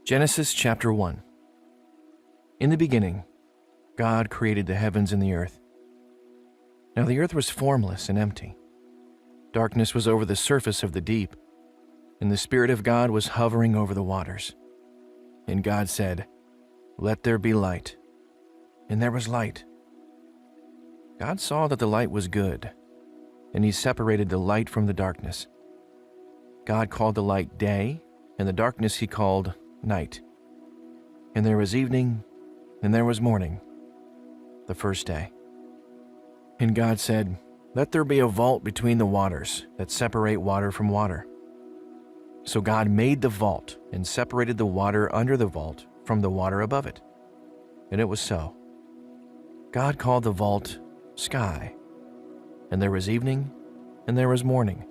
Genesis chapter 1. In the beginning, God created the heavens and the earth. Now the earth was formless and empty. Darkness was over the surface of the deep, and the Spirit of God was hovering over the waters. And God said, "Let there be light." And there was light. God saw that the light was good, and He separated the light from the darkness. God called the light day, and the darkness He called night. And there was evening, and there was morning, the first day. And God said, "Let there be a vault between the waters that separate water from water." So God made the vault and separated the water under the vault from the water above it. And it was so. God called the vault sky. And there was evening, and there was morning,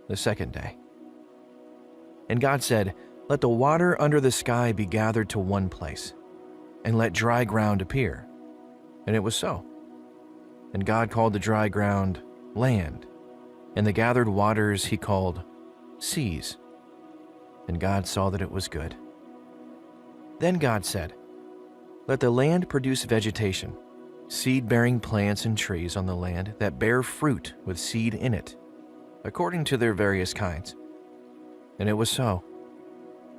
the second day. And God said, "Let the water under the sky be gathered to one place, and let dry ground appear." And it was so. And God called the dry ground land, and the gathered waters He called seas. And God saw that it was good. Then God said, "Let the land produce vegetation, seed-bearing plants and trees on the land that bear fruit with seed in it, according to their various kinds." And it was so.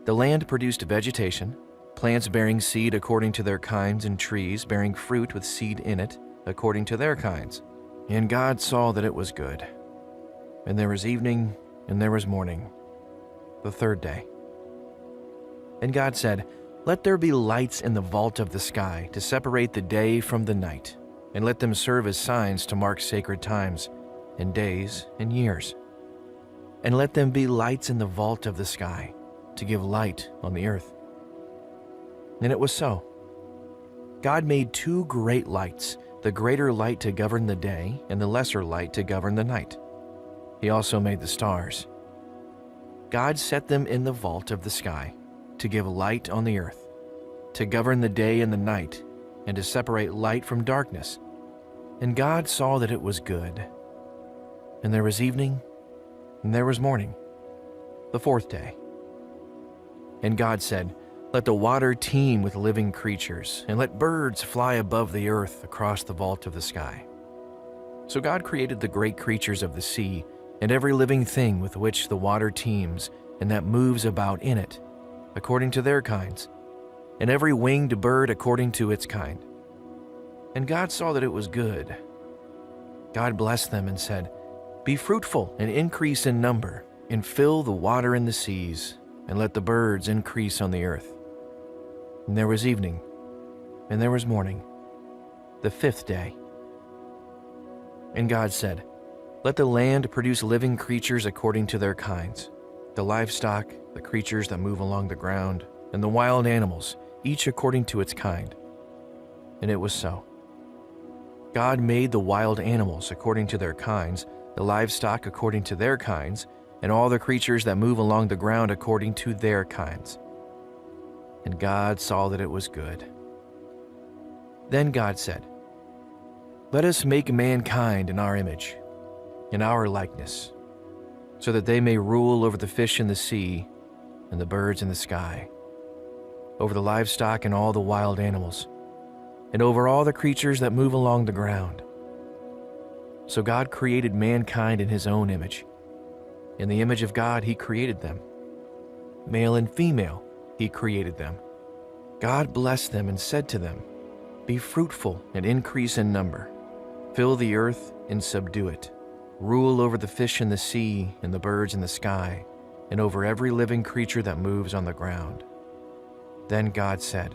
The land produced vegetation, plants bearing seed according to their kinds, and trees bearing fruit with seed in it, according to their kinds. And God saw that it was good. And there was evening, and there was morning, the third day. And God said, "Let there be lights in the vault of the sky to separate the day from the night, and let them serve as signs to mark sacred times, and days, and years. And let them be lights in the vault of the sky, to give light on the earth." And it was so. God made two great lights, the greater light to govern the day, and the lesser light to govern the night. He also made the stars. God set them in the vault of the sky, to give light on the earth, to govern the day and the night, and to separate light from darkness. And God saw that it was good. And there was evening, and there was morning, the fourth day. And God said, "Let the water teem with living creatures, and let birds fly above the earth across the vault of the sky." So God created the great creatures of the sea, and every living thing with which the water teems, and that moves about in it, according to their kinds, and every winged bird according to its kind. And God saw that it was good. God blessed them and said, "Be fruitful and increase in number, and fill the water in the seas, and let the birds increase on the earth." And there was evening, and there was morning, the fifth day. And God said, "Let the land produce living creatures according to their kinds, the livestock, the creatures that move along the ground, and the wild animals, each according to its kind." And it was so. God made the wild animals according to their kinds, the livestock according to their kinds, and all the creatures that move along the ground according to their kinds. And God saw that it was good. Then God said, "Let us make mankind in our image, in our likeness, so that they may rule over the fish in the sea and the birds in the sky, over the livestock and all the wild animals, and over all the creatures that move along the ground." So God created mankind in His own image. In the image of God He created them. Male and female He created them. God blessed them and said to them, "Be fruitful and increase in number. Fill the earth and subdue it. Rule over the fish in the sea and the birds in the sky, and over every living creature that moves on the ground." Then God said,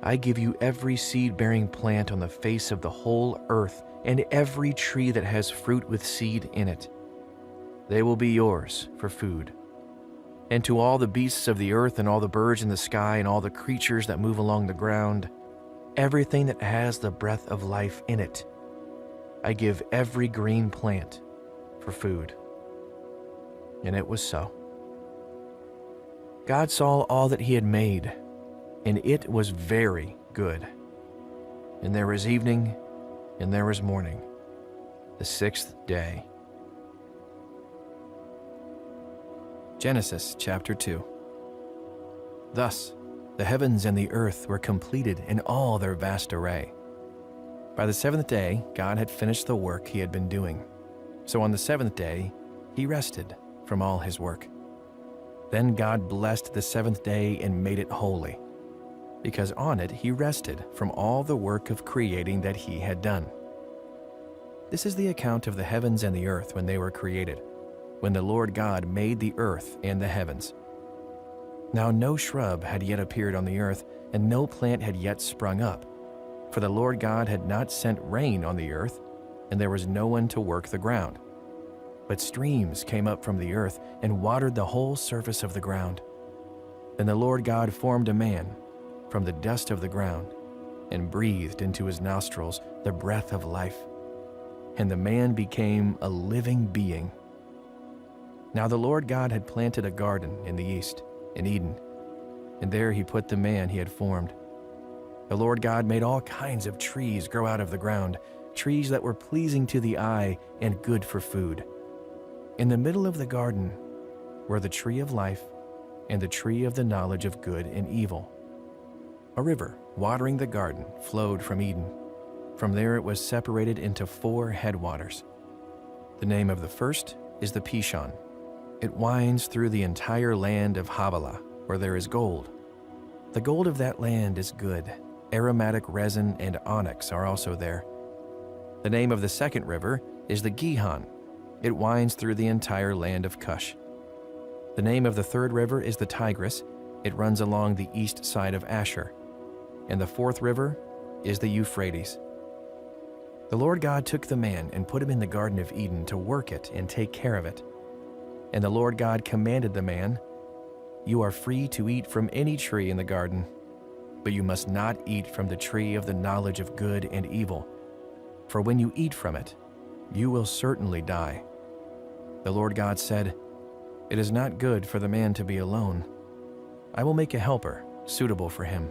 "I give you every seed-bearing plant on the face of the whole earth, and every tree that has fruit with seed in it. They will be yours for food. And to all the beasts of the earth and all the birds in the sky and all the creatures that move along the ground, everything that has the breath of life in it, I give every green plant for food." And it was so. God saw all that He had made, and it was very good. And there was evening, and there was morning, the sixth day. Genesis chapter 2. Thus, the heavens and the earth were completed in all their vast array. By the seventh day, God had finished the work he had been doing. So on the seventh day, he rested from all his work. Then God blessed the seventh day and made it holy, because on it he rested from all the work of creating that he had done. This is the account of the heavens and the earth when they were created, when the Lord God made the earth and the heavens. Now no shrub had yet appeared on the earth, and no plant had yet sprung up, for the Lord God had not sent rain on the earth, and there was no one to work the ground. But streams came up from the earth and watered the whole surface of the ground. Then the Lord God formed a man from the dust of the ground, and breathed into his nostrils the breath of life, and the man became a living being. Now the Lord God had planted a garden in the east, in Eden, and there he put the man he had formed. The Lord God made all kinds of trees grow out of the ground, trees that were pleasing to the eye and good for food. In the middle of the garden were the tree of life and the tree of the knowledge of good and evil. A river watering the garden flowed from Eden. From there it was separated into 4 headwaters. The name of the first is the Pishon. It winds through the entire land of Havilah, where there is gold. The gold of that land is good. Aromatic resin and onyx are also there. The name of the second river is the Gihon. It winds through the entire land of Cush. The name of the third river is the Tigris. It runs along the east side of Asher. And the fourth river is the Euphrates. The Lord God took the man and put him in the Garden of Eden to work it and take care of it. And the Lord God commanded the man, "You are free to eat from any tree in the garden, but you must not eat from the tree of the knowledge of good and evil, for when you eat from it, you will certainly die." The Lord God said, "It is not good for the man to be alone. I will make a helper suitable for him."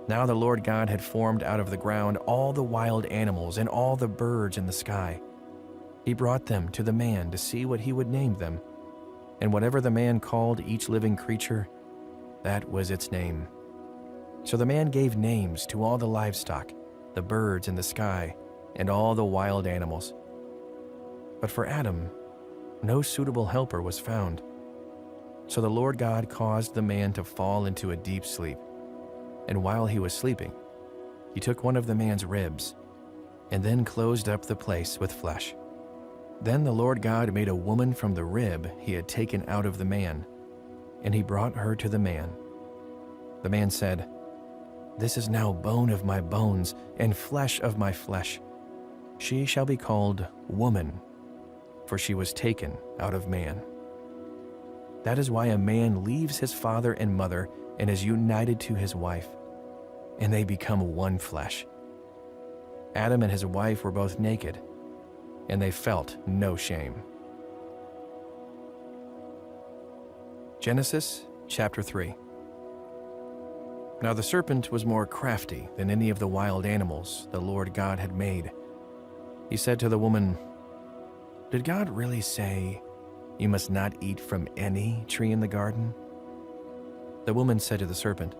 Now the Lord God had formed out of the ground all the wild animals and all the birds in the sky. He brought them to the man to see what he would name them, and whatever the man called each living creature, that was its name. So the man gave names to all the livestock, the birds in the sky, and all the wild animals. But for Adam, no suitable helper was found. So the Lord God caused the man to fall into a deep sleep. And while he was sleeping, he took one of the man's ribs, and then closed up the place with flesh. Then the Lord God made a woman from the rib he had taken out of the man, and he brought her to the man. The man said, "This is now bone of my bones and flesh of my flesh. She shall be called woman, for she was taken out of man." That is why a man leaves his father and mother and is united to his wife, and they become one flesh. Adam and his wife were both naked, and they felt no shame. Genesis chapter 3. Now the serpent was more crafty than any of the wild animals the Lord God had made. He said to the woman, "Did God really say, 'You must not eat from any tree in the garden'?" The woman said to the serpent,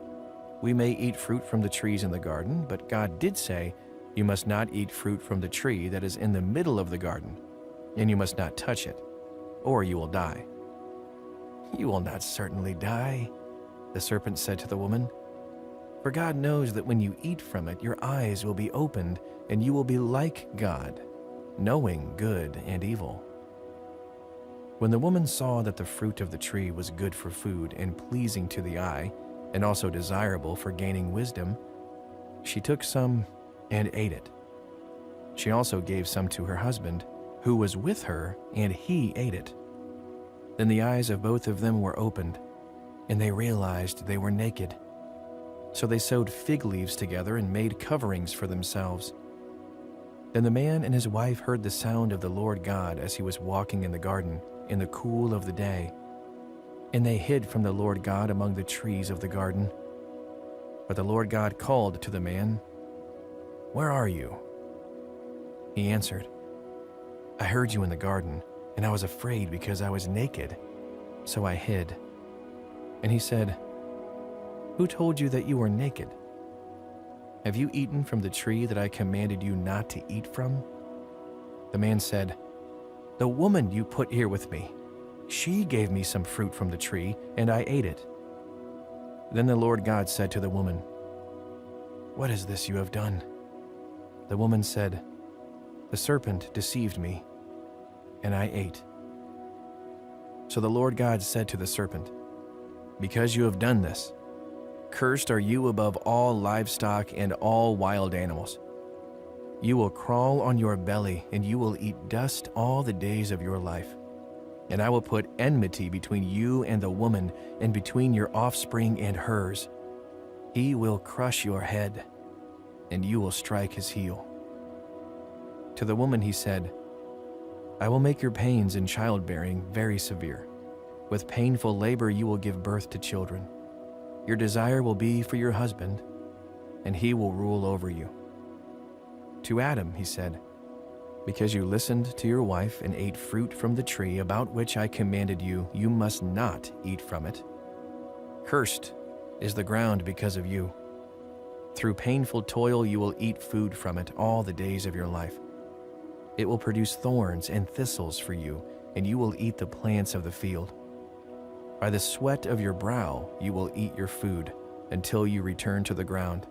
"We may eat fruit from the trees in the garden, but God did say, 'You must not eat fruit from the tree that is in the middle of the garden, and you must not touch it, or you will die.'" "You will not certainly die," the serpent said to the woman, "for God knows that when you eat from it, your eyes will be opened, and you will be like God, knowing good and evil." When the woman saw that the fruit of the tree was good for food and pleasing to the eye, and also desirable for gaining wisdom, she took some and ate it. She also gave some to her husband, who was with her, and he ate it. Then the eyes of both of them were opened, and they realized they were naked. So they sewed fig leaves together and made coverings for themselves. Then the man and his wife heard the sound of the Lord God as he was walking in the garden in the cool of the day, and they hid from the Lord God among the trees of the garden. But the Lord God called to the man, "Where are you?" He answered, "I heard you in the garden, and I was afraid because I was naked, so I hid." And he said, Who told you that you were naked? Have you eaten from the tree that I commanded you not to eat from?" The man said, "The woman you put here with me, she gave me some fruit from the tree, and I ate it." Then the Lord God said to the woman, "What is this you have done?" The woman said, "The serpent deceived me, and I ate." So the Lord God said to the serpent, "Because you have done this, cursed are you above all livestock and all wild animals. You will crawl on your belly, and you will eat dust all the days of your life. And I will put enmity between you and the woman, and between your offspring and hers. He will crush your head, and you will strike his heel." To the woman he said, "I will make your pains in childbearing very severe. With painful labor you will give birth to children. Your desire will be for your husband, and he will rule over you." To Adam he said, "Because you listened to your wife and ate fruit from the tree about which I commanded you, you must not eat from it. Cursed is the ground because of you. Through painful toil you will eat food from it all the days of your life. It will produce thorns and thistles for you, and you will eat the plants of the field. By the sweat of your brow you will eat your food until you return to the ground,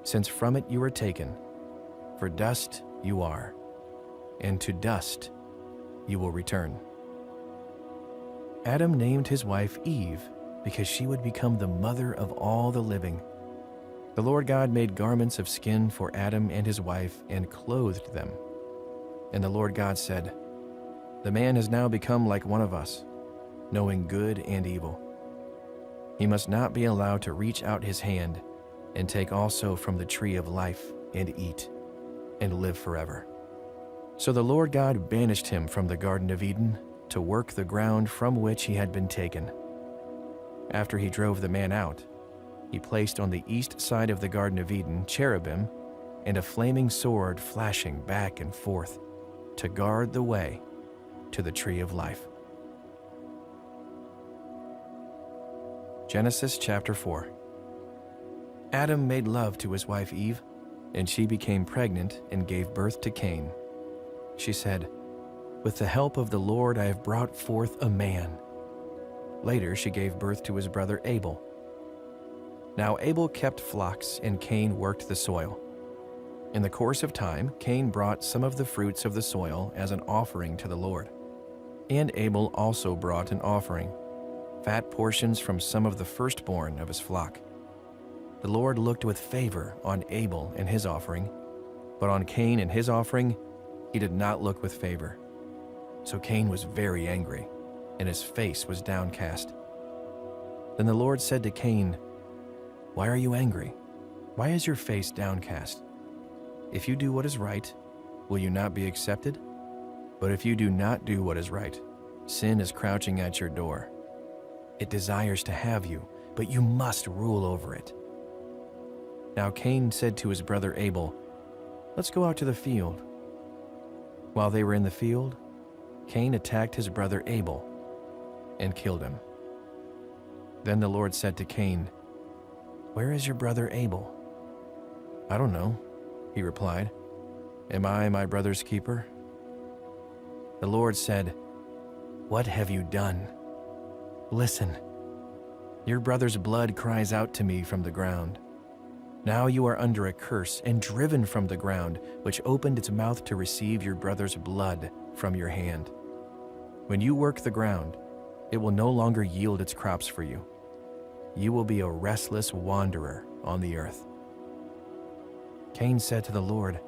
since from it you were taken. For dust you are, and to dust you will return." Adam named his wife Eve because she would become the mother of all the living. The Lord God made garments of skin for Adam and his wife and clothed them. And the Lord God said, "The man has now become like one of us, knowing good and evil. He must not be allowed to reach out his hand and take also from the tree of life and eat and live forever." So the Lord God banished him from the Garden of Eden to work the ground from which he had been taken. After he drove the man out, he placed on the east side of the Garden of Eden cherubim and a flaming sword flashing back and forth to guard the way to the tree of life. Genesis chapter 4. Adam made love to his wife Eve, and she became pregnant and gave birth to Cain. She said, "With the help of the Lord I have brought forth a man." Later she gave birth to his brother Abel. Now Abel kept flocks, and Cain worked the soil. In the course of time, Cain brought some of the fruits of the soil as an offering to the Lord. And Abel also brought an offering, fat portions from some of the firstborn of his flock. The Lord looked with favor on Abel and his offering, but on Cain and his offering he did not look with favor. So Cain was very angry, and his face was downcast. Then the Lord said to Cain, "Why are you angry? Why is your face downcast? If you do what is right, will you not be accepted? But if you do not do what is right, sin is crouching at your door. It desires to have you, but you must rule over it." Now Cain said to his brother Abel, "Let's go out to the field." While they were in the field, Cain attacked his brother Abel and killed him. Then the Lord said to Cain, "Where is your brother Abel?" "I don't know," he replied. "Am I my brother's keeper?" The Lord said, "What have you done? Listen, your brother's blood cries out to me from the ground. Now you are under a curse and driven from the ground, which opened its mouth to receive your brother's blood from your hand. When you work the ground, it will no longer yield its crops for you. You will be a restless wanderer on the earth." Cain said to the Lord,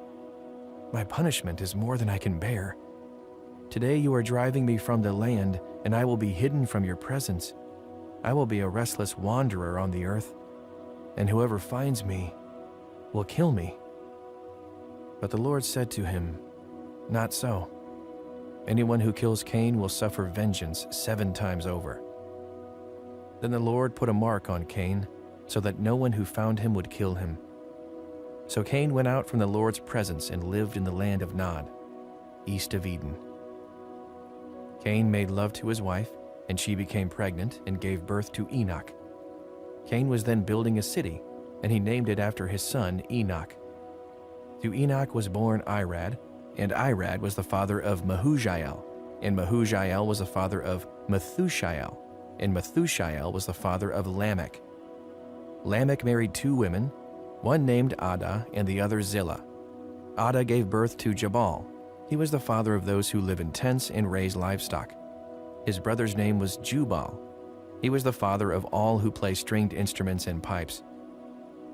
"My punishment is more than I can bear. Today you are driving me from the land, and I will be hidden from your presence. I will be a restless wanderer on the earth, and whoever finds me will kill me." But the Lord said to him, "Not so. Anyone who kills Cain will suffer vengeance 7 times over." Then the Lord put a mark on Cain, so that no one who found him would kill him. So Cain went out from the Lord's presence and lived in the land of Nod, east of Eden. Cain made love to his wife, and she became pregnant and gave birth to Enoch. Cain was then building a city, and he named it after his son Enoch. To Enoch was born Irad, and Irad was the father of Mehujael, and Mehujael was the father of Methushael, and Methushael was the father of Lamech. Lamech married two women, one named Ada and the other Zillah. Ada gave birth to Jabal. He was the father of those who live in tents and raise livestock. His brother's name was Jubal. He was the father of all who play stringed instruments and pipes.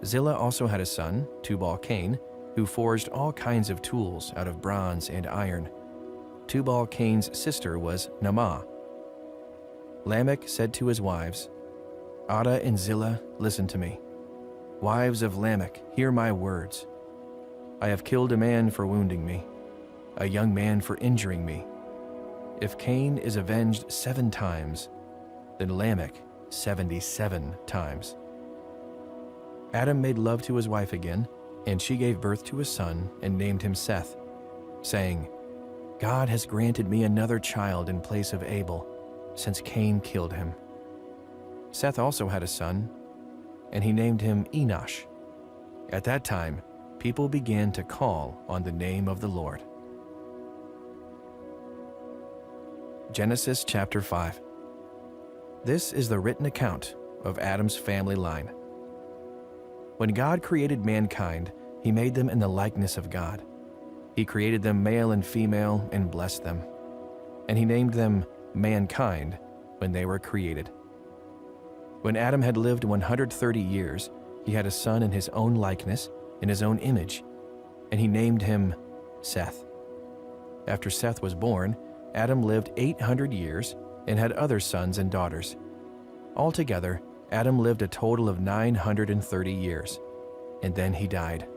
Zillah also had a son, Tubal-Cain, who forged all kinds of tools out of bronze and iron. Tubal-Cain's sister was Naamah. Lamech said to his wives, Ada and Zillah, listen to me. Wives of Lamech, hear my words. I have killed a man for wounding me, a young man for injuring me. If Cain is avenged 7 times, then Lamech 77 times. Adam made love to his wife again, and she gave birth to a son and named him Seth, saying, God has granted me another child in place of Abel, since Cain killed him. Seth also had a son, and he named him Enosh. At that time, people began to call on the name of the Lord. Genesis chapter 5. This is the written account of Adam's family line. When God created mankind, he made them in the likeness of God. He created them male and female and blessed them. And he named them mankind when they were created. When Adam had lived 130 years, he had a son in his own likeness, in his own image, and he named him Seth. After Seth was born, Adam lived 800 years and had other sons and daughters. Altogether, Adam lived a total of 930 years, and then he died.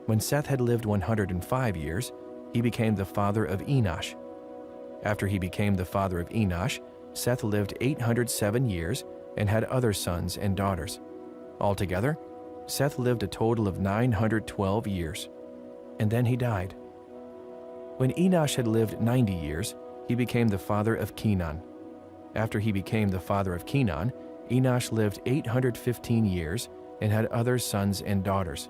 When Seth had lived 105 years, he became the father of Enosh. After he became the father of Enosh, Seth lived 807 years and had other sons and daughters. Altogether, Seth lived a total of 912 years, and then he died. When Enosh had lived 90 years, he became the father of Kenan. After he became the father of Kenan, Enosh lived 815 years and had other sons and daughters.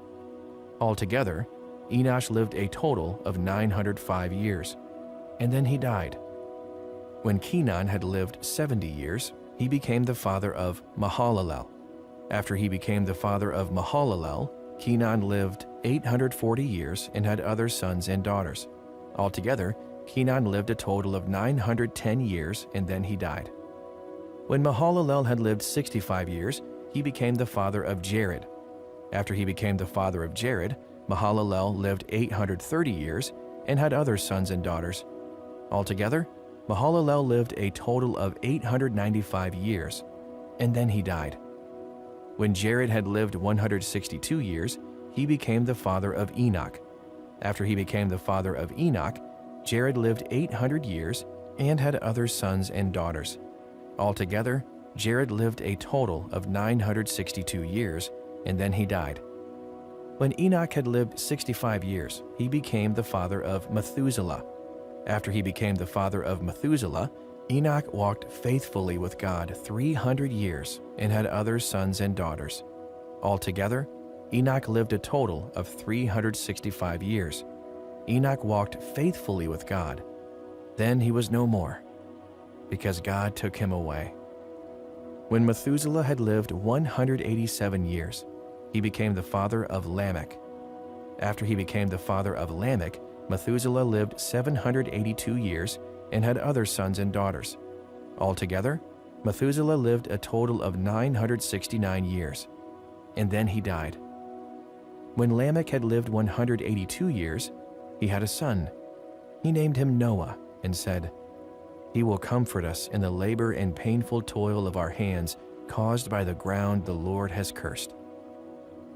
Altogether, Enosh lived a total of 905 years, and then he died. When Kenan had lived 70 years, he became the father of Mahalalel. After he became the father of Mahalalel, Kenan lived 840 years and had other sons and daughters. Altogether, Kenan lived a total of 910 years, and then he died. When Mahalalel had lived 65 years, he became the father of Jared. After he became the father of Jared, Mahalalel lived 830 years and had other sons and daughters. Altogether, Mahalalel lived a total of 895 years, and then he died. When Jared had lived 162 years, he became the father of Enoch. After he became the father of Enoch, Jared lived 800 years and had other sons and daughters. Altogether, Jared lived a total of 962 years, and then he died. When Enoch had lived 65 years, he became the father of Methuselah. After he became the father of Methuselah, Enoch walked faithfully with God 300 years and had other sons and daughters. Altogether, Enoch lived a total of 365 years. Enoch walked faithfully with God. Then he was no more, because God took him away. When Methuselah had lived 187 years, he became the father of Lamech. After he became the father of Lamech, Methuselah lived 782 years and had other sons and daughters. Altogether, Methuselah lived a total of 969 years, and then he died. When Lamech had lived 182 years, he had a son. He named him Noah and said, He will comfort us in the labor and painful toil of our hands caused by the ground the Lord has cursed.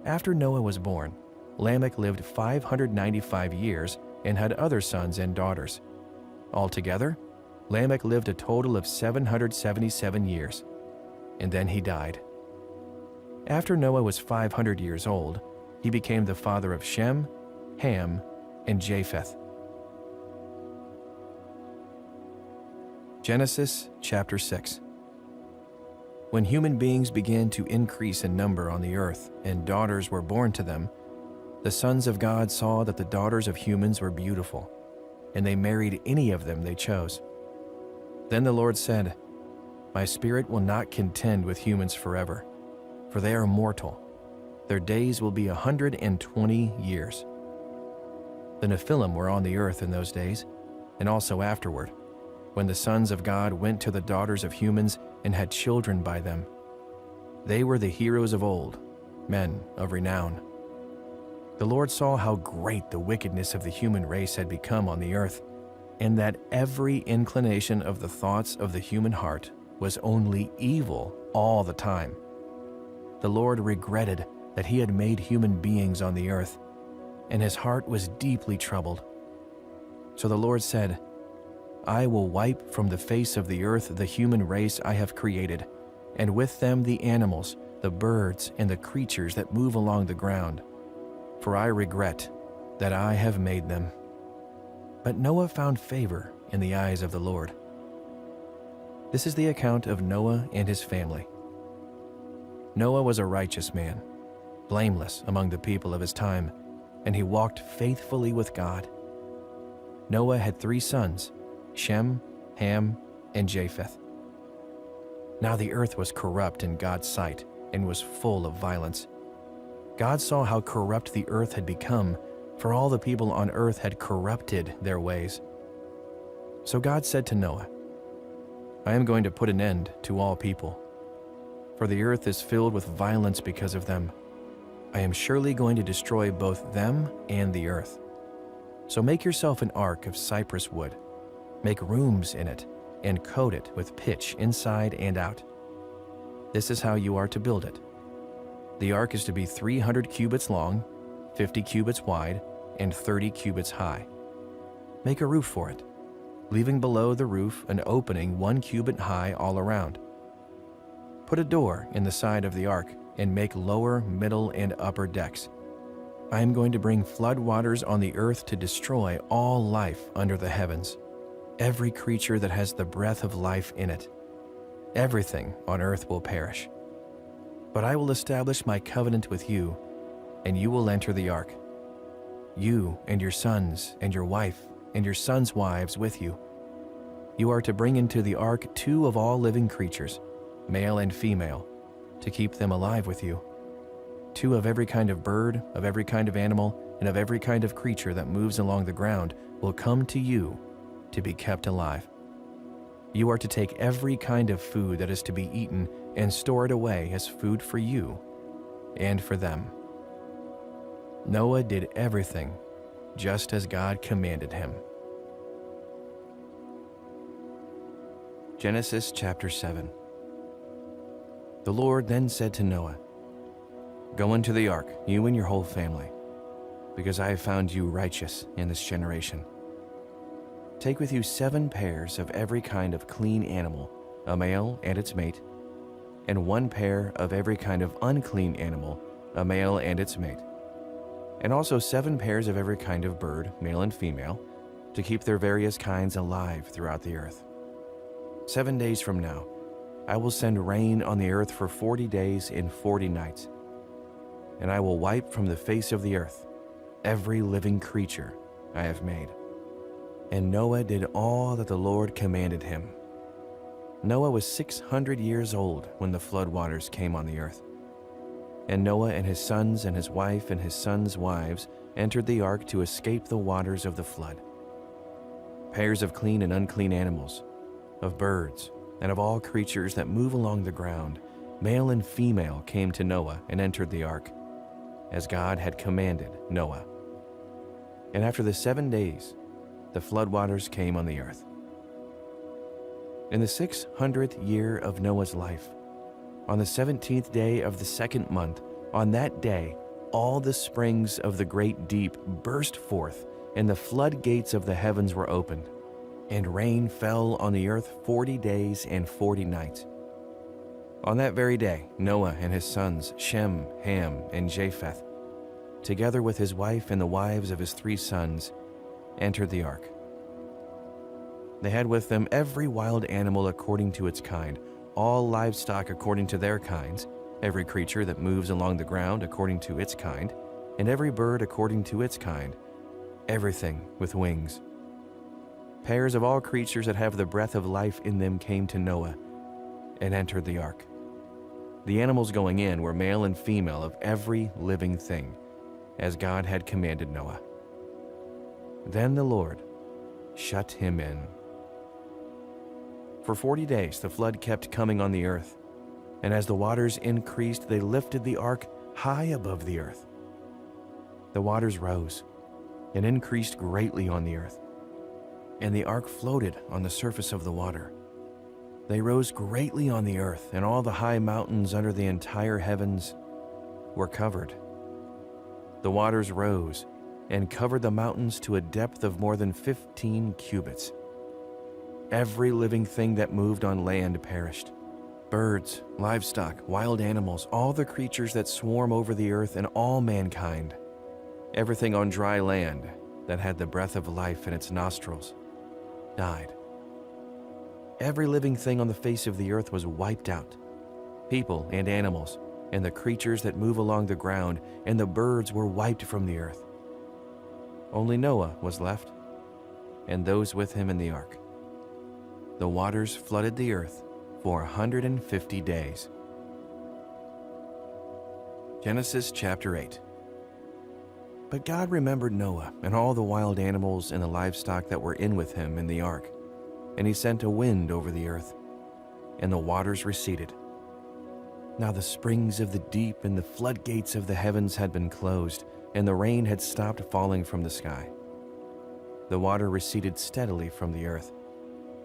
After Noah was born, Lamech lived 595 years and had other sons and daughters. Altogether, Lamech lived a total of 777 years, and then he died. After Noah was 500 years old, he became the father of Shem, Ham, and Japheth. Genesis chapter 6. When human beings began to increase in number on the earth and daughters were born to them, the sons of God saw that the daughters of humans were beautiful, and they married any of them they chose. Then the Lord said, "My spirit will not contend with humans forever, for they are mortal. Their days will be 120 years." The Nephilim were on the earth in those days, and also afterward, when the sons of God went to the daughters of humans and had children by them. They were the heroes of old, men of renown. The Lord saw how great the wickedness of the human race had become on the earth, and that every inclination of the thoughts of the human heart was only evil all the time. The Lord regretted that he had made human beings on the earth, and his heart was deeply troubled. So the Lord said, "I will wipe from the face of the earth the human race I have created, and with them the animals, the birds, and the creatures that move along the ground. For I regret that I have made them." But Noah found favor in the eyes of the Lord. This is the account of Noah and his family. Noah was a righteous man, blameless among the people of his time, and he walked faithfully with God. Noah had 3 sons, Shem, Ham, and Japheth. Now the earth was corrupt in God's sight and was full of violence. God saw how corrupt the earth had become, for all the people on earth had corrupted their ways. So God said to Noah, "I am going to put an end to all people, for the earth is filled with violence because of them. I am surely going to destroy both them and the earth. So make yourself an ark of cypress wood. Make rooms in it and coat it with pitch inside and out. This is how you are to build it. The ark is to be 300 cubits long, 50 cubits wide, and 30 cubits high. Make a roof for it, leaving below the roof an opening 1 cubit high all around. Put a door in the side of the ark and make lower, middle, and upper decks. I am going to bring flood waters on the earth to destroy all life under the heavens, every creature that has the breath of life in it. Everything on earth will perish. But I will establish my covenant with you, and you will enter the ark. You and your sons and your wife and your sons' wives with you. You are to bring into the ark 2 of all living creatures, male and female, to keep them alive with you. 2 of every kind of bird, of every kind of animal, and of every kind of creature that moves along the ground will come to you to be kept alive. You are to take every kind of food that is to be eaten and store it away as food for you and for them." Noah did everything just as God commanded him. Genesis chapter 7. The Lord then said to Noah, "Go into the ark, you and your whole family, because I have found you righteous in this generation. Take with you 7 pairs of every kind of clean animal, a male and its mate, and 1 pair of every kind of unclean animal, a male and its mate, and also 7 pairs of every kind of bird, male and female, to keep their various kinds alive throughout the earth. 7 days from now, I will send rain on the earth for 40 days and 40 nights, and I will wipe from the face of the earth every living creature I have made." And Noah did all that the Lord commanded him. Noah was 600 years old when the flood waters came on the earth. And Noah and his sons and his wife and his sons' wives entered the ark to escape the waters of the flood. Pairs of clean and unclean animals, of birds, and of all creatures that move along the ground, male and female, came to Noah and entered the ark, as God had commanded Noah. And after the 7 days, the floodwaters came on the earth. In the 600th year of Noah's life, on the 17th day of the 2nd month, on that day, all the springs of the great deep burst forth, and the floodgates of the heavens were opened, and rain fell on the earth 40 days and 40 nights. On that very day, Noah and his sons, Shem, Ham, and Japheth, together with his wife and the wives of his 3 sons, entered the ark. They had with them every wild animal according to its kind, all livestock according to their kinds, every creature that moves along the ground according to its kind, and every bird according to its kind, everything with wings. Pairs of all creatures that have the breath of life in them came to Noah and entered the ark. The animals going in were male and female of every living thing, as God had commanded Noah. Then the Lord shut him in. For 40 days the flood kept coming on the earth, and as the waters increased, they lifted the ark high above the earth. The waters rose and increased greatly on the earth, and the ark floated on the surface of the water. They rose greatly on the earth, and all the high mountains under the entire heavens were covered. The waters rose and covered the mountains to a depth of more than 15 cubits. Every living thing that moved on land perished. Birds, livestock, wild animals, all the creatures that swarm over the earth, and all mankind. Everything on dry land that had the breath of life in its nostrils died. Every living thing on the face of the earth was wiped out. People and animals, and the creatures that move along the ground, and the birds were wiped from the earth. Only Noah was left, and those with him in the ark. The waters flooded the earth for 150 days. Genesis chapter 8. But God remembered Noah and all the wild animals and the livestock that were in with him in the ark, and he sent a wind over the earth, and the waters receded. Now the springs of the deep and the floodgates of the heavens had been closed, and the rain had stopped falling from the sky. The water receded steadily from the earth.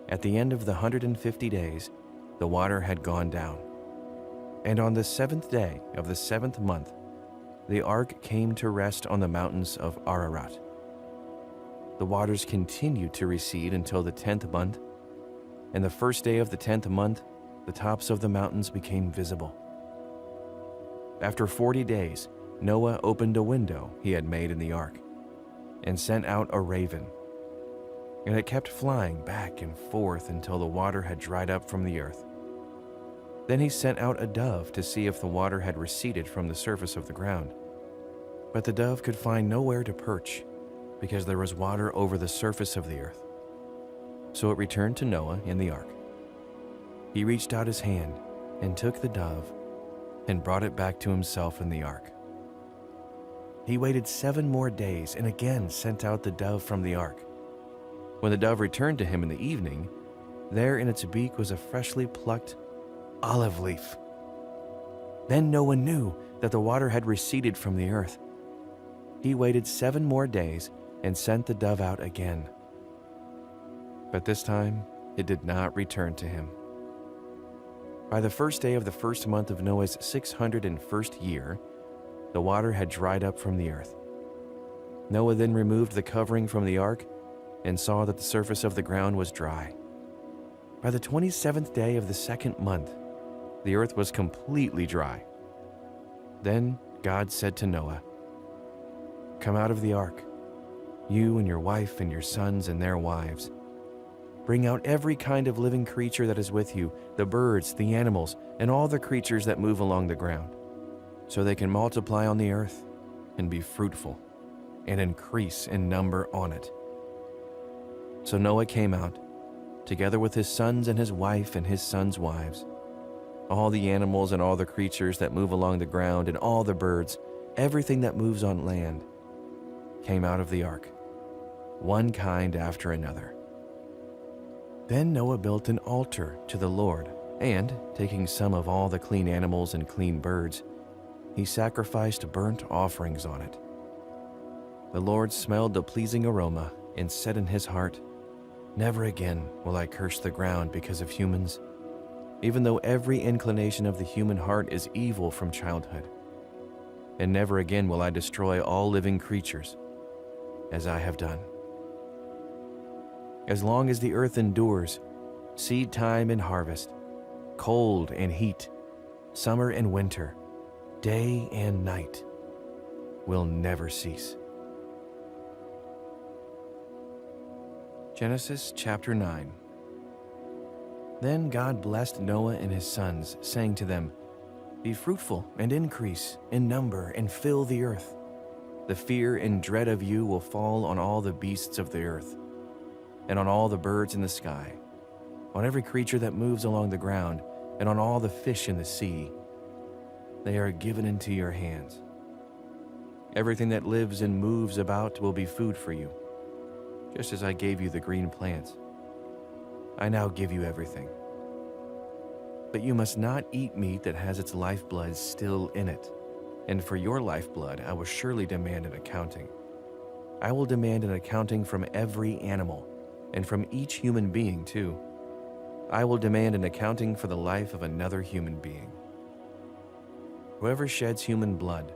At the end of the 150 days, the water had gone down. And on the 7th day of the 7th month, the ark came to rest on the mountains of Ararat. The waters continued to recede until the 10th month, and the first day of the 10th month, the tops of the mountains became visible. After 40 days, Noah opened a window he had made in the ark and sent out a raven, and it kept flying back and forth until the water had dried up from the earth. Then he sent out a dove to see if the water had receded from the surface of the ground. But the dove could find nowhere to perch, because there was water over the surface of the earth. So it returned to Noah in the ark. He reached out his hand and took the dove and brought it back to himself in the ark. He waited 7 more days and again sent out the dove from the ark. When the dove returned to him in the evening, there in its beak was a freshly plucked olive leaf. Then Noah knew that the water had receded from the earth. He waited 7 more days and sent the dove out again. But this time it did not return to him. By the first day of the first month of Noah's 601st year, the water had dried up from the earth. Noah then removed the covering from the ark and saw that the surface of the ground was dry. By the 27th day of the 2nd month, the earth was completely dry. Then God said to Noah, "Come out of the ark, you and your wife and your sons and their wives. Bring out every kind of living creature that is with you, the birds, the animals, and all the creatures that move along the ground, so they can multiply on the earth and be fruitful and increase in number on it." So Noah came out, together with his sons and his wife and his sons' wives. All the animals and all the creatures that move along the ground and all the birds, everything that moves on land, came out of the ark, one kind after another. Then Noah built an altar to the Lord, and, taking some of all the clean animals and clean birds, he sacrificed burnt offerings on it. The Lord smelled the pleasing aroma and said in his heart, "Never again will I curse the ground because of humans, even though every inclination of the human heart is evil from childhood. And never again will I destroy all living creatures, as I have done. As long as the earth endures, seed time and harvest, cold and heat, summer and winter, day and night will never cease." Genesis chapter 9. Then God blessed Noah and his sons, saying to them, "Be fruitful and increase in number and fill the earth. The fear and dread of you will fall on all the beasts of the earth, and on all the birds in the sky, on every creature that moves along the ground, and on all the fish in the sea. They are given into your hands. Everything that lives and moves about will be food for you, just as I gave you the green plants. I now give you everything. But you must not eat meat that has its lifeblood still in it, and for your lifeblood I will surely demand an accounting. I will demand an accounting from every animal, and from each human being too. I will demand an accounting for the life of another human being. Whoever sheds human blood,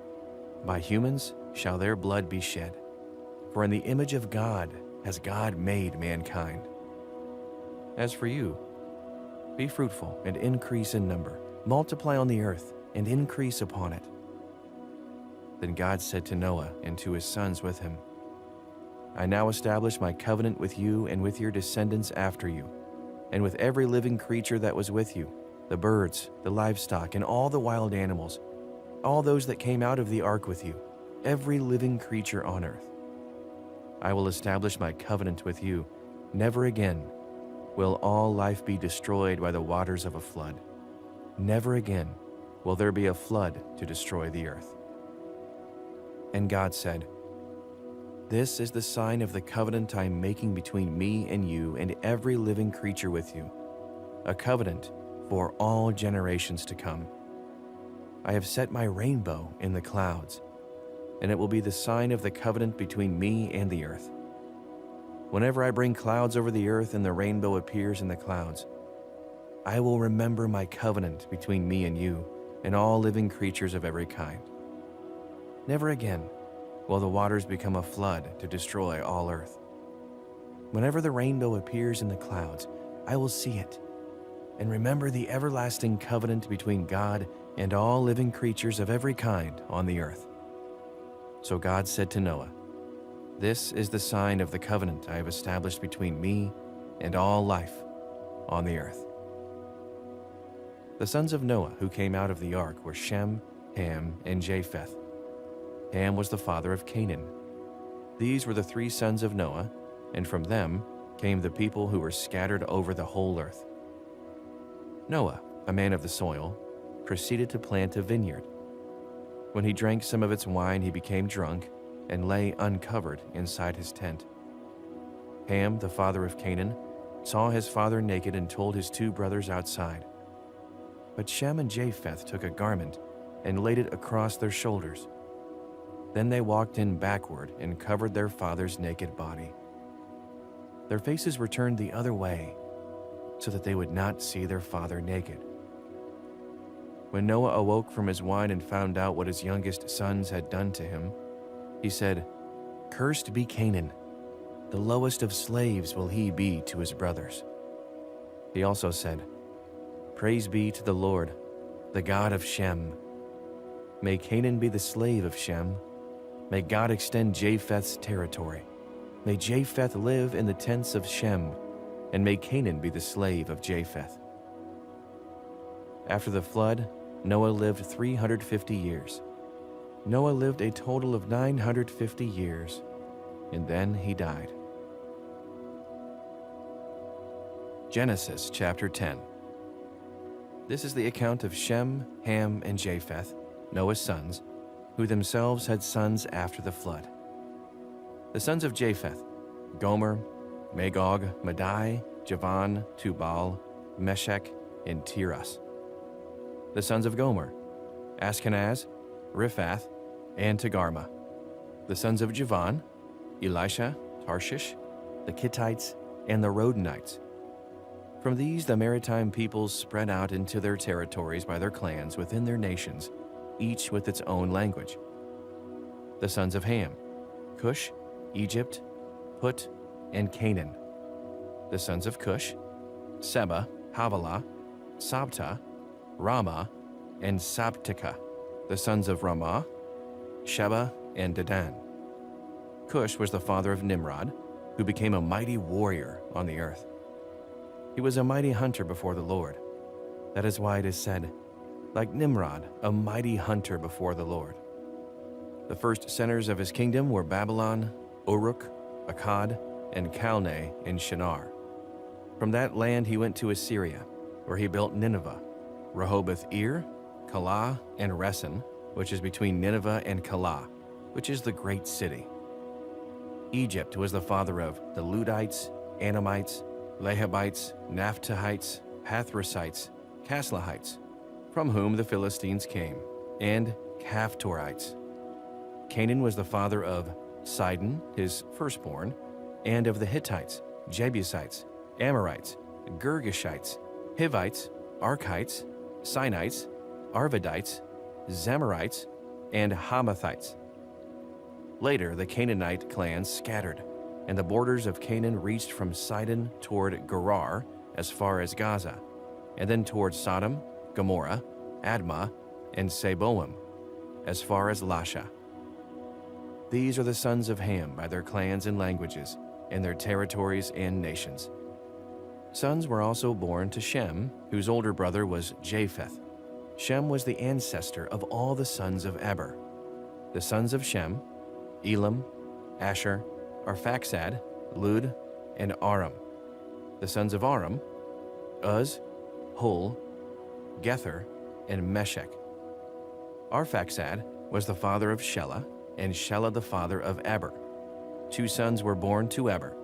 by humans shall their blood be shed. For in the image of God has God made mankind. As for you, be fruitful and increase in number, multiply on the earth and increase upon it." Then God said to Noah and to his sons with him, "I now establish my covenant with you and with your descendants after you, and with every living creature that was with you, the birds, the livestock, and all the wild animals, all those that came out of the ark with you, every living creature on earth. I will establish my covenant with you. Never again will all life be destroyed by the waters of a flood. Never again will there be a flood to destroy the earth." And God said, "This is the sign of the covenant I am making between me and you and every living creature with you, a covenant for all generations to come. I have set my rainbow in the clouds, and it will be the sign of the covenant between me and the earth. Whenever I bring clouds over the earth and the rainbow appears in the clouds, I will remember my covenant between me and you and all living creatures of every kind. Never again will the waters become a flood to destroy all earth. Whenever the rainbow appears in the clouds, I will see it and remember the everlasting covenant between God and all living creatures of every kind on the earth." So God said to Noah, "This is the sign of the covenant I have established between me and all life on the earth." The sons of Noah who came out of the ark were Shem, Ham, and Japheth. Ham was the father of Canaan. These were the three sons of Noah, and from them came the people who were scattered over the whole earth. Noah, a man of the soil, proceeded to plant a vineyard. When he drank some of its wine, he became drunk and lay uncovered inside his tent. Ham, the father of Canaan, saw his father naked and told his two brothers outside. But Shem and Japheth took a garment and laid it across their shoulders. Then they walked in backward and covered their father's naked body. Their faces were turned the other way, so that they would not see their father naked. When Noah awoke from his wine and found out what his youngest sons had done to him, he said, "Cursed be Canaan, the lowest of slaves will he be to his brothers." He also said, "Praise be to the Lord, the God of Shem. May Canaan be the slave of Shem. May God extend Japheth's territory. May Japheth live in the tents of Shem, and may Canaan be the slave of Japheth." After the flood, Noah lived 350 years. Noah lived a total of 950 years, and then he died. Genesis chapter 10. This is the account of Shem, Ham, and Japheth, Noah's sons, who themselves had sons after the flood. The sons of Japheth: Gomer, Magog, Madai, Javan, Tubal, Meshech, and Tiras. The sons of Gomer: Ashkenaz, Riphath, and Togarmah. The sons of Javan: Elisha, Tarshish, the Kittites, and the Rodanites. From these the maritime peoples spread out into their territories by their clans within their nations, each with its own language. The sons of Ham: Cush, Egypt, Put, and Canaan. The sons of Cush: Seba, Havilah, Sabta, Ramah, and Sabteka. The sons of Ramah: Sheba and Dedan. Cush was the father of Nimrod, who became a mighty warrior on the earth. He was a mighty hunter before the Lord. That is why it is said, like Nimrod, a mighty hunter before the Lord. The first centers of his kingdom were Babylon, Uruk, Akkad, and Calneh in Shinar. From that land he went to Assyria, where he built Nineveh, Rehoboth-ir, Calah, and Resen, which is between Nineveh and Calah, which is the great city. Egypt was the father of the Ludites, Anamites, Lehabites, Naphtuhites, Pathrusites, Caslahites, from whom the Philistines came, and Caphtorites. Canaan was the father of Sidon, his firstborn, and of the Hittites, Jebusites, Amorites, Girgashites, Hivites, Archites, Sinites, Arvadites, Zemarites, and Hamathites. Later, the Canaanite clans scattered, and the borders of Canaan reached from Sidon toward Gerar as far as Gaza, and then toward Sodom, Gomorrah, Admah, and Seboim, as far as Lasha. These are the sons of Ham by their clans and languages, and their territories and nations. Sons were also born to Shem, whose older brother was Japheth. Shem was the ancestor of all the sons of Eber. The sons of Shem: Elam, Asher, Arphaxad, Lud, and Aram. The sons of Aram: Uz, Hul, Gether, and Meshech. Arphaxad was the father of Shelah, and Shelah the father of Eber. 2 sons were born to Eber.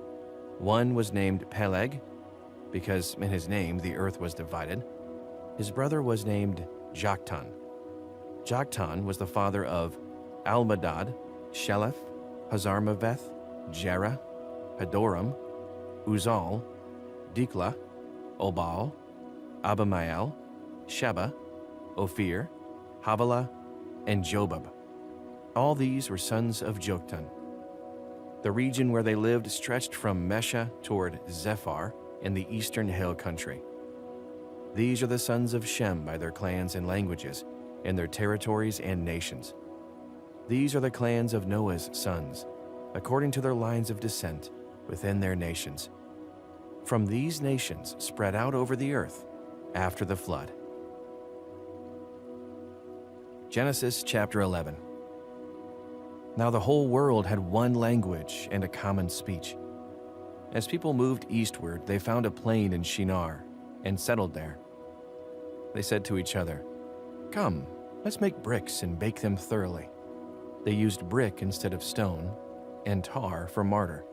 One was named Peleg, because in his name the earth was divided. His brother was named Joktan. Joktan was the father of Almadad, Sheleph, Hazarmaveth, Jerah, Hadoram, Uzal, Diklah, Obal, Abimael, Sheba, Ophir, Havilah, and Jobab. All these were sons of Joktan. The region where they lived stretched from Mesha toward Zephar in the eastern hill country. These are the sons of Shem by their clans and languages, and their territories and nations. These are the clans of Noah's sons, according to their lines of descent, within their nations. From these nations spread out over the earth after the flood. Genesis chapter 11. Now the whole world had one language and a common speech. As people moved eastward, they found a plain in Shinar and settled there. They said to each other, "Come, let's make bricks and bake them thoroughly." They used brick instead of stone, and tar for mortar.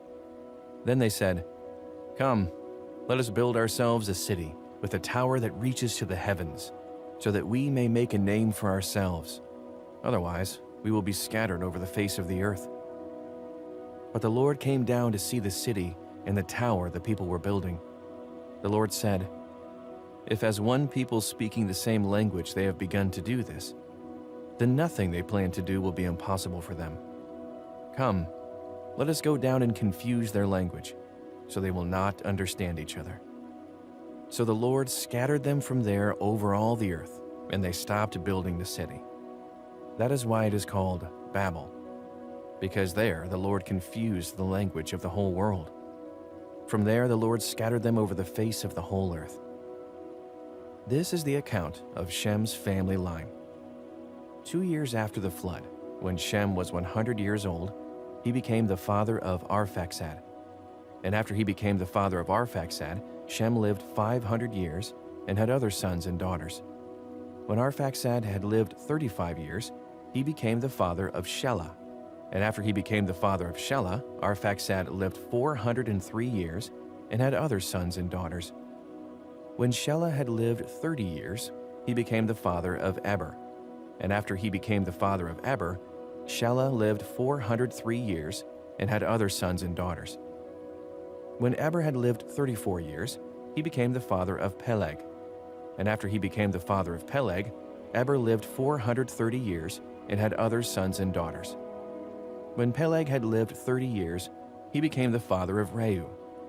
Then they said, "Come, let us build ourselves a city with a tower that reaches to the heavens, so that we may make a name for ourselves. Otherwise, we will be scattered over the face of the earth." But the Lord came down to see the city and the tower the people were building. The Lord said, "If as one people speaking the same language they have begun to do this, then nothing they plan to do will be impossible for them. Come, let us go down and confuse their language, so they will not understand each other." So the Lord scattered them from there over all the earth, and they stopped building the city. That is why it is called Babel, because there the Lord confused the language of the whole world. From there the Lord scattered them over the face of the whole earth. This is the account of Shem's family line. 2 years after the flood, when Shem was 100 years old, he became the father of Arphaxad. And after he became the father of Arphaxad, Shem lived 500 years and had other sons and daughters. When Arphaxad had lived 35 years, he became the father of Shelah. And after he became the father of Shelah, Arphaxad lived 403 years and had other sons and daughters. When Shelah had lived 30 years, he became the father of Eber. And after he became the father of Eber, Shelah lived 403 years and had other sons and daughters. When Eber had lived 34 years, he became the father of Peleg. And after he became the father of Peleg, Eber lived 430 years and had other sons and daughters. When Peleg had lived 30 years, he became the father of Reu.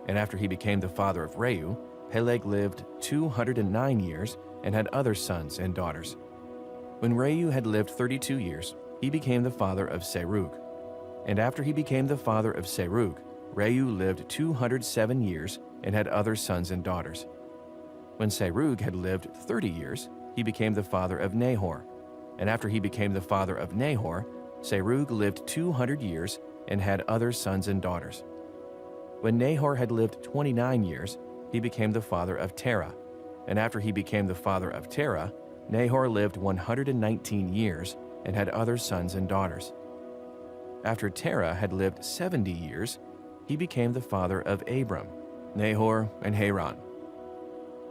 And after he became the father of Reu, Peleg lived 209 years and had other sons and daughters. When Reu had lived 32 years, he became the father of Serug. And after he became the father of Serug, Reu lived 207 years and had other sons and daughters. When Serug had lived 30 years, he became the father of Nahor. And after he became the father of Nahor, Serug lived 200 years and had other sons and daughters. When Nahor had lived 29 years, he became the father of Terah. And after he became the father of Terah, Nahor lived 119 years and had other sons and daughters. After Terah had lived 70 years, he became the father of Abram, Nahor, and Haran.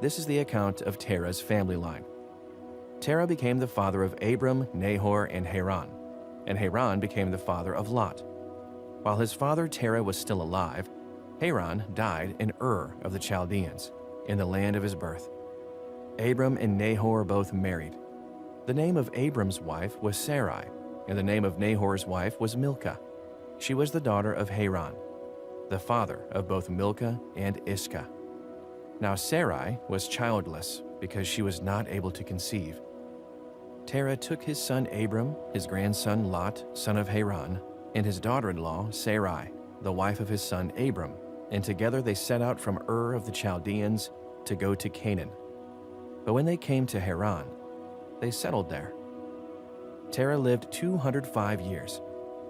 This is the account of Terah's family line. Terah became the father of Abram, Nahor, and Haran became the father of Lot. While his father Terah was still alive, Haran died in Ur of the Chaldeans, in the land of his birth. Abram and Nahor both married. The name of Abram's wife was Sarai, and the name of Nahor's wife was Milcah. She was the daughter of Haran, the father of both Milcah and Iscah. Now Sarai was childless because she was not able to conceive. Terah took his son Abram, his grandson Lot, son of Haran, and his daughter-in-law Sarai, the wife of his son Abram, and together they set out from Ur of the Chaldeans to go to Canaan. But when they came to Haran, they settled there. Terah lived 205 years,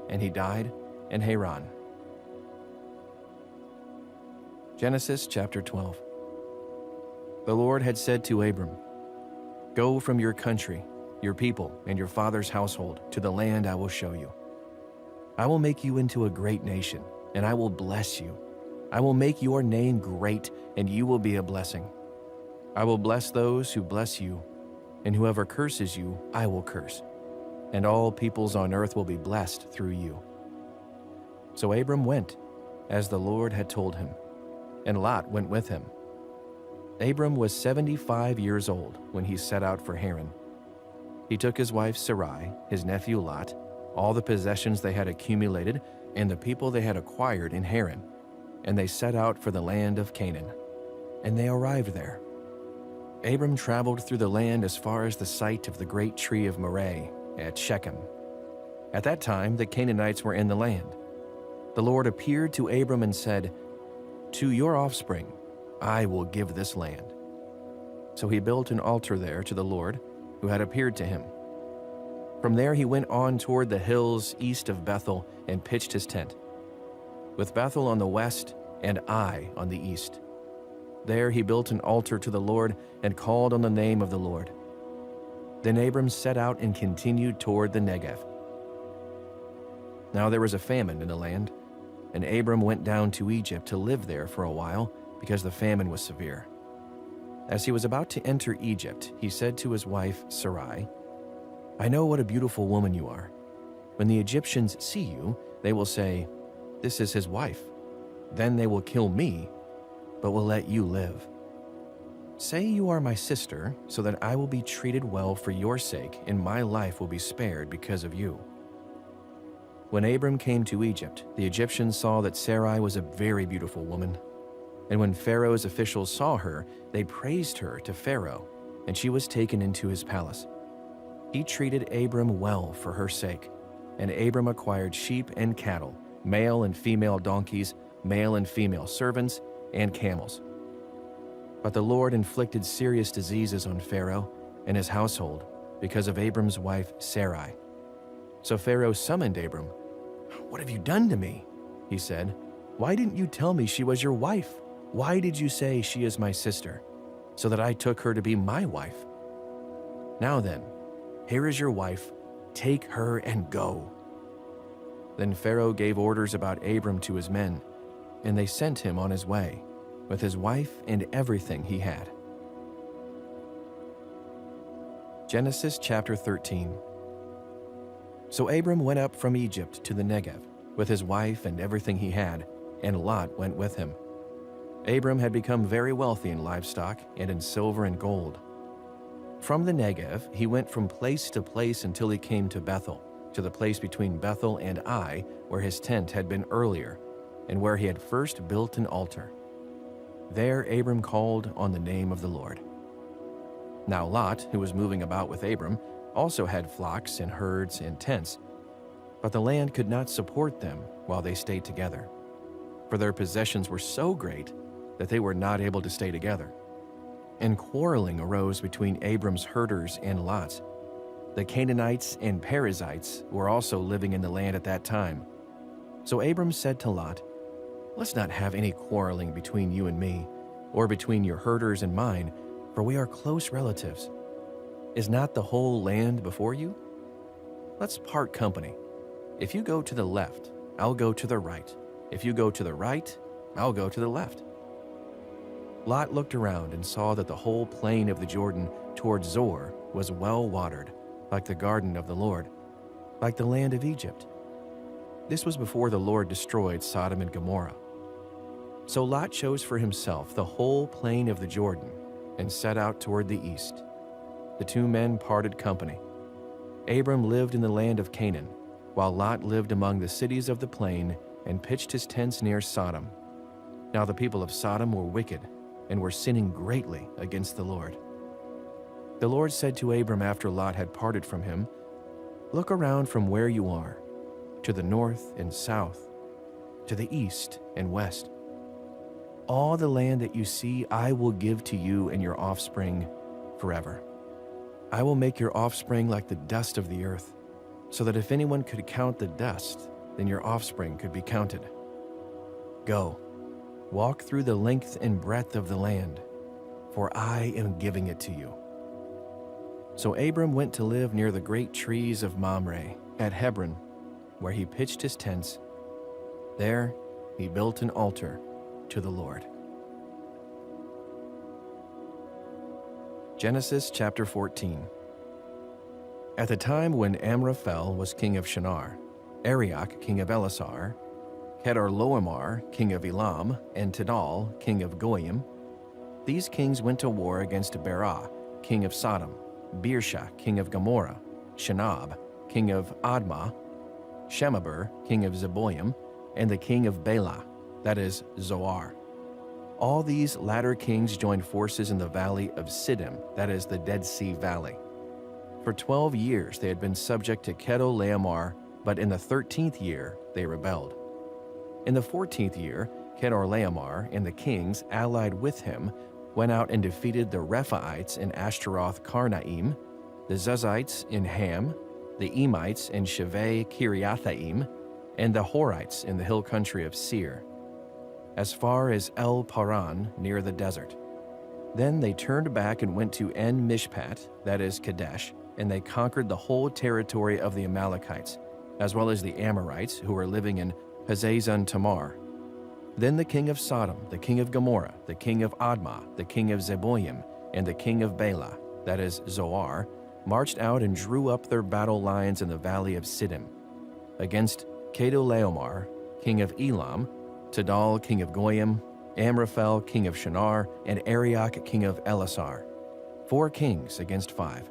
and he died in Haran. Genesis chapter 12. The Lord had said to Abram, "Go from your country, your people, and your father's household to the land I will show you. I will make you into a great nation, and I will bless you. I will make your name great, and you will be a blessing. I will bless those who bless you, and whoever curses you, I will curse. And all peoples on earth will be blessed through you." So Abram went, as the Lord had told him, and Lot went with him. Abram was 75 years old when he set out for Haran. He took his wife Sarai, his nephew Lot, all the possessions they had accumulated, and the people they had acquired in Haran, and they set out for the land of Canaan. And they arrived there. Abram traveled through the land as far as the site of the great tree of Moreh at Shechem. At that time, the Canaanites were in the land. The Lord appeared to Abram and said, "To your offspring I will give this land." So he built an altar there to the Lord, who had appeared to him. From there he went on toward the hills east of Bethel and pitched his tent, with Bethel on the west and Ai on the east. There he built an altar to the Lord and called on the name of the Lord. Then Abram set out and continued toward the Negev. Now there was a famine in the land, and Abram went down to Egypt to live there for a while because the famine was severe. As he was about to enter Egypt, he said to his wife Sarai, "I know what a beautiful woman you are. When the Egyptians see you, they will say, 'This is his wife.' Then they will kill me, but will let you live. Say you are my sister, so that I will be treated well for your sake, and my life will be spared because of you." When Abram came to Egypt, the Egyptians saw that Sarai was a very beautiful woman. And when Pharaoh's officials saw her, they praised her to Pharaoh, and she was taken into his palace. He treated Abram well for her sake, and Abram acquired sheep and cattle, male and female donkeys, male and female servants, and camels. But the Lord inflicted serious diseases on Pharaoh and his household because of Abram's wife Sarai. So Pharaoh summoned Abram. "What have you done to me?" he said. "Why didn't you tell me she was your wife? Why did you say she is my sister, so that I took her to be my wife? Now then, here is your wife. Take her and go." Then Pharaoh gave orders about Abram to his men, and they sent him on his way, with his wife and everything he had. Genesis chapter 13. So Abram went up from Egypt to the Negev, with his wife and everything he had, and Lot went with him. Abram had become very wealthy in livestock and in silver and gold. From the Negev, he went from place to place until he came to Bethel, to the place between Bethel and Ai, where his tent had been earlier, and where he had first built an altar. There Abram called on the name of the Lord. Now Lot, who was moving about with Abram, also had flocks and herds and tents, but the land could not support them while they stayed together, for their possessions were so great that they were not able to stay together. and quarreling arose between Abram's herders and Lot's. The Canaanites and Perizzites were also living in the land at that time. So Abram said to Lot, "Let's not have any quarreling between you and me, or between your herders and mine, for we are close relatives. Is not the whole land before you? Let's part company. If you go to the left, I'll go to the right. If you go to the right, I'll go to the left." Lot looked around and saw that the whole plain of the Jordan toward Zoar was well watered, like the garden of the Lord, like the land of Egypt. This was before the Lord destroyed Sodom and Gomorrah. So Lot chose for himself the whole plain of the Jordan and set out toward the east. The two men parted company. Abram lived in the land of Canaan, while Lot lived among the cities of the plain and pitched his tents near Sodom. Now the people of Sodom were wicked and were sinning greatly against the Lord. The Lord said to Abram after Lot had parted from him, "Look around from where you are, to the north and south, to the east and west. All the land that you see I will give to you and your offspring forever. I will make your offspring like the dust of the earth, so that if anyone could count the dust, then your offspring could be counted. Go, walk through the length and breadth of the land, for I am giving it to you." So Abram went to live near the great trees of Mamre at Hebron, where he pitched his tents. There he built an altar to the Lord. Genesis chapter 14. At the time when Amraphel was king of Shinar, Arioch king of Elasar, Kedorlaomer king of Elam, and Tidal king of Goyim, these kings went to war against Berah king of Sodom, Birsha king of Gomorrah, Shinab king of Admah, Shemaber king of Zeboim, and the king of Bela, that is, Zoar. All these latter kings joined forces in the valley of Siddim, that is, the Dead Sea Valley. For 12 years they had been subject to Kedorlaomer, but in the 13th year they rebelled. In the 14th year, Kedorlaomer and the kings allied with him went out and defeated the Rephaites in Ashtaroth Karnaim, the Zuzites in Ham, the Emites in Sheveh Kiriathaim, and the Horites in the hill country of Seir, as far as El Paran near the desert. Then they turned back and went to En Mishpat, that is Kadesh, and they conquered the whole territory of the Amalekites, as well as the Amorites who were living in Hazazon Tamar. Then the king of Sodom, the king of Gomorrah, the king of Admah, the king of Zeboim, and the king of Bela, that is Zoar, marched out and drew up their battle lines in the valley of Siddim, against Kedorlaomer, king of Elam, Tidal, king of Goyim, Amraphel, king of Shinar, and Arioch, king of Elasar. 4 kings against 5.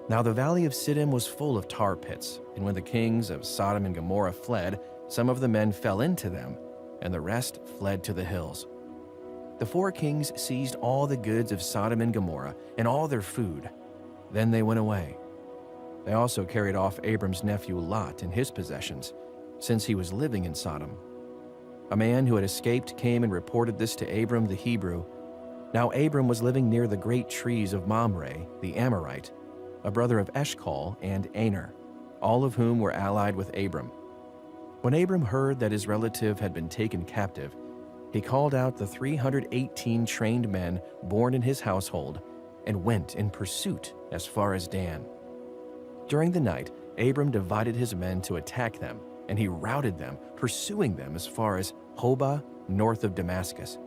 Now the valley of Siddim was full of tar pits, and when the kings of Sodom and Gomorrah fled, some of the men fell into them, and the rest fled to the hills. The 4 kings seized all the goods of Sodom and Gomorrah and all their food. Then they went away. They also carried off Abram's nephew Lot and his possessions, since he was living in Sodom. A man who had escaped came and reported this to Abram the Hebrew. Now Abram was living near the great trees of Mamre, the Amorite, a brother of Eshcol and Aner, all of whom were allied with Abram. When Abram heard that his relative had been taken captive, he called out the 318 trained men born in his household and went in pursuit as far as Dan. During the night, Abram divided his men to attack them, and he routed them, pursuing them as far as Hobah, north of Damascus.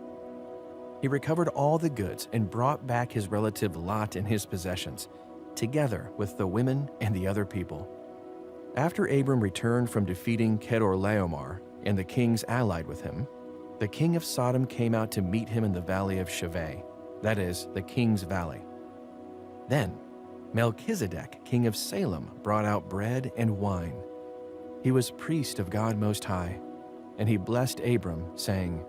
He recovered all the goods and brought back his relative Lot and his possessions, together with the women and the other people. After Abram returned from defeating Kedorlaomer and the kings allied with him, the king of Sodom came out to meet him in the valley of Sheveh, that is, the king's valley. Then Melchizedek, king of Salem, brought out bread and wine. He was priest of God Most High, and he blessed Abram, saying,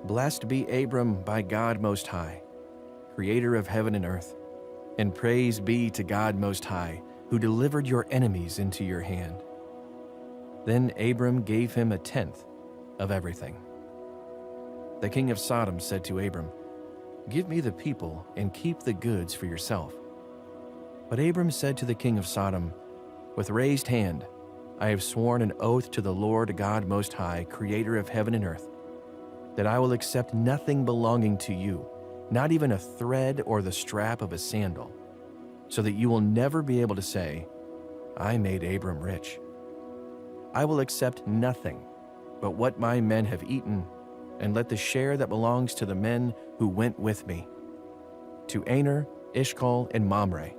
"Blessed be Abram by God Most High, creator of heaven and earth, and praise be to God Most High, who delivered your enemies into your hand." Then Abram gave him 1/10 of everything. The king of Sodom said to Abram, Give me the people and keep the goods for yourself." But Abram said to the king of Sodom, "With raised hand, I have sworn an oath to the Lord God Most High, creator of heaven and earth, that I will accept nothing belonging to you, not even a thread or the strap of a sandal, so that you will never be able to say, 'I made Abram rich.' I will accept nothing but what my men have eaten, and let the share that belongs to the men who went with me, to Aner, Ishkal, and Mamre.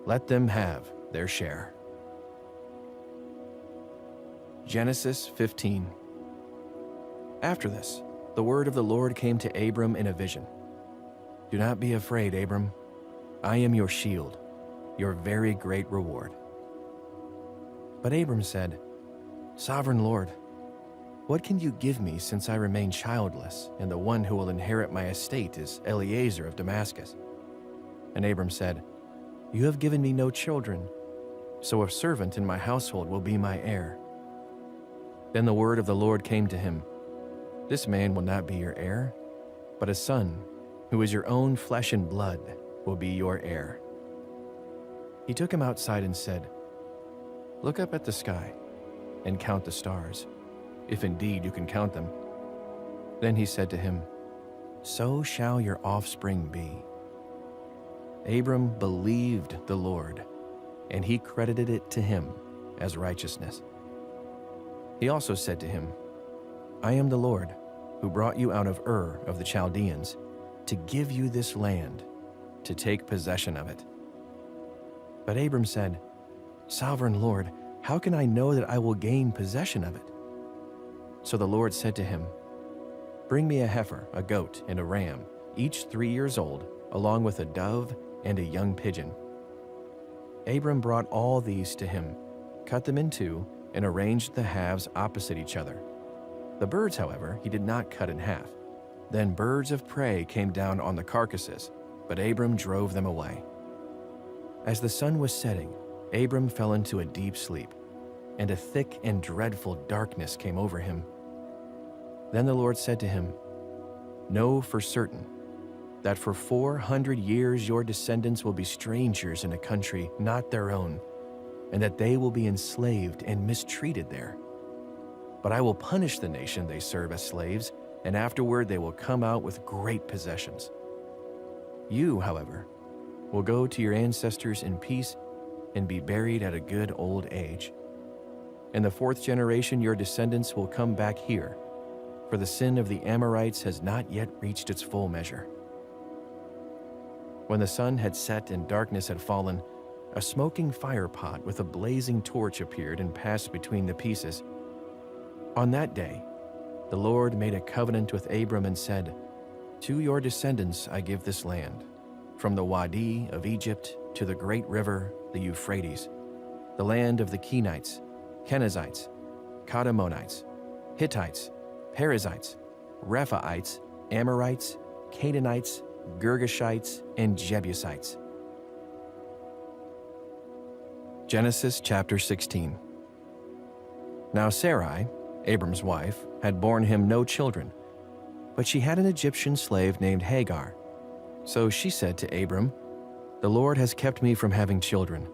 Let them have their share." Genesis 15. After this, the word of the Lord came to Abram in a vision. "Do not be afraid, Abram. I am your shield, your very great reward." But Abram said, "Sovereign Lord, what can you give me since I remain childless, and the one who will inherit my estate is Eliezer of Damascus?" And Abram said, "You have given me no children, so a servant in my household will be my heir." Then the word of the Lord came to him, "This man will not be your heir, but a son, who is your own flesh and blood, will be your heir." He took him outside and said, "Look up at the sky and count the stars, if indeed you can count them." Then he said to him, "So shall your offspring be." Abram believed the Lord, and he credited it to him as righteousness. He also said to him, "I am the Lord, who brought you out of Ur of the Chaldeans, to give you this land, to take possession of it." But Abram said, "Sovereign Lord, how can I know that I will gain possession of it?" So the Lord said to him, "Bring me a heifer, a goat, and a ram, each 3 years old, along with a dove and a young pigeon." Abram brought all these to him, cut them in two, and arranged the halves opposite each other. The birds, however, he did not cut in half. Then birds of prey came down on the carcasses, but Abram drove them away. As the sun was setting, Abram fell into a deep sleep, and a thick and dreadful darkness came over him. Then the Lord said to him, "Know for certain that for 400 years your descendants will be strangers in a country not their own, and that they will be enslaved and mistreated there. But I will punish the nation they serve as slaves, and afterward they will come out with great possessions. You, however, will go to your ancestors in peace and be buried at a good old age. In the 4th generation your descendants will come back here, for the sin of the Amorites has not yet reached its full measure." When the sun had set and darkness had fallen, a smoking fire pot with a blazing torch appeared and passed between the pieces. On that day, the Lord made a covenant with Abram and said, "To your descendants I give this land, from the Wadi of Egypt to the great river, the Euphrates, the land of the Kenites, Kenizzites, Kadmonites, Hittites, Perizzites, Rephaites, Amorites, Canaanites, Girgashites, and Jebusites." Genesis chapter 16. Now Sarai, Abram's wife, had borne him no children, but she had an Egyptian slave named Hagar. So she said to Abram, "The Lord has kept me from having children.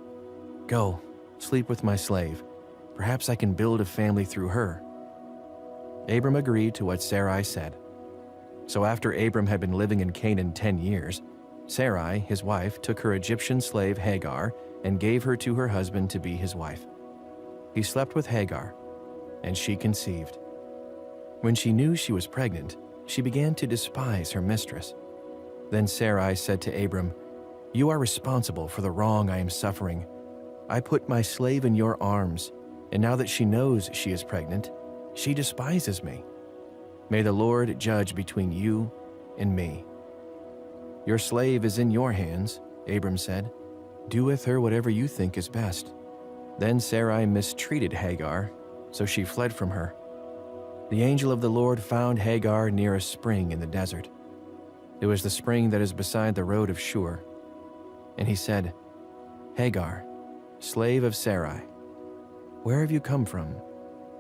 Go, sleep with my slave. Perhaps I can build a family through her." Abram agreed to what Sarai said. So after Abram had been living in Canaan 10 years, Sarai, his wife, took her Egyptian slave Hagar and gave her to her husband to be his wife. He slept with Hagar, and she conceived. When she knew she was pregnant, she began to despise her mistress. Then Sarai said to Abram, "You are responsible for the wrong I am suffering. I put my slave in your arms, and now that she knows she is pregnant, she despises me. May the Lord judge between you and me." "Your slave is in your hands," Abram said. "Do with her whatever you think is best." Then Sarai mistreated Hagar, so she fled from her. The angel of the Lord found Hagar near a spring in the desert. It was the spring that is beside the road of Shur. And he said, "Hagar, slave of Sarai, where have you come from,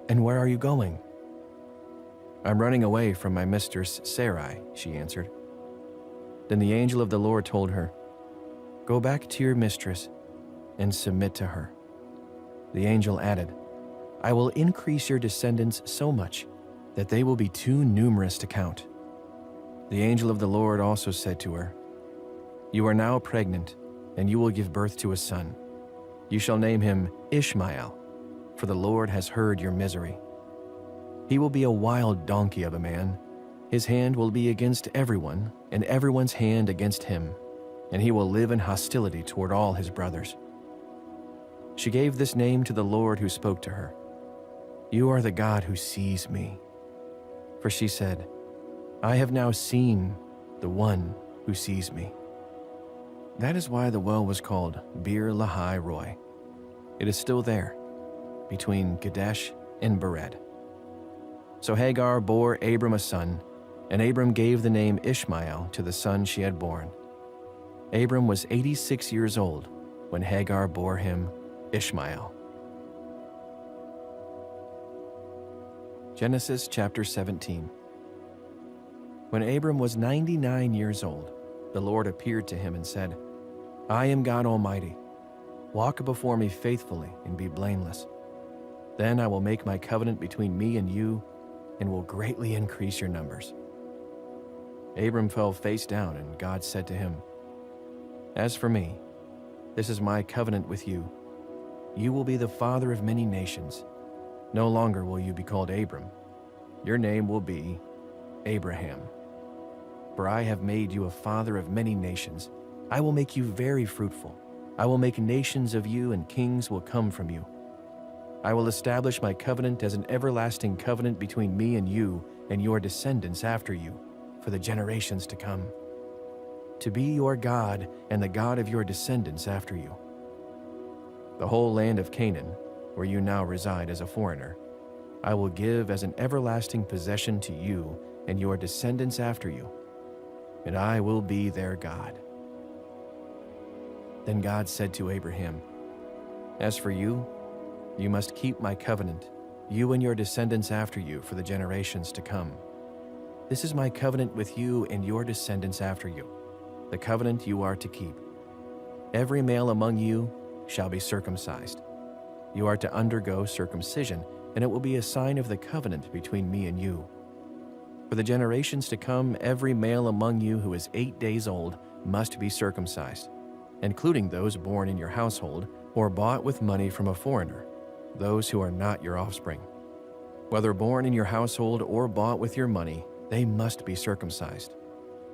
and where are you going?" "I'm running away from my mistress Sarai," she answered. Then the angel of the Lord told her, "Go back to your mistress and submit to her." The angel added, "I will increase your descendants so much that they will be too numerous to count." The angel of the Lord also said to her, "You are now pregnant, and you will give birth to a son. You shall name him Ishmael, for the Lord has heard your misery. He will be a wild donkey of a man. His hand will be against everyone, and everyone's hand against him, and he will live in hostility toward all his brothers." She gave this name to the Lord who spoke to her, "You are the God who sees me." For she said, "I have now seen the one who sees me." That is why the well was called Bir Lahai Roi. It is still there, between Kadesh and Bered. So Hagar bore Abram a son, and Abram gave the name Ishmael to the son she had born. Abram was 86 years old when Hagar bore him Ishmael. Genesis chapter 17. When Abram was 99 years old, the Lord appeared to him and said, "I am God Almighty. Walk before me faithfully and be blameless. Then I will make my covenant between me and you and will greatly increase your numbers." Abram fell face down, and God said to him, "As for me, this is my covenant with you. You will be the father of many nations. No longer will you be called Abram. Your name will be Abraham. For I have made you a father of many nations. I will make you very fruitful. I will make nations of you, and kings will come from you. I will establish my covenant as an everlasting covenant between me and you and your descendants after you, for the generations to come, to be your God and the God of your descendants after you. The whole land of Canaan, where you now reside as a foreigner, I will give as an everlasting possession to you and your descendants after you, and I will be their God." Then God said to Abraham, "As for you, you must keep my covenant, you and your descendants after you for the generations to come. This is my covenant with you and your descendants after you, the covenant you are to keep. Every male among you shall be circumcised. You are to undergo circumcision, and it will be a sign of the covenant between me and you. For the generations to come, every male among you who is 8 days old must be circumcised, including those born in your household or bought with money from a foreigner, those who are not your offspring. Whether born in your household or bought with your money, they must be circumcised.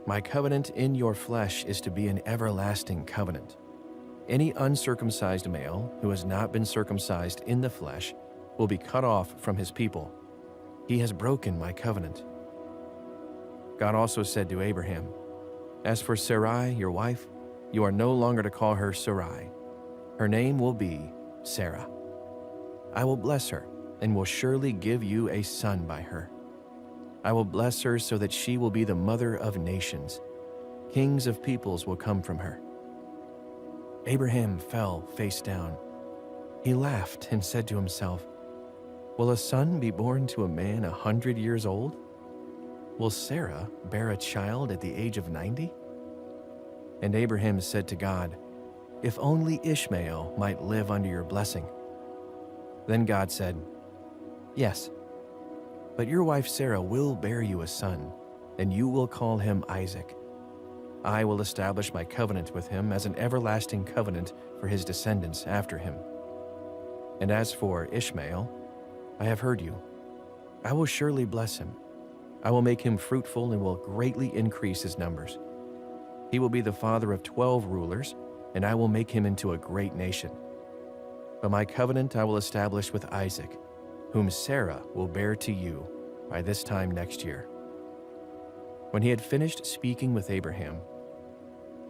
My covenant in your flesh is to be an everlasting covenant. Any uncircumcised male who has not been circumcised in the flesh will be cut off from his people. He has broken my covenant." God also said to Abraham, "As for Sarai, your wife, you are no longer to call her Sarai. Her name will be Sarah. I will bless her and will surely give you a son by her. I will bless her so that she will be the mother of nations. Kings of peoples will come from her." Abraham fell face down. He laughed and said to himself, "Will a son be born to a man 100 years old? Will Sarah bear a child at the age of 90? And Abraham said to God, "If only Ishmael might live under your blessing." Then God said, "Yes, but your wife Sarah will bear you a son, and you will call him Isaac. I will establish my covenant with him as an everlasting covenant for his descendants after him. And as for Ishmael, I have heard you. I will surely bless him. I will make him fruitful and will greatly increase his numbers. He will be the father of 12 rulers, and I will make him into a great nation. But my covenant I will establish with Isaac, whom Sarah will bear to you by this time next year." When he had finished speaking with Abraham,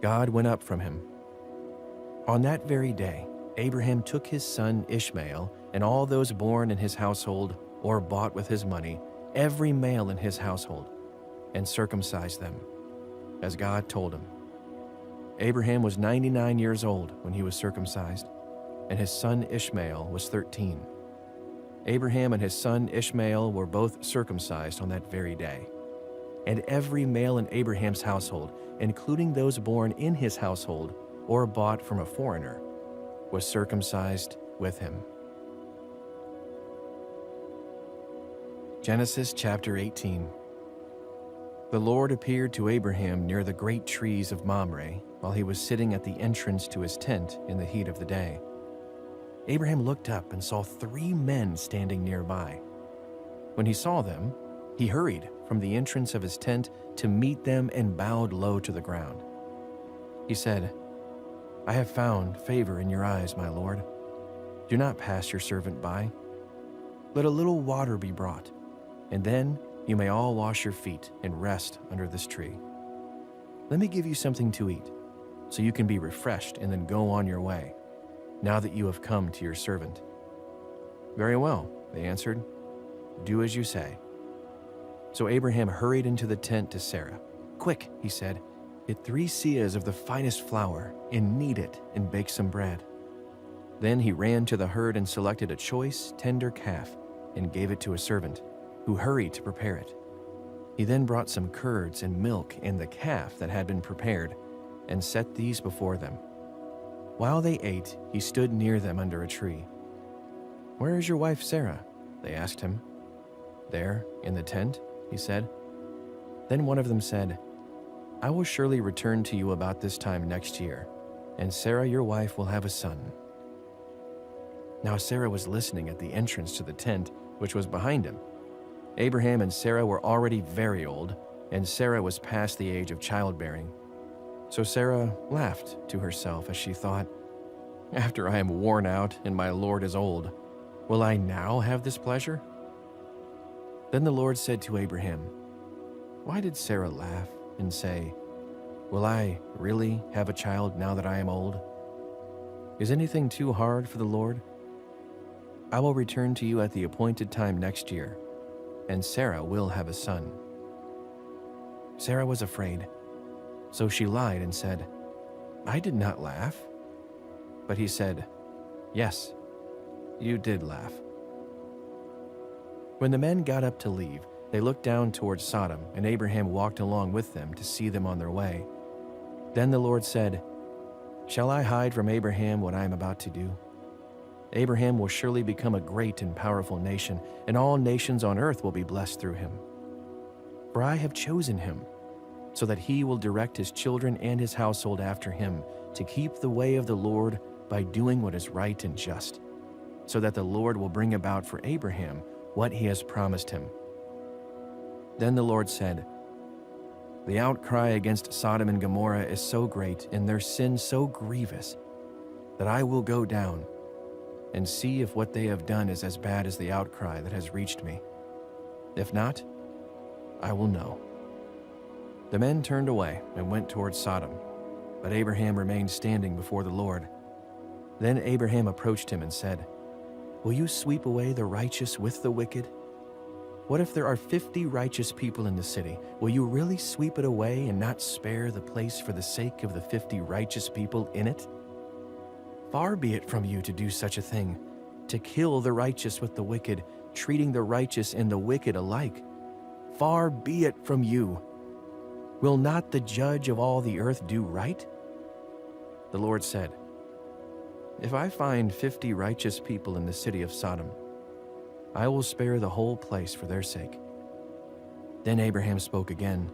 God went up from him. On that very day, Abraham took his son Ishmael and all those born in his household or bought with his money, every male in his household, and circumcised them, as God told him. Abraham was 99 years old when he was circumcised, and his son Ishmael was 13. Abraham and his son Ishmael were both circumcised on that very day. and every male in Abraham's household, including those born in his household or bought from a foreigner, was circumcised with him. Genesis chapter 18. The Lord appeared to Abraham near the great trees of Mamre while he was sitting at the entrance to his tent in the heat of the day. Abraham looked up and saw 3 men standing nearby. When he saw them, he hurried from the entrance of his tent to meet them and bowed low to the ground. He said, "I have found favor in your eyes, my Lord. Do not pass your servant by. Let a little water be brought, and then you may all wash your feet and rest under this tree. Let me give you something to eat, so you can be refreshed and then go on your way, now that you have come to your servant." "Very well," they answered. "Do as you say." So Abraham hurried into the tent to Sarah. "Quick," he said, "get 3 seahs of the finest flour and knead it and bake some bread." Then he ran to the herd and selected a choice, tender calf and gave it to a servant, who hurried to prepare it. He then brought some curds and milk and the calf that had been prepared and set these before them. While they ate, he stood near them under a tree. "Where is your wife Sarah?" they asked him. "There, in the tent," he said. Then one of them said, "I will surely return to you about this time next year, and Sarah your wife will have a son." Now Sarah was listening at the entrance to the tent, which was behind him. Abraham and Sarah were already very old, and Sarah was past the age of childbearing. So Sarah laughed to herself as she thought, "After I am worn out and my Lord is old, will I now have this pleasure?" Then the Lord said to Abraham, "Why did Sarah laugh and say, 'Will I really have a child now that I am old?' Is anything too hard for the Lord? I will return to you at the appointed time next year, and Sarah will have a son." Sarah was afraid, so she lied and said, "I did not laugh." But he said, "Yes, you did laugh." When the men got up to leave, they looked down towards Sodom, and Abraham walked along with them to see them on their way. Then the Lord said, "Shall I hide from Abraham what I am about to do? Abraham will surely become a great and powerful nation, and all nations on earth will be blessed through him. For I have chosen him, so that he will direct his children and his household after him to keep the way of the Lord by doing what is right and just, so that the Lord will bring about for Abraham what he has promised him." Then the Lord said, "The outcry against Sodom and Gomorrah is so great and their sin so grievous that I will go down and see if what they have done is as bad as the outcry that has reached me. If not, I will know." The men turned away and went towards Sodom, but Abraham remained standing before the Lord. Then Abraham approached him and said, "Will you sweep away the righteous with the wicked? What if there are 50 righteous people in the city? Will you really sweep it away and not spare the place for the sake of the 50 righteous people in it? Far be it from you to do such a thing, to kill the righteous with the wicked, treating the righteous and the wicked alike. Far be it from you. Will not the judge of all the earth do right?" The Lord said, "If I find 50 righteous people in the city of Sodom, I will spare the whole place for their sake." Then Abraham spoke again,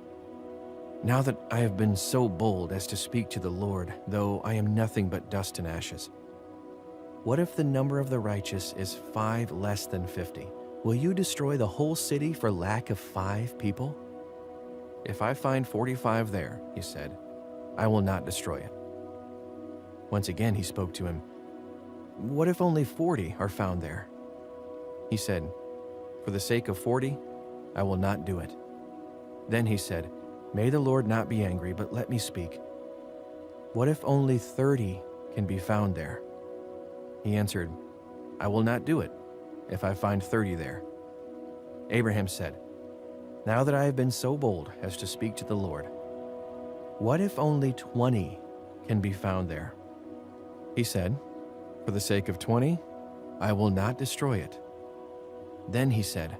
"Now that I have been so bold as to speak to the Lord, though I am nothing but dust and ashes, what if the number of the righteous is 5 less than 50? Will you destroy the whole city for lack of 5 people? If I find 45 there," he said, "I will not destroy it." Once again he spoke to him, "What if only 40 are found there?" He said, "For the sake of 40, I will not do it." Then he said, "May the Lord not be angry, but let me speak. What if only 30 can be found there?" He answered, "I will not do it, if I find 30 there." Abraham said, "Now that I have been so bold as to speak to the Lord, what if only 20 can be found there?" He said, "For the sake of 20, I will not destroy it." Then he said,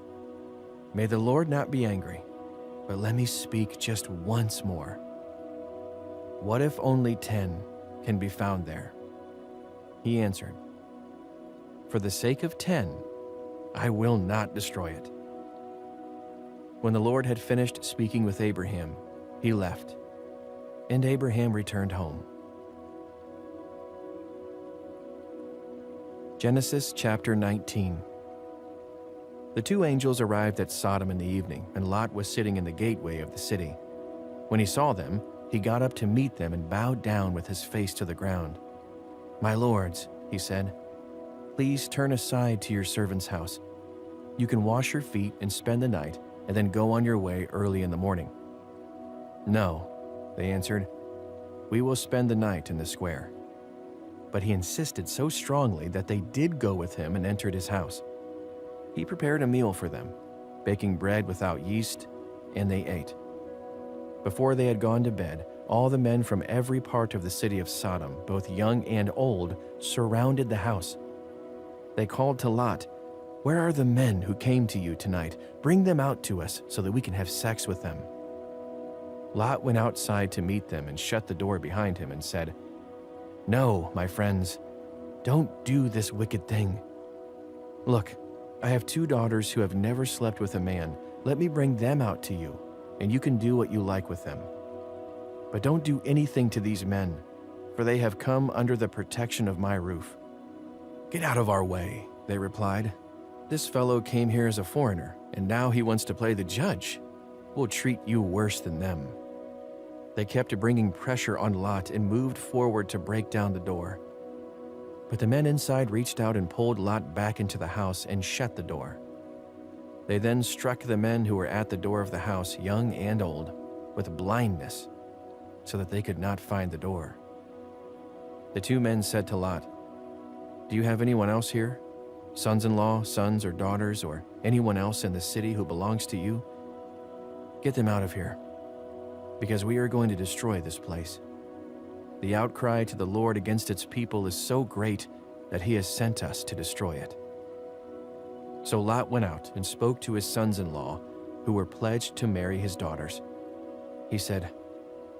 "May the Lord not be angry, but let me speak just once more. What if only 10 can be found there?" He answered, "For the sake of 10, I will not destroy it." When the Lord had finished speaking with Abraham, he left, and Abraham returned home. Genesis chapter 19. The two angels arrived at Sodom in the evening, and Lot was sitting in the gateway of the city. When he saw them, he got up to meet them and bowed down with his face to the ground. "My lords," he said, "please turn aside to your servant's house. You can wash your feet and spend the night, and then go on your way early in the morning." "No," they answered, "we will spend the night in the square." But he insisted so strongly that they did go with him and entered his house. He prepared a meal for them, baking bread without yeast, and they ate. Before they had gone to bed, all the men from every part of the city of Sodom, both young and old, surrounded the house. They called to Lot, "Where are the men who came to you tonight? Bring them out to us so that we can have sex with them." Lot went outside to meet them and shut the door behind him and said, "No, my friends, don't do this wicked thing. Look, I have 2 daughters who have never slept with a man. Let me bring them out to you, and you can do what you like with them. But don't do anything to these men, for they have come under the protection of my roof." "Get out of our way," they replied. "This fellow came here as a foreigner, and now he wants to play the judge. We'll treat you worse than them." They kept bringing pressure on Lot and moved forward to break down the door. But the men inside reached out and pulled Lot back into the house and shut the door. They then struck the men who were at the door of the house, young and old, with blindness, so that they could not find the door. The 2 men said to Lot, "Do you have anyone else here? Sons-in-law, sons or daughters, or anyone else in the city who belongs to you? Get them out of here, because we are going to destroy this place. The outcry to the Lord against its people is so great that he has sent us to destroy it." So Lot went out and spoke to his sons-in-law, who were pledged to marry his daughters. He said,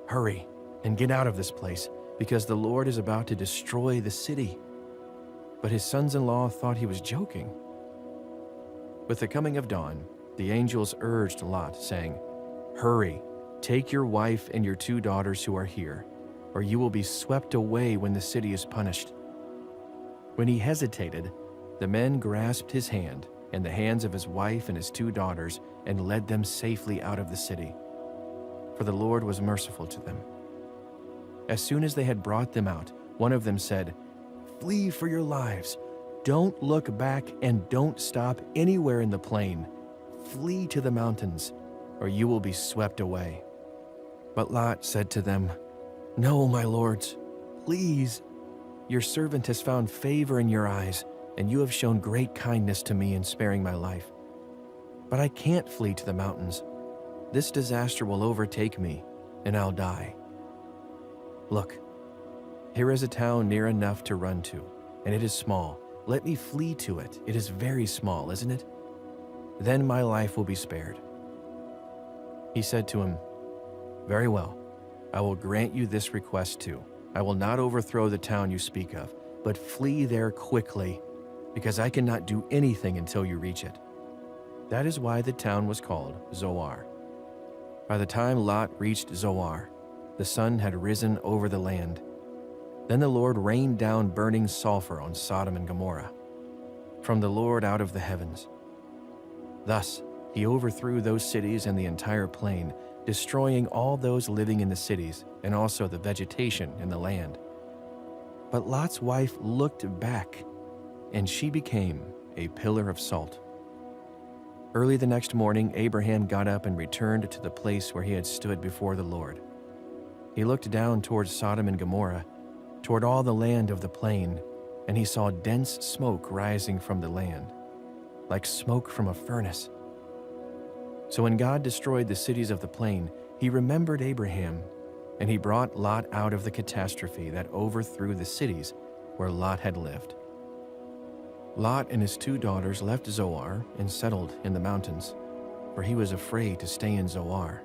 "Hurry and get out of this place, because the Lord is about to destroy the city." But his sons-in-law thought he was joking. With the coming of dawn, the angels urged Lot, saying, "Hurry, take your wife and your 2 daughters who are here, or you will be swept away when the city is punished." When he hesitated, the men grasped his hand and the hands of his wife and his 2 daughters and led them safely out of the city, for the Lord was merciful to them. As soon as they had brought them out, one of them said, "Flee for your lives. Don't look back and don't stop anywhere in the plain. Flee to the mountains, or you will be swept away." But Lot said to them, "No, my lords, please. Your servant has found favor in your eyes, and you have shown great kindness to me in sparing my life. But I can't flee to the mountains. This disaster will overtake me, and I'll die. Look, here is a town near enough to run to, and it is small. Let me flee to it. It is very small, isn't it? Then my life will be spared." He said to him, "Very well. I will grant you this request too. I will not overthrow the town you speak of, but flee there quickly, because I cannot do anything until you reach it." That is why the town was called Zoar. By the time Lot reached Zoar, the sun had risen over the land. Then the Lord rained down burning sulfur on Sodom and Gomorrah, from the Lord out of the heavens. Thus, he overthrew those cities and the entire plain, destroying all those living in the cities and also the vegetation in the land. But Lot's wife looked back, and she became a pillar of salt. Early the next morning, Abraham got up and returned to the place where he had stood before the Lord. He looked down toward Sodom and Gomorrah, toward all the land of the plain, and he saw dense smoke rising from the land, like smoke from a furnace. So when God destroyed the cities of the plain, he remembered Abraham, and he brought Lot out of the catastrophe that overthrew the cities where Lot had lived. Lot and his 2 daughters left Zoar and settled in the mountains, for he was afraid to stay in Zoar.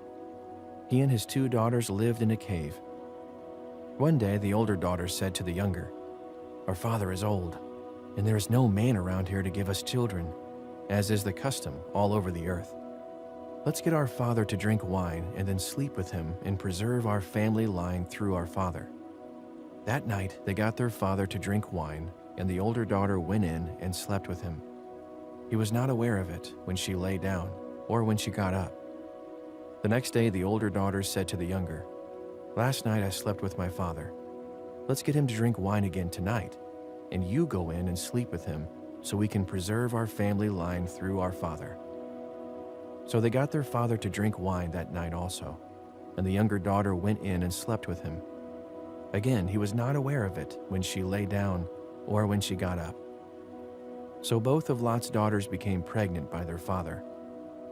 He and his 2 daughters lived in a cave. One day the older daughter said to the younger, "Our father is old, and there is no man around here to give us children, as is the custom all over the earth. Let's get our father to drink wine and then sleep with him and preserve our family line through our father." That night they got their father to drink wine, and the older daughter went in and slept with him. He was not aware of it when she lay down or when she got up. The next day the older daughter said to the younger, "Last night I slept with my father. Let's get him to drink wine again tonight, and you go in and sleep with him so we can preserve our family line through our father." So they got their father to drink wine that night also, and the younger daughter went in and slept with him. Again, he was not aware of it when she lay down or when she got up. So both of Lot's daughters became pregnant by their father.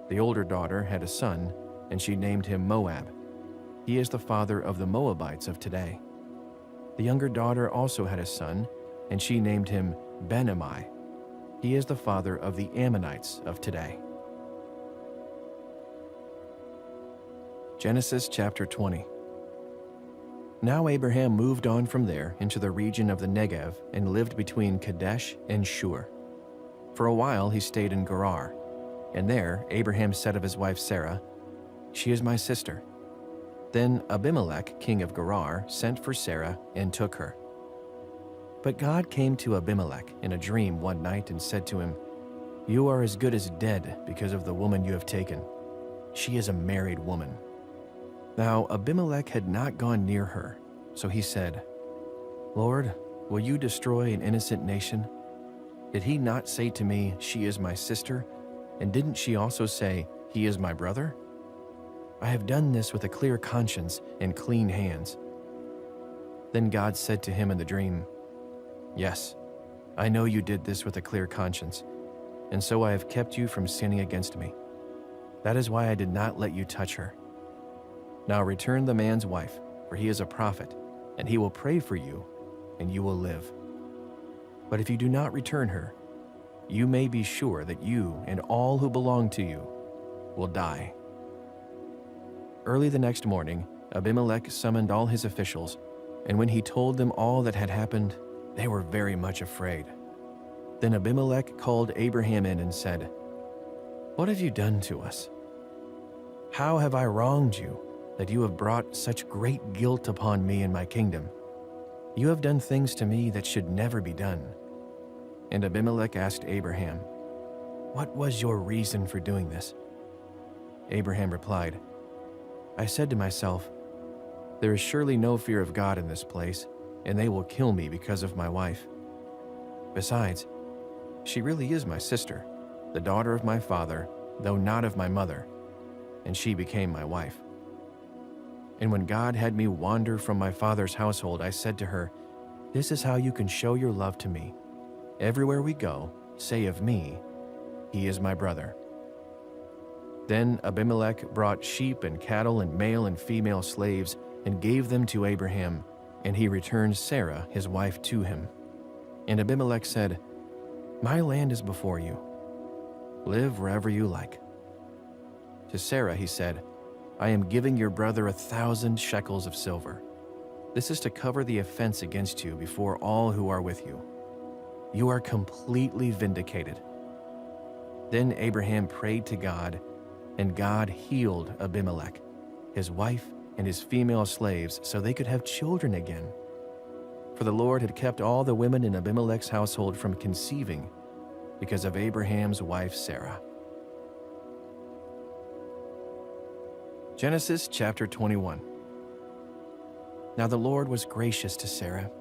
The older daughter had a son, and she named him Moab. He is the father of the Moabites of today. The younger daughter also had a son, and she named him Ben-ammi. He is the father of the Ammonites of today. Genesis chapter 20. Now Abraham moved on from there into the region of the Negev and lived between Kadesh and Shur. For a while he stayed in Gerar, and there Abraham said of his wife Sarah, "She is my sister." Then Abimelech, king of Gerar, sent for Sarah and took her. But God came to Abimelech in a dream one night and said to him, "You are as good as dead because of the woman you have taken. She is a married woman." Now Abimelech had not gone near her, so he said, "Lord, will you destroy an innocent nation? Did he not say to me, 'She is my sister,' and didn't she also say, 'He is my brother'? I have done this with a clear conscience and clean hands." Then God said to him in the dream, "Yes, I know you did this with a clear conscience, and so I have kept you from sinning against me. That is why I did not let you touch her. Now return the man's wife, for he is a prophet, and he will pray for you, and you will live. But if you do not return her, you may be sure that you and all who belong to you will die." Early the next morning, Abimelech summoned all his officials, and when he told them all that had happened, they were very much afraid. Then Abimelech called Abraham in and said, "What have you done to us? How have I wronged you, that you have brought such great guilt upon me and my kingdom? You have done things to me that should never be done." And Abimelech asked Abraham, "What was your reason for doing this?" Abraham replied, "I said to myself, 'There is surely no fear of God in this place, and they will kill me because of my wife. Besides, she really is my sister, the daughter of my father, though not of my mother, and she became my wife.' And when God had me wander from my father's household, I said to her, 'This is how you can show your love to me. Everywhere we go, say of me, he is my brother.' Then Abimelech brought sheep and cattle and male and female slaves and gave them to Abraham, and he returned Sarah, his wife, to him. And Abimelech said, 'My land is before you. Live wherever you like.' To Sarah he said, 'I am giving your brother 1,000 shekels of silver. This is to cover the offense against you before all who are with you. You are completely vindicated.' Then Abraham prayed to God, and God healed Abimelech, his wife, and his female slaves so they could have children again. For the Lord had kept all the women in Abimelech's household from conceiving because of Abraham's wife Sarah. Genesis chapter 21. Now the Lord was gracious to Sarah,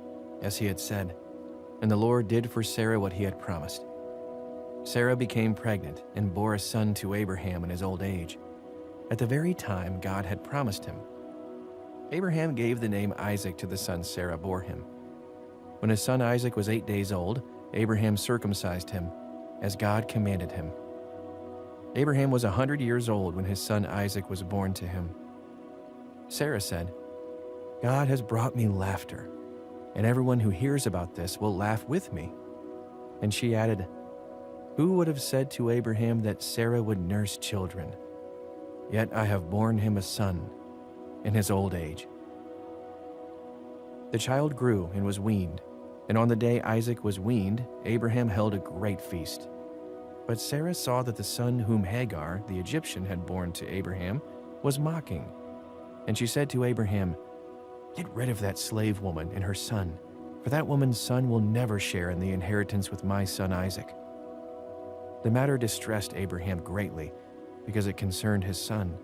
as he had said, and the Lord did for Sarah what he had promised. Sarah became pregnant and bore a son to Abraham in his old age, at the very time God had promised him. Abraham gave the name Isaac to the son Sarah bore him. When his son Isaac was 8 days old, Abraham circumcised him, as God commanded him. Abraham was 100 years old when his son Isaac was born to him. Sarah said, "God has brought me laughter, and everyone who hears about this will laugh with me." And she added, "Who would have said to Abraham that Sarah would nurse children yet I have borne him a son in his old age." The child grew and was weaned, and on the day Isaac was weaned, Abraham held a great feast. But Sarah saw that the son whom Hagar, the Egyptian, had borne to Abraham was mocking. And she said to Abraham, "Get rid of that slave woman and her son, for that woman's son will never share in the inheritance with my son Isaac." The matter distressed Abraham greatly, because it concerned his son.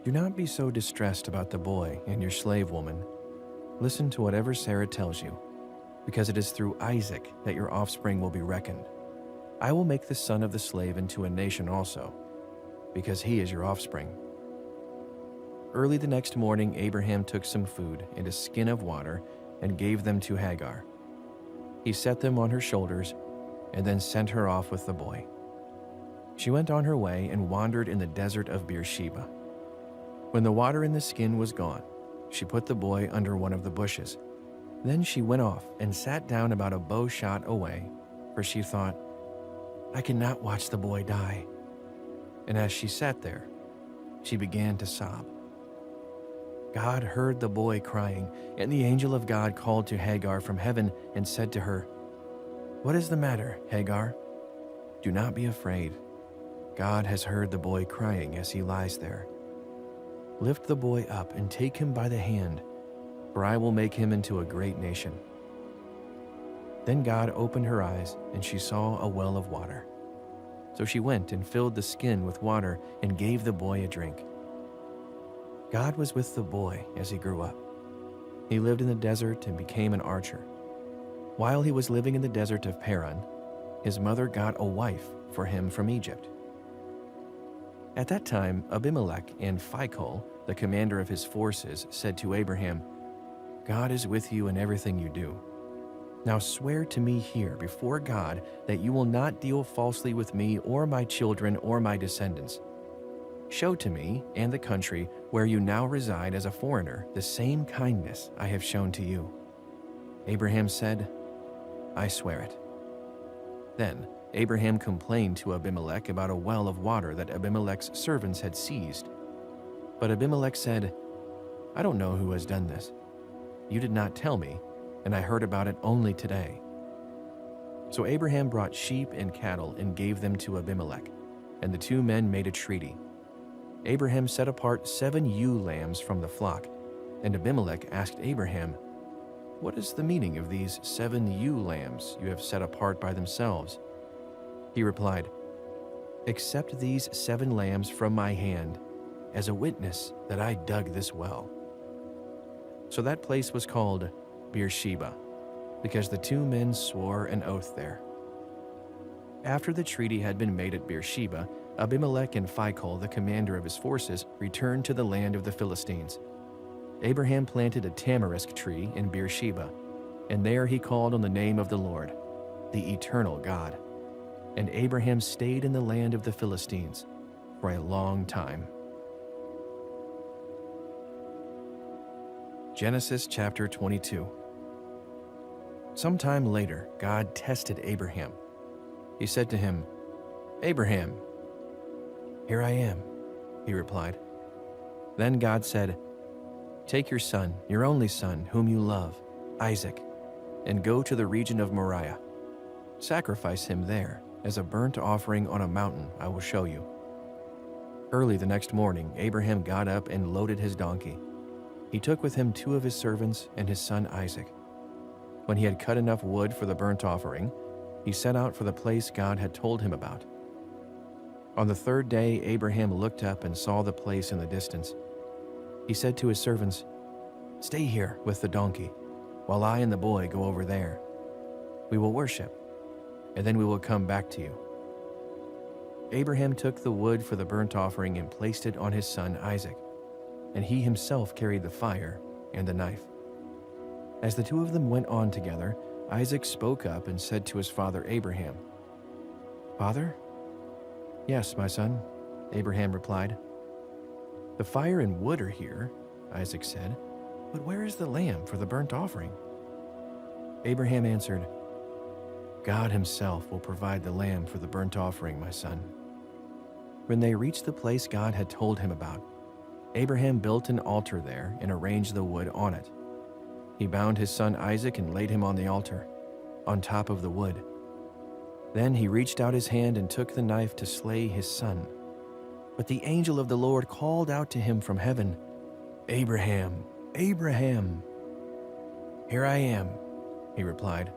"Do not be so distressed about the boy and your slave woman. Listen to whatever Sarah tells you, because it is through Isaac that your offspring will be reckoned. I will make the son of the slave into a nation also, because he is your offspring." Early the next morning, Abraham took some food and a skin of water and gave them to Hagar. He set them on her shoulders and then sent her off with the boy. She went on her way and wandered in the desert of Beersheba. When the water in the skin was gone, she put the boy under one of the bushes. Then she went off and sat down about a bow shot away, for she thought, "I cannot watch the boy die." And as she sat there, she began to sob. God heard the boy crying, and the angel of God called to Hagar from heaven and said to her, "What is the matter, Hagar? Do not be afraid. God has heard the boy crying as he lies there. Lift the boy up and take him by the hand, for I will make him into a great nation." Then God opened her eyes, and she saw a well of water. So she went and filled the skin with water and gave the boy a drink. God was with the boy as he grew up. He lived in the desert and became an archer. While he was living in the desert of Paran, his mother got a wife for him from Egypt. At that time, Abimelech and Phicol, the commander of his forces, said to Abraham, "God is with you in everything you do. Now swear to me here before God that you will not deal falsely with me or my children or my descendants. Show to me and the country where you now reside as a foreigner the same kindness I have shown to you." Abraham said, "I swear it." Then Abraham complained to Abimelech about a well of water that Abimelech's servants had seized. But Abimelech said, "I don't know who has done this. You did not tell me, and I heard about it only today." So Abraham brought sheep and cattle and gave them to Abimelech, and the two men made a treaty. Abraham set apart 7 ewe lambs from the flock, and Abimelech asked Abraham, "What is the meaning of these 7 ewe lambs you have set apart by themselves?" He replied, "Accept these 7 lambs from my hand as a witness that I dug this well." So that place was called Beersheba, because the two men swore an oath there. After the treaty had been made at Beersheba, Abimelech and Phicol, the commander of his forces, returned to the land of the Philistines. Abraham planted a tamarisk tree in Beersheba, and there he called on the name of the Lord, the eternal God. And Abraham stayed in the land of the Philistines for a long time. Genesis chapter 22. Sometime later, God tested Abraham. He said to him, "Abraham." "Here I am," he replied. Then God said, "Take your son, your only son, whom you love, Isaac, and go to the region of Moriah. Sacrifice him there as a burnt offering on a mountain I will show you." Early the next morning, Abraham got up and loaded his donkey. He took with him 2 of his servants and his son Isaac. When he had cut enough wood for the burnt offering, he set out for the place God had told him about. On the 3rd day, Abraham looked up and saw the place in the distance. He said to his servants, "Stay here with the donkey, while I and the boy go over there. We will worship, and then we will come back to you." Abraham took the wood for the burnt offering and placed it on his son Isaac, and he himself carried the fire and the knife. As the 2 of them went on together, Isaac spoke up and said to his father Abraham, "Father?" "Yes, my son," Abraham replied. "The fire and wood are here," Isaac said, "but where is the lamb for the burnt offering?" Abraham answered, "God himself will provide the lamb for the burnt offering, my son." When they reached the place God had told him about, Abraham built an altar there and arranged the wood on it. He bound his son Isaac and laid him on the altar, on top of the wood. Then he reached out his hand and took the knife to slay his son. But the angel of the Lord called out to him from heaven, "Abraham, Abraham." "Here I am," he replied.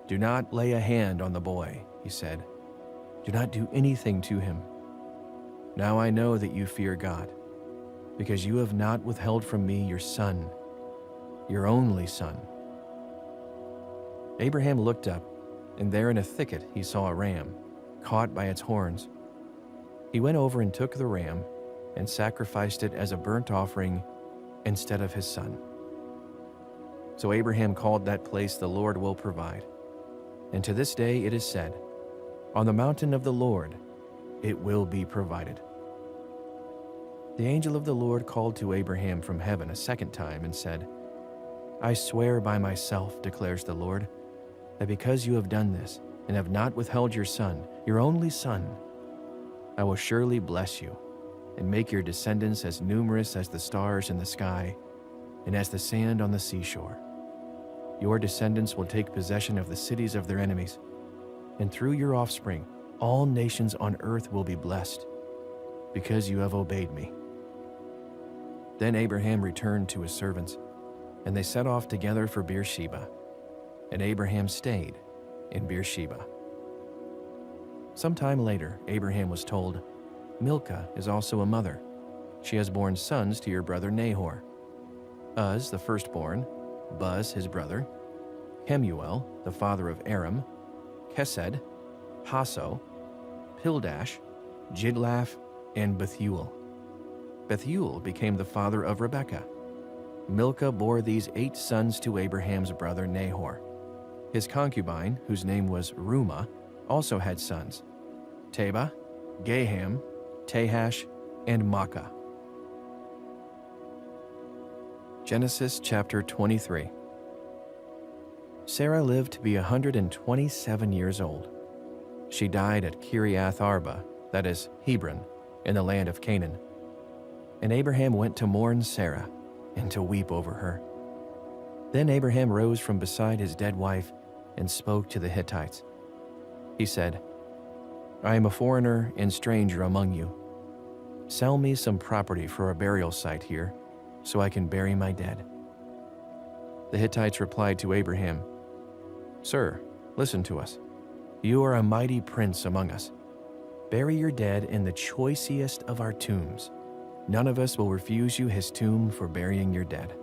"Do not lay a hand on the boy," he said. "Do not do anything to him. Now I know that you fear God, because you have not withheld from me your son, your only son." Abraham looked up, and there in a thicket he saw a ram, caught by its horns. He went over and took the ram and sacrificed it as a burnt offering instead of his son. So Abraham called that place "The Lord will provide." And to this day it is said, "On the mountain of the Lord it will be provided." The angel of the Lord called to Abraham from heaven a second time and said, "I swear by myself, declares the Lord, that because you have done this and have not withheld your son, your only son, I will surely bless you and make your descendants as numerous as the stars in the sky and as the sand on the seashore. Your descendants will take possession of the cities of their enemies, and through your offspring all nations on earth will be blessed, because you have obeyed me." Then Abraham returned to his servants, and they set off together for Beersheba, and Abraham stayed in Beersheba. Some time later, Abraham was told, "Milcah is also a mother. She has borne sons to your brother Nahor: Uz, the firstborn, Buz, his brother, Kemuel, the father of Aram, Kesed, Hasso, Pildash, Jidlaph, and Bethuel. Bethuel became the father of Rebekah. Milcah bore these 8 sons to Abraham's brother Nahor. His concubine, whose name was Reumah, also had sons: Tebah, Gaham, Tahash, and Maacah. Genesis chapter 23. Sarah lived to be 127 years old. She died at Kiriath Arba, that is, Hebron, in the land of Canaan. And Abraham went to mourn Sarah and to weep over her. Then Abraham rose from beside his dead wife and spoke to the Hittites. He said, "I am a foreigner and stranger among you. Sell me some property for a burial site here, so I can bury my dead." The Hittites replied to Abraham, "Sir, listen to us. You are a mighty prince among us. Bury your dead in the choicest of our tombs. None of us will refuse you his tomb for burying your dead."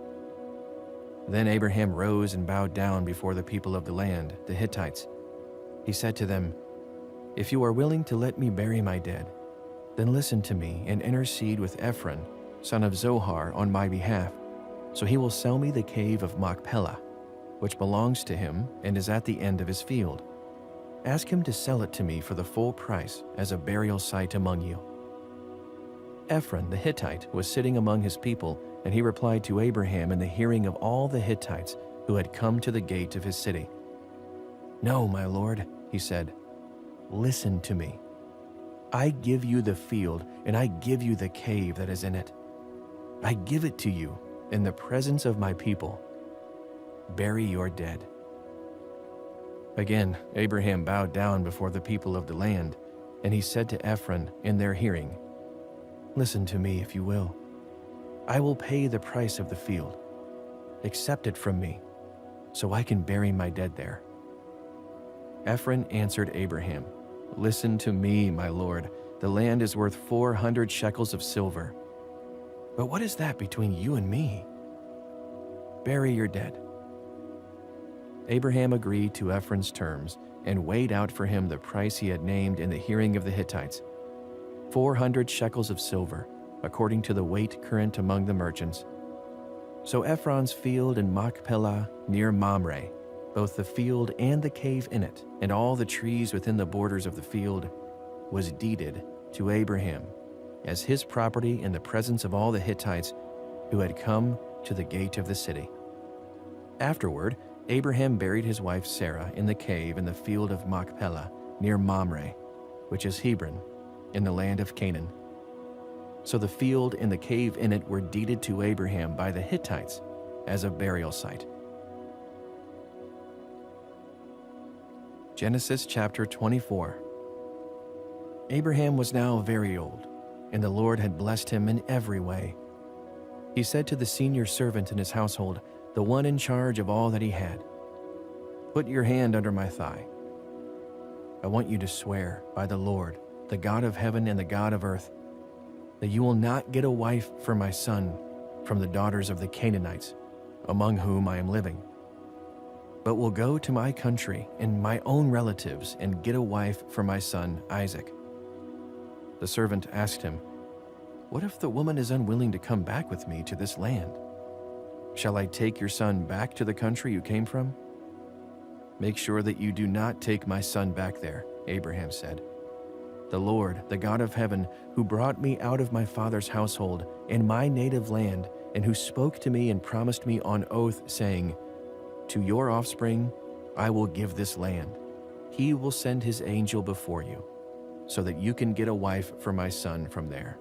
Then Abraham rose and bowed down before the people of the land, the Hittites. He said to them, "If you are willing to let me bury my dead, then listen to me and intercede with Ephron, son of Zohar, on my behalf, so he will sell me the cave of Machpelah, which belongs to him and is at the end of his field. Ask him to sell it to me for the full price as a burial site among you." Ephron the Hittite was sitting among his people, and he replied to Abraham in the hearing of all the Hittites who had come to the gate of his city. "No, my lord," he said, "listen to me. I give you the field, and I give you the cave that is in it. I give it to you in the presence of my people. Bury your dead." Again, Abraham bowed down before the people of the land, and he said to Ephron in their hearing, "Listen to me if you will. I will pay the price of the field. Accept it from me, so I can bury my dead there." Ephron answered Abraham, "Listen to me, my lord. The land is worth 400 shekels of silver. But what is that between you and me? Bury your dead." Abraham agreed to Ephron's terms and weighed out for him the price he had named in the hearing of the Hittites, 400 shekels of silver, according to the weight current among the merchants. So Ephron's field in Machpelah near Mamre, both the field and the cave in it, and all the trees within the borders of the field, was deeded to Abraham as his property in the presence of all the Hittites who had come to the gate of the city. Afterward, Abraham buried his wife Sarah in the cave in the field of Machpelah near Mamre, which is Hebron, in the land of Canaan. So the field and the cave in it were deeded to Abraham by the Hittites as a burial site. Genesis chapter 24. Abraham was now very old, and the Lord had blessed him in every way. He said to the senior servant in his household, the one in charge of all that he had, "Put your hand under my thigh. I want you to swear by the Lord, the God of heaven and the God of earth, that you will not get a wife for my son from the daughters of the Canaanites, among whom I am living, but will go to my country and my own relatives and get a wife for my son Isaac." The servant asked him, "What if the woman is unwilling to come back with me to this land? Shall I take your son back to the country you came from?" "Make sure that you do not take my son back there," Abraham said. "The Lord, the God of heaven, who brought me out of my father's household and my native land, and who spoke to me and promised me on oath, saying, 'To your offspring I will give this land,' he will send his angel before you, so that you can get a wife for my son from there.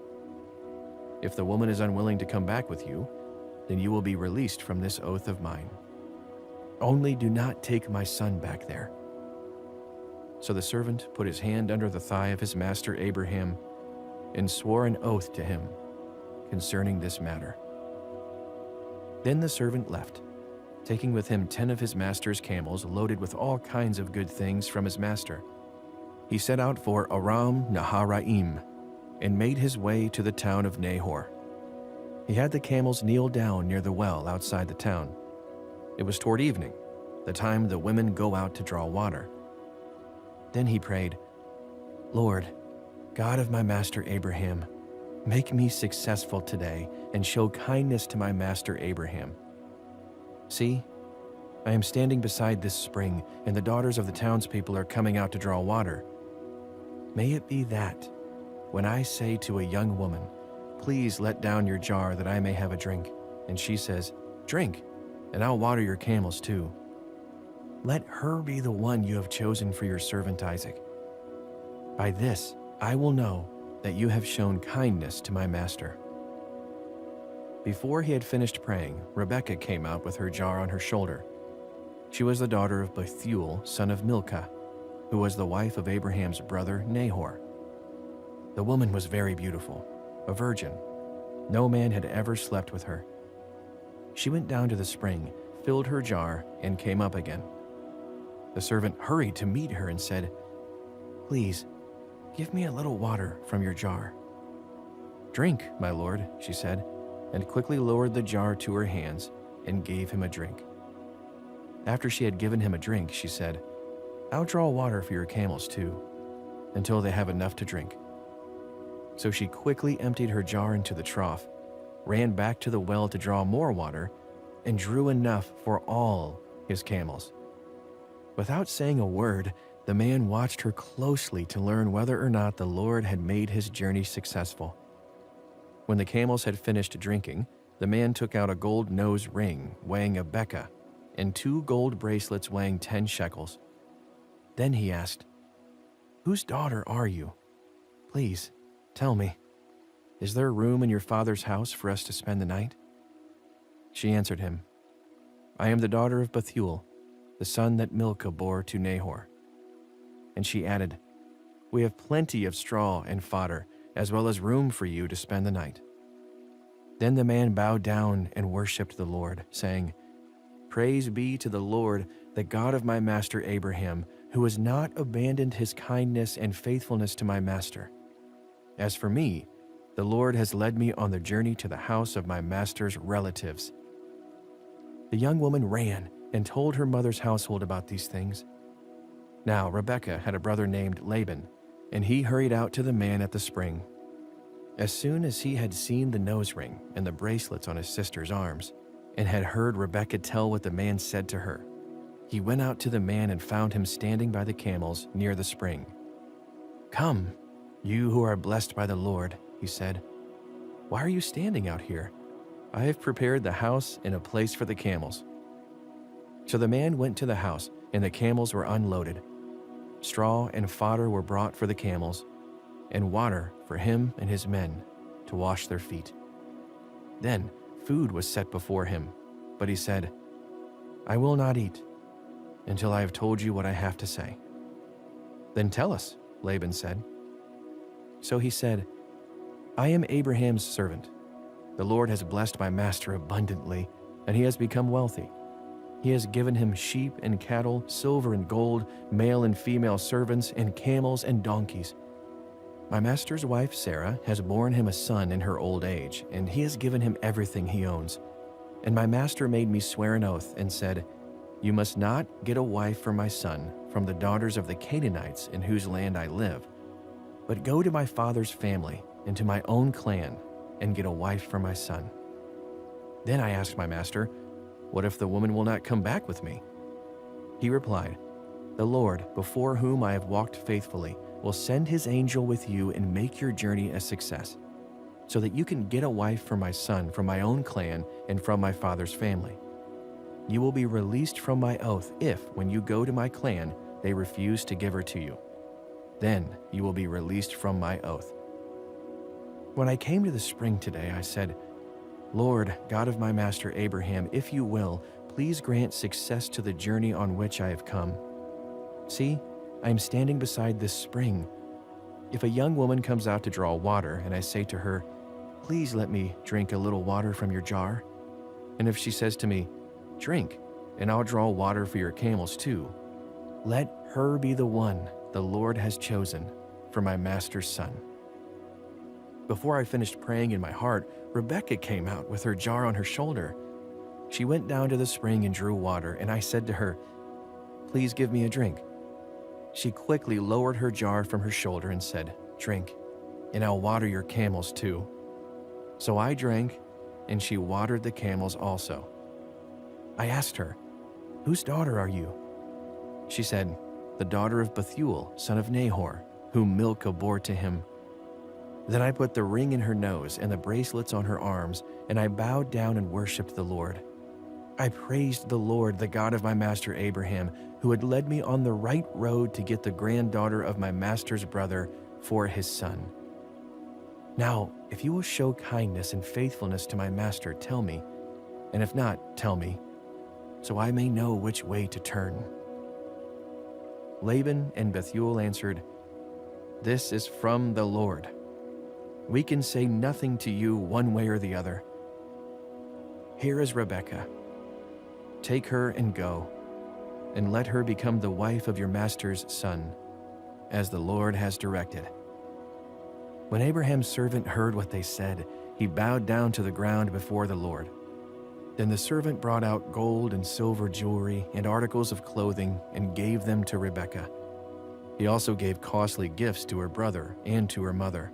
If the woman is unwilling to come back with you, then you will be released from this oath of mine. Only do not take my son back there." So the servant put his hand under the thigh of his master Abraham and swore an oath to him concerning this matter. Then the servant left, taking with him 10 of his master's camels loaded with all kinds of good things from his master. He set out for Aram Naharaim and made his way to the town of Nahor. He had the camels kneel down near the well outside the town. It was toward evening, the time the women go out to draw water. Then he prayed, "Lord, God of my master Abraham, make me successful today and show kindness to my master Abraham. See, I am standing beside this spring, and the daughters of the townspeople are coming out to draw water. May it be that, when I say to a young woman, 'Please let down your jar that I may have a drink,' and she says, 'Drink, and I'll water your camels too,' let her be the one you have chosen for your servant Isaac. By this I will know that you have shown kindness to my master." Before he had finished praying, Rebekah came out with her jar on her shoulder. She was the daughter of Bethuel, son of Milcah, who was the wife of Abraham's brother Nahor. The woman was very beautiful, a virgin. No man had ever slept with her. She went down to the spring, filled her jar, and came up again. The servant hurried to meet her and said, "Please, give me a little water from your jar." "Drink, my lord," she said, and quickly lowered the jar to her hands and gave him a drink. After she had given him a drink, she said, "I'll draw water for your camels too, until they have enough to drink." So she quickly emptied her jar into the trough, ran back to the well to draw more water, and drew enough for all his camels. Without saying a word, the man watched her closely to learn whether or not the Lord had made his journey successful. When the camels had finished drinking, the man took out a gold nose ring weighing a beka and 2 gold bracelets weighing 10 shekels. Then he asked, "Whose daughter are you? Please, tell me, is there room in your father's house for us to spend the night?" She answered him, "I am the daughter of Bethuel, the son that Milcah bore to Nahor." And she added, "We have plenty of straw and fodder, as well as room for you to spend the night." Then the man bowed down and worshipped the Lord, saying, "Praise be to the Lord, the God of my master Abraham, who has not abandoned his kindness and faithfulness to my master. As for me, the Lord has led me on the journey to the house of my master's relatives." The young woman ran and told her mother's household about these things. Now Rebekah had a brother named Laban, and he hurried out to the man at the spring. As soon as he had seen the nose ring and the bracelets on his sister's arms, and had heard Rebekah tell what the man said to her, he went out to the man and found him standing by the camels near the spring. "Come, you who are blessed by the Lord," he said. "Why are you standing out here? I have prepared the house and a place for the camels." So the man went to the house, and the camels were unloaded. Straw and fodder were brought for the camels. and water for him and his men to wash their feet. Then food was set before him, but he said, "I will not eat until I have told you what I have to say." "Then tell us," Laban said. So he said, "I am Abraham's servant. The Lord has blessed my master abundantly, and he has become wealthy. He has given him sheep and cattle, silver and gold, male and female servants, and camels and donkeys. My master's wife Sarah has borne him a son in her old age, and he has given him everything he owns. And my master made me swear an oath and said, 'You must not get a wife for my son from the daughters of the Canaanites in whose land I live, but go to my father's family and to my own clan and get a wife for my son.' Then I asked my master, 'What if the woman will not come back with me?' He replied, 'The Lord, before whom I have walked faithfully, will send his angel with you and make your journey a success, so that you can get a wife for my son from my own clan and from my father's family. You will be released from my oath if, when you go to my clan, they refuse to give her to you. Then you will be released from my oath.' When I came to the spring today, I said, 'Lord, God of my master Abraham, if you will, please grant success to the journey on which I have come. See, I am standing beside this spring. If a young woman comes out to draw water, and I say to her, "Please let me drink a little water from your jar," and if she says to me, "Drink, and I'll draw water for your camels too," let her be the one the Lord has chosen for my master's son." Before I finished praying in my heart, Rebekah came out with her jar on her shoulder. She went down to the spring and drew water, and I said to her, "Please give me a drink." She quickly lowered her jar from her shoulder and said, "Drink, and I'll water your camels too." So I drank, and she watered the camels also. I asked her, "Whose daughter are you?" She said, "The daughter of Bethuel, son of Nahor, whom Milcah bore to him." Then I put the ring in her nose and the bracelets on her arms, and I bowed down and worshipped the Lord. I praised the Lord, the God of my master Abraham, who had led me on the right road to get the granddaughter of my master's brother for his son. Now, if you will show kindness and faithfulness to my master, tell me, and if not, tell me, so I may know which way to turn." Laban and Bethuel answered, "This is from the Lord. We can say nothing to you one way or the other. Here is Rebekah. Take her and go, and let her become the wife of your master's son, as the Lord has directed." When Abraham's servant heard what they said, he bowed down to the ground before the Lord. Then the servant brought out gold and silver jewelry and articles of clothing and gave them to Rebekah. He also gave costly gifts to her brother and to her mother.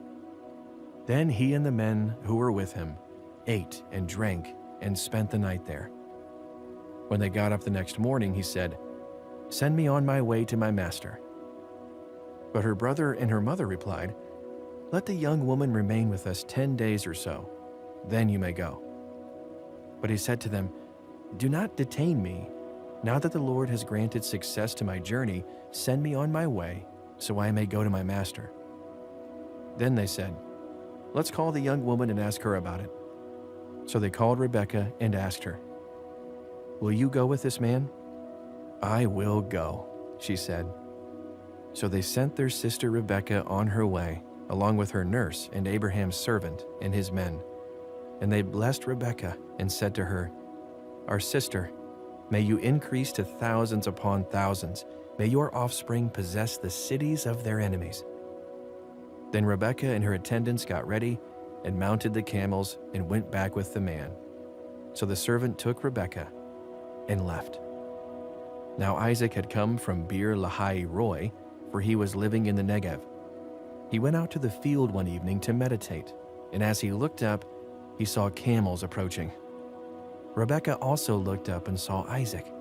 Then he and the men who were with him ate and drank and spent the night there. When they got up the next morning, he said, "Send me on my way to my master." But her brother and her mother replied, "Let the young woman remain with us 10 days or so, then you may go." But he said to them, "Do not detain me. Now that the Lord has granted success to my journey, send me on my way, so I may go to my master." Then they said, "Let's call the young woman and ask her about it." So they called Rebekah and asked her, "Will you go with this man?" "I will go," she said. So they sent their sister Rebekah on her way, along with her nurse and Abraham's servant and his men. And they blessed Rebekah and said to her, "Our sister, may you increase to thousands upon thousands. May your offspring possess the cities of their enemies." Then Rebekah and her attendants got ready and mounted the camels and went back with the man. So the servant took Rebekah and left. Now Isaac had come from Beer Lahai Roi, for he was living in the Negev. He went out to the field one evening to meditate, and as he looked up, he saw camels approaching. Rebekah also looked up and saw Isaac.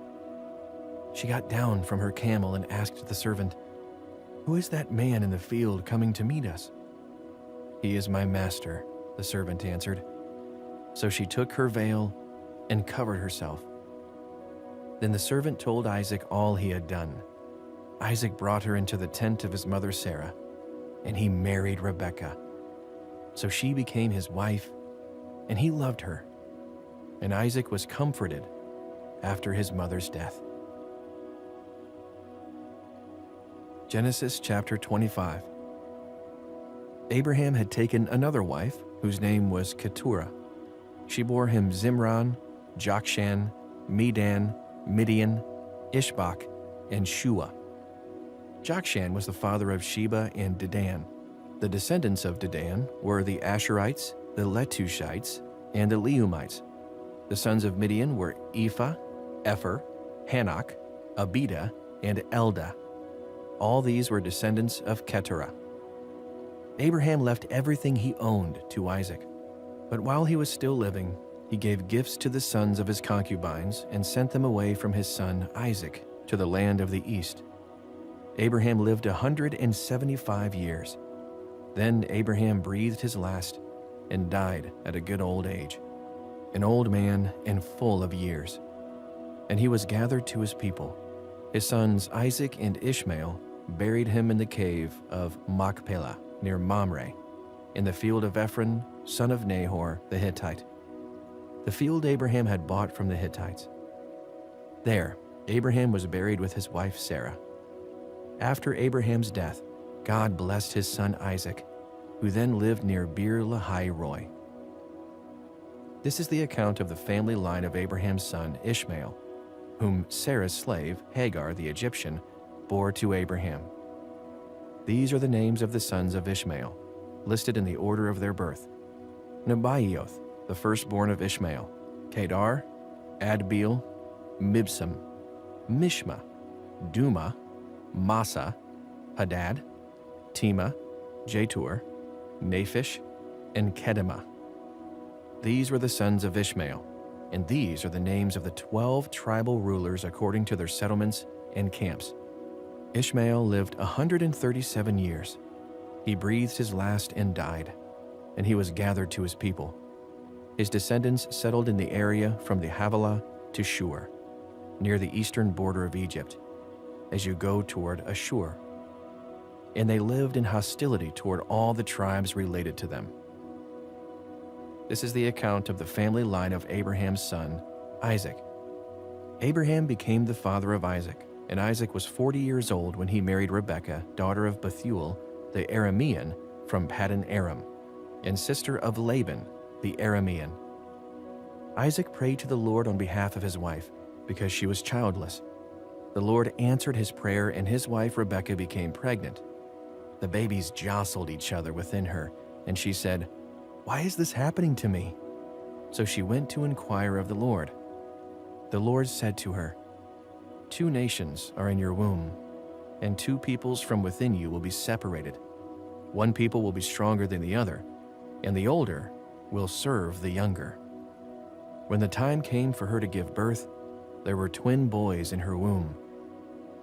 She got down from her camel and asked the servant, "Who is that man in the field coming to meet us?" "He is my master," the servant answered. So she took her veil and covered herself. Then the servant told Isaac all he had done. Isaac brought her into the tent of his mother Sarah. and he married Rebekah. So she became his wife, and he loved her. And Isaac was comforted after his mother's death. Genesis chapter 25. Abraham had taken another wife, whose name was Keturah. She bore him Zimran, Jokshan, Medan, Midian, Ishbak, and Shua. Jokshan was the father of Sheba and Dedan. The descendants of Dedan were the Asherites, the Letushites, and the Leumites. The sons of Midian were Ephah, Epher, Hanok, Abida, and Eldah. All these were descendants of Keturah. Abraham left everything he owned to Isaac. But while he was still living, he gave gifts to the sons of his concubines and sent them away from his son Isaac to the land of the east. Abraham lived 175 years. Then Abraham breathed his last and died at a good old age, an old man and full of years. And he was gathered to his people. His sons Isaac and Ishmael buried him in the cave of Machpelah near Mamre, in the field of Ephron, son of Nahor the Hittite, the field Abraham had bought from the Hittites. There, Abraham was buried with his wife Sarah. After Abraham's death, God blessed his son Isaac, who then lived near Beer Lahai Roi. This is the account of the family line of Abraham's son Ishmael, whom Sarah's slave, Hagar the Egyptian, bore to Abraham. These are the names of the sons of Ishmael, listed in the order of their birth. Nebaioth, the firstborn of Ishmael, Kedar, Adbeel, Mibsam, Mishma, Duma, Massa, Hadad, Tema, Jetur, Naphish, and Kedemah. These were the sons of Ishmael, and these are the names of the 12 tribal rulers according to their settlements and camps. Ishmael lived 137 years. He breathed his last and died, and he was gathered to his people. His descendants settled in the area from the Havilah to Shur, near the eastern border of Egypt, as you go toward Ashur. And they lived in hostility toward all the tribes related to them. This is the account of the family line of Abraham's son, Isaac. Abraham became the father of Isaac, and Isaac was 40 years old when he married Rebekah, daughter of Bethuel, the Aramean, from Paddan Aram, and sister of Laban, the Aramean. Isaac prayed to the Lord on behalf of his wife, because she was childless. The Lord answered his prayer, and his wife Rebekah became pregnant. The babies jostled each other within her, and she said, "Why is this happening to me?" So she went to inquire of the Lord. The Lord said to her, "Two nations are in your womb, and two peoples from within you will be separated. One people will be stronger than the other, and the older will serve the younger." When the time came for her to give birth, there were twin boys in her womb.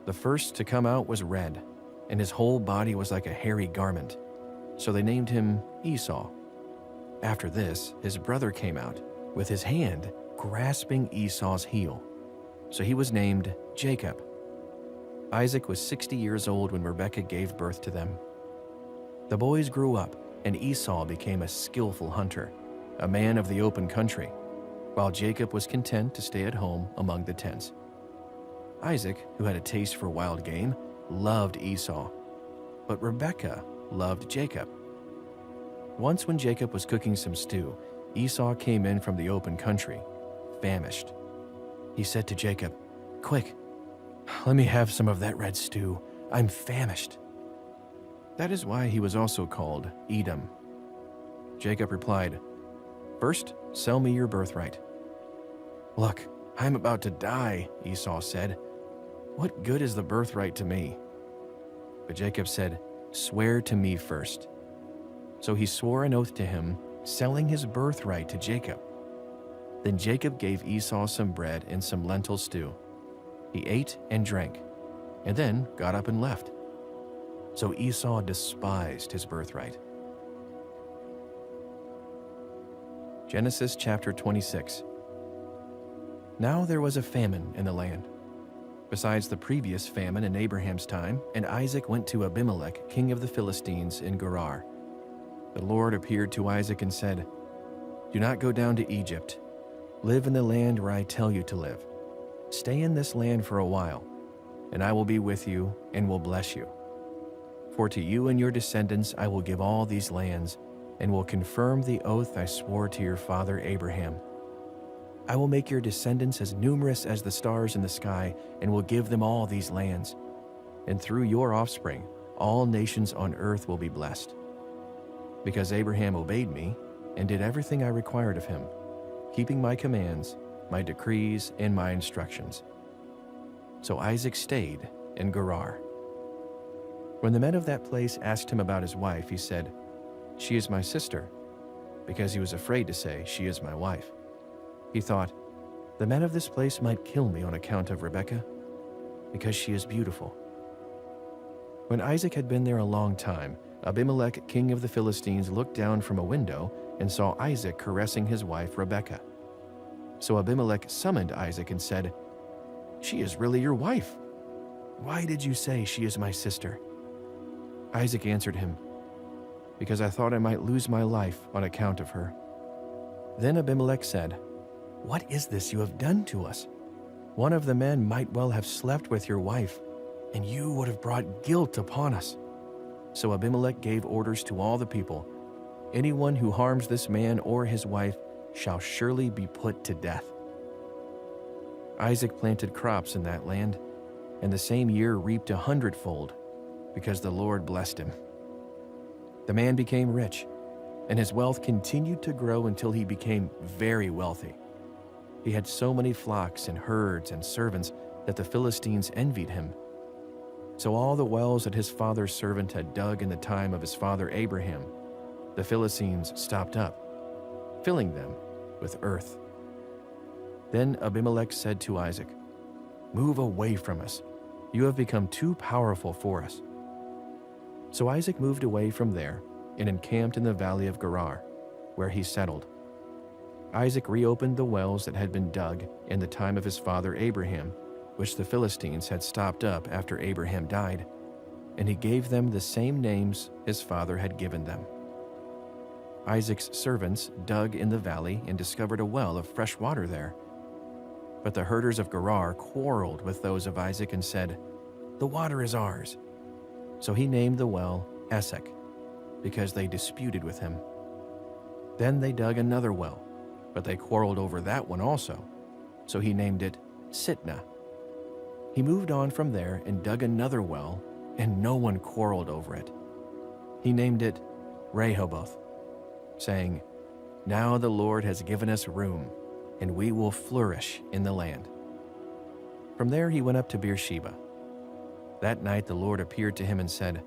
The first to come out was red, and his whole body was like a hairy garment. So they named him Esau. After this, his brother came out, with his hand grasping Esau's heel. So he was named Jacob. Isaac was 60 years old when Rebekah gave birth to them. The boys grew up, and Esau became a skillful hunter, a man of the open country, while Jacob was content to stay at home among the tents. Isaac, who had a taste for wild game, loved Esau, but Rebekah loved Jacob. Once when Jacob was cooking some stew, Esau came in from the open country, famished. He said to Jacob, "Quick, let me have some of that red stew. I'm famished." That is why he was also called Edom. Jacob replied, "First, sell me your birthright." "Look, I'm about to die," Esau said. "What good is the birthright to me?" But Jacob said, "Swear to me first." So he swore an oath to him, selling his birthright to Jacob. Then Jacob gave Esau some bread and some lentil stew. He ate and drank, and then got up and left. So Esau despised his birthright. Genesis chapter 26. Now there was a famine in the land. besides the previous famine in Abraham's time, and Isaac went to Abimelech, king of the Philistines, in Gerar. The Lord appeared to Isaac and said, "Do not go down to Egypt. Live in the land where I tell you to live. Stay in this land for a while, and I will be with you and will bless you. For to you and your descendants I will give all these lands, and will confirm the oath I swore to your father Abraham. I will make your descendants as numerous as the stars in the sky, and will give them all these lands. And through your offspring, all nations on earth will be blessed. Because Abraham obeyed me and did everything I required of him, keeping my commands, my decrees, and my instructions." So Isaac stayed in Gerar. When the men of that place asked him about his wife, he said, "She is my sister," because he was afraid to say, "She is my wife." He thought, "The men of this place might kill me on account of Rebekah, because she is beautiful." When Isaac had been there a long time, Abimelech, king of the Philistines, looked down from a window and saw Isaac caressing his wife Rebekah. So Abimelech summoned Isaac and said, "She is really your wife. Why did you say she is my sister?" Isaac answered him, "Because I thought I might lose my life on account of her." Then Abimelech said, "What is this you have done to us? One of the men might well have slept with your wife, and you would have brought guilt upon us." So Abimelech gave orders to all the people, "Anyone who harms this man or his wife shall surely be put to death." Isaac planted crops in that land, and the same year reaped 100-fold, because the Lord blessed him. The man became rich, and his wealth continued to grow until he became very wealthy. He had so many flocks and herds and servants that the Philistines envied him. So all the wells that his father's servant had dug in the time of his father Abraham, the Philistines stopped up, filling them with earth. Then Abimelech said to Isaac, "Move away from us. You have become too powerful for us." So Isaac moved away from there and encamped in the valley of Gerar, where he settled. Isaac reopened the wells that had been dug in the time of his father Abraham, which the Philistines had stopped up after Abraham died, and he gave them the same names his father had given them. Isaac's servants dug in the valley and discovered a well of fresh water there. But the herders of Gerar quarreled with those of Isaac and said, "The water is ours." So he named the well Esek, because they disputed with him. Then they dug another well, but they quarreled over that one also. So he named it Sitnah. He moved on from there and dug another well, and no one quarreled over it. He named it Rehoboth, saying, "Now the Lord has given us room, and we will flourish in the land." From there he went up to Beersheba. That night the Lord appeared to him and said,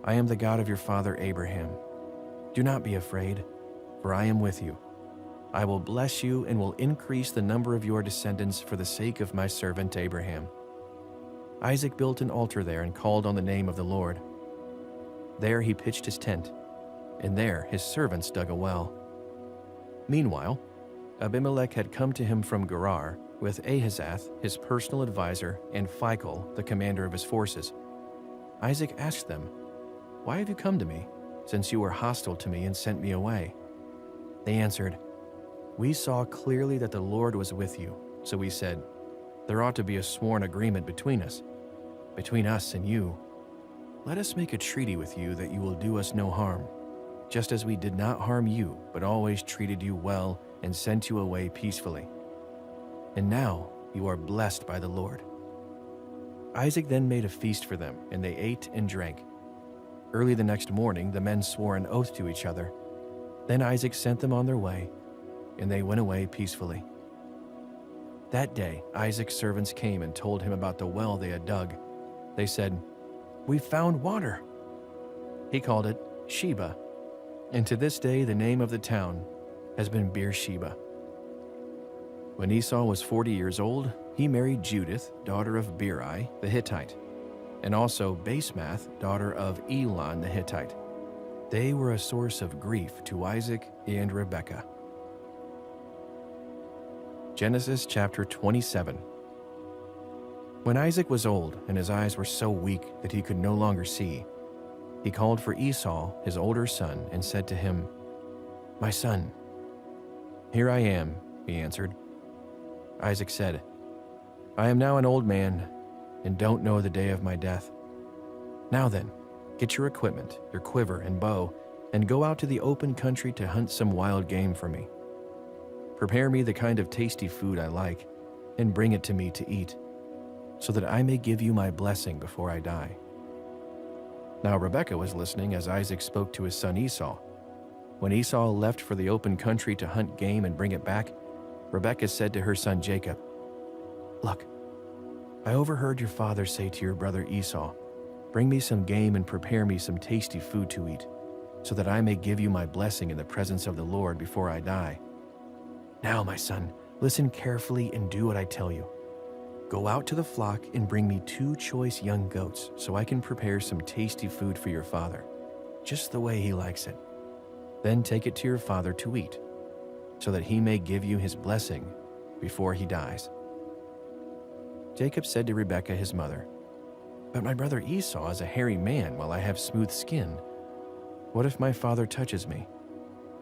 "I am the God of your father Abraham. Do not be afraid, for I am with you. I will bless you and will increase the number of your descendants for the sake of my servant Abraham." Isaac built an altar there and called on the name of the Lord. There he pitched his tent, and there his servants dug a well. Meanwhile, Abimelech had come to him from Gerar with Ahazath, his personal advisor, and Phicol, the commander of his forces. Isaac asked them, "Why have you come to me, since you were hostile to me and sent me away?" They answered, "We saw clearly that the Lord was with you, so we said, 'There ought to be a sworn agreement between us and you. Let us make a treaty with you that you will do us no harm, just as we did not harm you, but always treated you well and sent you away peacefully. And now you are blessed by the Lord.'" Isaac then made a feast for them, and they ate and drank. Early the next morning, the men swore an oath to each other. Then Isaac sent them on their way, and they went away peacefully. That day, Isaac's servants came and told him about the well they had dug. They said, "We found water." He called it Sheba, and to this day the name of the town has been Beersheba. When Esau was 40 years old, he married Judith, daughter of Beeri the Hittite, and also Basemath, daughter of Elon the Hittite. They were a source of grief to Isaac and Rebekah. Genesis chapter 27. When Isaac was old and his eyes were so weak that he could no longer see, he called for Esau, his older son, and said to him, "My son." "Here I am," he answered. Isaac said, "I am now an old man and don't know the day of my death. Now then, get your equipment, your quiver and bow, and go out to the open country to hunt some wild game for me. Prepare me the kind of tasty food I like, and bring it to me to eat, so that I may give you my blessing before I die." Now Rebekah was listening as Isaac spoke to his son Esau. When Esau left for the open country to hunt game and bring it back, Rebekah said to her son Jacob, "Look, I overheard your father say to your brother Esau, 'Bring me some game and prepare me some tasty food to eat, so that I may give you my blessing in the presence of the Lord before I die.' Now, my son, listen carefully and do what I tell you. Go out to the flock and bring me 2 choice young goats so I can prepare some tasty food for your father, just the way he likes it. Then take it to your father to eat, so that he may give you his blessing before he dies." Jacob said to Rebekah his mother, "But my brother Esau is a hairy man while I have smooth skin. What if my father touches me?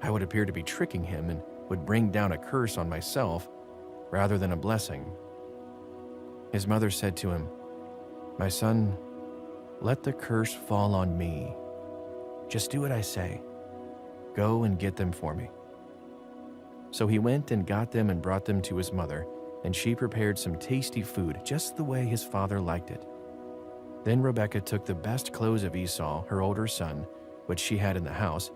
I would appear to be tricking him and would bring down a curse on myself rather than a blessing." His mother said to him, "My son, let the curse fall on me. Just do what I say. Go and get them for me." So he went and got them and brought them to his mother, and she prepared some tasty food just the way his father liked it. Then Rebekah took the best clothes of Esau, her older son, which she had in the house,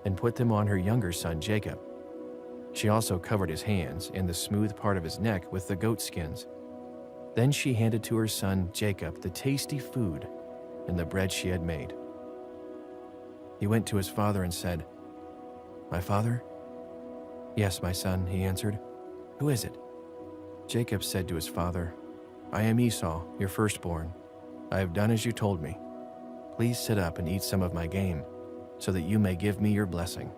and put them on her younger son Jacob. She also covered his hands and the smooth part of his neck with the goat skins. Then she handed to her son Jacob the tasty food and the bread she had made. He went to his father and said, "My father?" "Yes, my son," he answered. "Who is it?" Jacob said to his father, "I am Esau, your firstborn. I have done as you told me. Please sit up and eat some of my game, so that you may give me your blessing."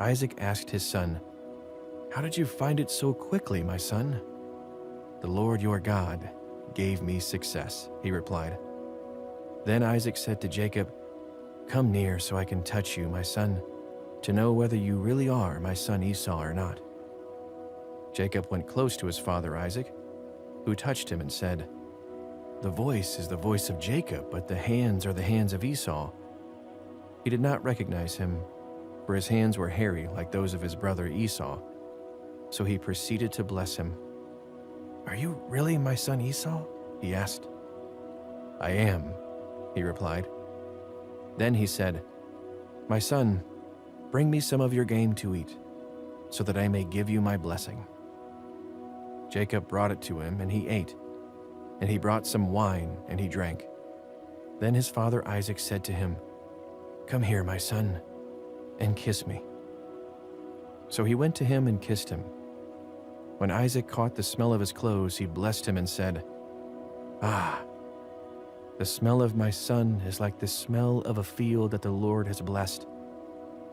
Isaac asked his son, "How did you find it so quickly, my son?" "The Lord your God gave me success," he replied. Then Isaac said to Jacob, "Come near so I can touch you, my son, to know whether you really are my son Esau or not." Jacob went close to his father Isaac, who touched him and said, "The voice is the voice of Jacob, but the hands are the hands of Esau." He did not recognize him, for his hands were hairy like those of his brother Esau. So he proceeded to bless him. "Are you really my son Esau?" he asked. "I am," he replied. Then he said, "My son, bring me some of your game to eat, so that I may give you my blessing." Jacob brought it to him, and he ate, and he brought some wine, and he drank. Then his father Isaac said to him, "Come here, my son, and kiss me." So he went to him and kissed him. When Isaac caught the smell of his clothes, he blessed him and said, "Ah, the smell of my son is like the smell of a field that the Lord has blessed.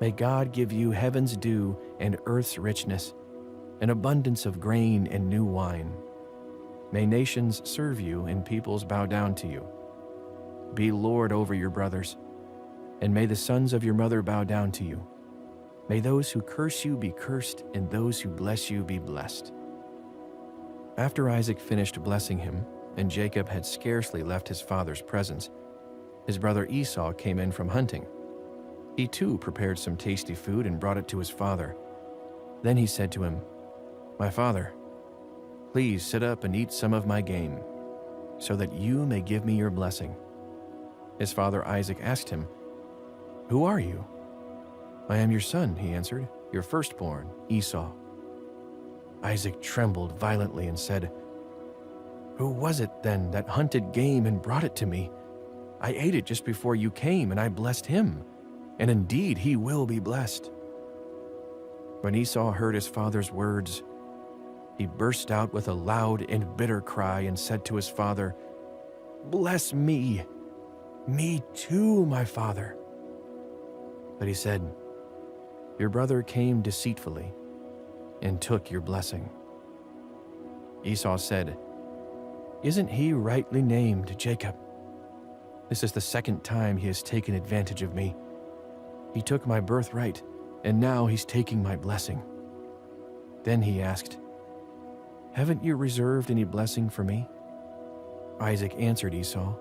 May God give you heaven's dew and earth's richness, an abundance of grain and new wine. May nations serve you and peoples bow down to you. Be Lord over your brothers, and may the sons of your mother bow down to you. May those who curse you be cursed, and those who bless you be blessed." After Isaac finished blessing him, and Jacob had scarcely left his father's presence, his brother Esau came in from hunting. He too prepared some tasty food and brought it to his father. Then he said to him, "My father, please sit up and eat some of my game, so that you may give me your blessing." His father Isaac asked him, "Who are you?" "I am your son," he answered, "your firstborn, Esau." Isaac trembled violently and said, "Who was it then that hunted game and brought it to me? I ate it just before you came, and I blessed him, and indeed he will be blessed." When Esau heard his father's words, he burst out with a loud and bitter cry and said to his father, "Bless me, me too, my father." But he said, "Your brother came deceitfully and took your blessing." Esau said, Isn't he rightly named Jacob? This is the second time he has taken advantage of me. He took my birthright, and now he's taking my blessing." Then he asked, "Haven't you reserved any blessing for me?" Isaac answered Esau,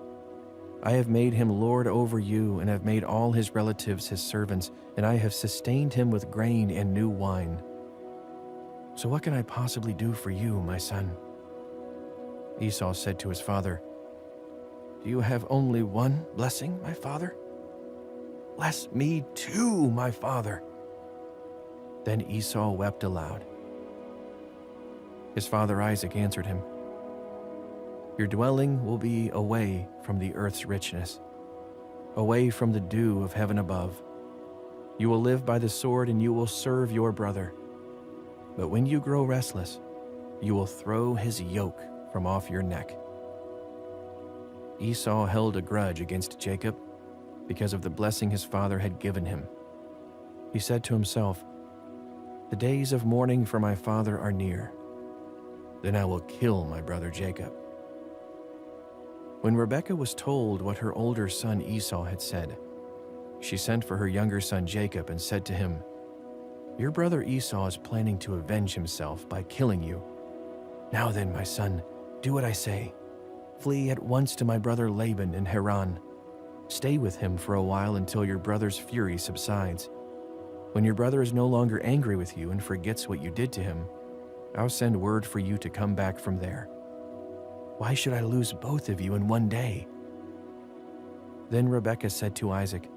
"I have made him lord over you, and have made all his relatives his servants, and I have sustained him with grain and new wine. So what can I possibly do for you, my son?" Esau said to his father, "Do you have only one blessing, my father? Bless me too, my father." Then Esau wept aloud. His father Isaac answered him, "Your dwelling will be away from the earth's richness, away from the dew of heaven above. You will live by the sword, and you will serve your brother. But when you grow restless, you will throw his yoke from off your neck." Esau held a grudge against Jacob because of the blessing his father had given him. He said to himself, "The days of mourning for my father are near. Then I will kill my brother Jacob." When Rebekah was told what her older son Esau had said, she sent for her younger son Jacob and said to him, "Your brother Esau is planning to avenge himself by killing you. Now then, my son, do what I say. Flee at once to my brother Laban in Haran. Stay with him for a while until your brother's fury subsides. When your brother is no longer angry with you and forgets what you did to him, I'll send word for you to come back from there. Why should I lose both of you in one day?" Then Rebekah said to Isaac,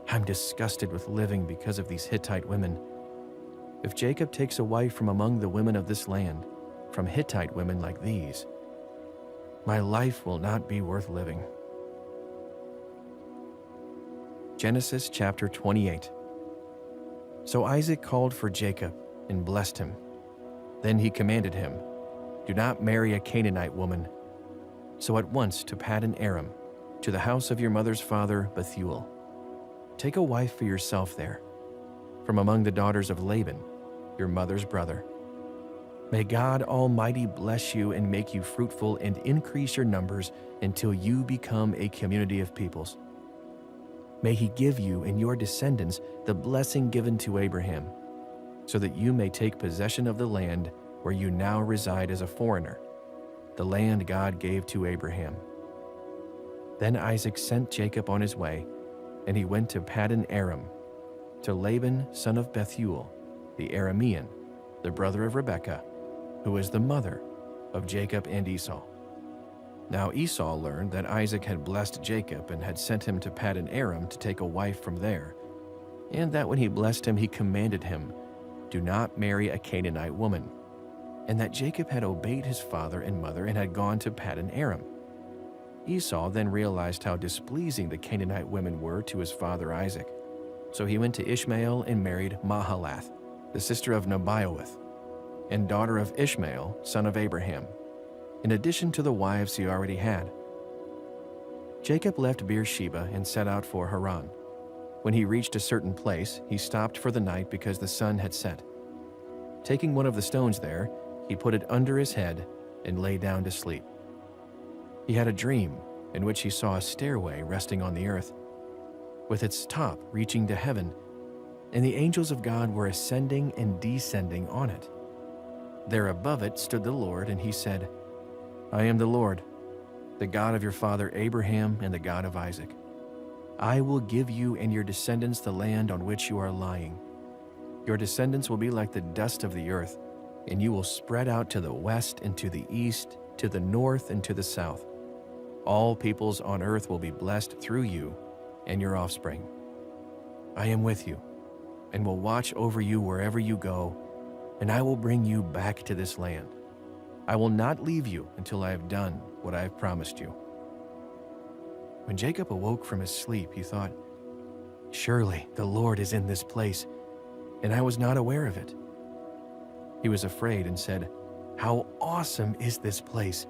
"I'm disgusted with living because of these Hittite women. If Jacob takes a wife from among the women of this land, from Hittite women like these, my life will not be worth living." Genesis chapter 28. So Isaac called for Jacob and blessed him. Then he commanded him, "Do not marry a Canaanite woman." So at once to Paddan Aram, to the house of your mother's father Bethuel. Take a wife for yourself there, from among the daughters of Laban, your mother's brother. May God Almighty bless you and make you fruitful and increase your numbers until you become a community of peoples. May he give you and your descendants the blessing given to Abraham, so that you may take possession of the land where you now reside as a foreigner, the land God gave to Abraham." Then Isaac sent Jacob on his way, and he went to Paddan Aram, to Laban son of Bethuel, the Aramean, the brother of Rebekah, who is the mother of Jacob and Esau. Now Esau learned that Isaac had blessed Jacob and had sent him to Paddan Aram to take a wife from there, and that when he blessed him, he commanded him, "Do not marry a Canaanite woman," and that Jacob had obeyed his father and mother and had gone to Paddan Aram. Esau then realized how displeasing the Canaanite women were to his father Isaac. So he went to Ishmael and married Mahalath, the sister of Nebaioth, and daughter of Ishmael, son of Abraham, in addition to the wives he already had. Jacob left Beersheba and set out for Haran. When he reached a certain place, he stopped for the night because the sun had set. Taking one of the stones there, he put it under his head and lay down to sleep. He had a dream in which he saw a stairway resting on the earth, with its top reaching to heaven, and the angels of God were ascending and descending on it. There above it stood the Lord, and he said, "I am the Lord, the God of your father Abraham and the God of Isaac. I will give you and your descendants the land on which you are lying. Your descendants will be like the dust of the earth, and you will spread out to the west and to the east, to the north and to the south. All peoples on earth will be blessed through you and your offspring. I am with you, and will watch over you wherever you go, and I will bring you back to this land. I will not leave you until I have done what I have promised you." When Jacob awoke from his sleep, he thought, "Surely the Lord is in this place, and I was not aware of it." He was afraid and said, "How awesome is this place!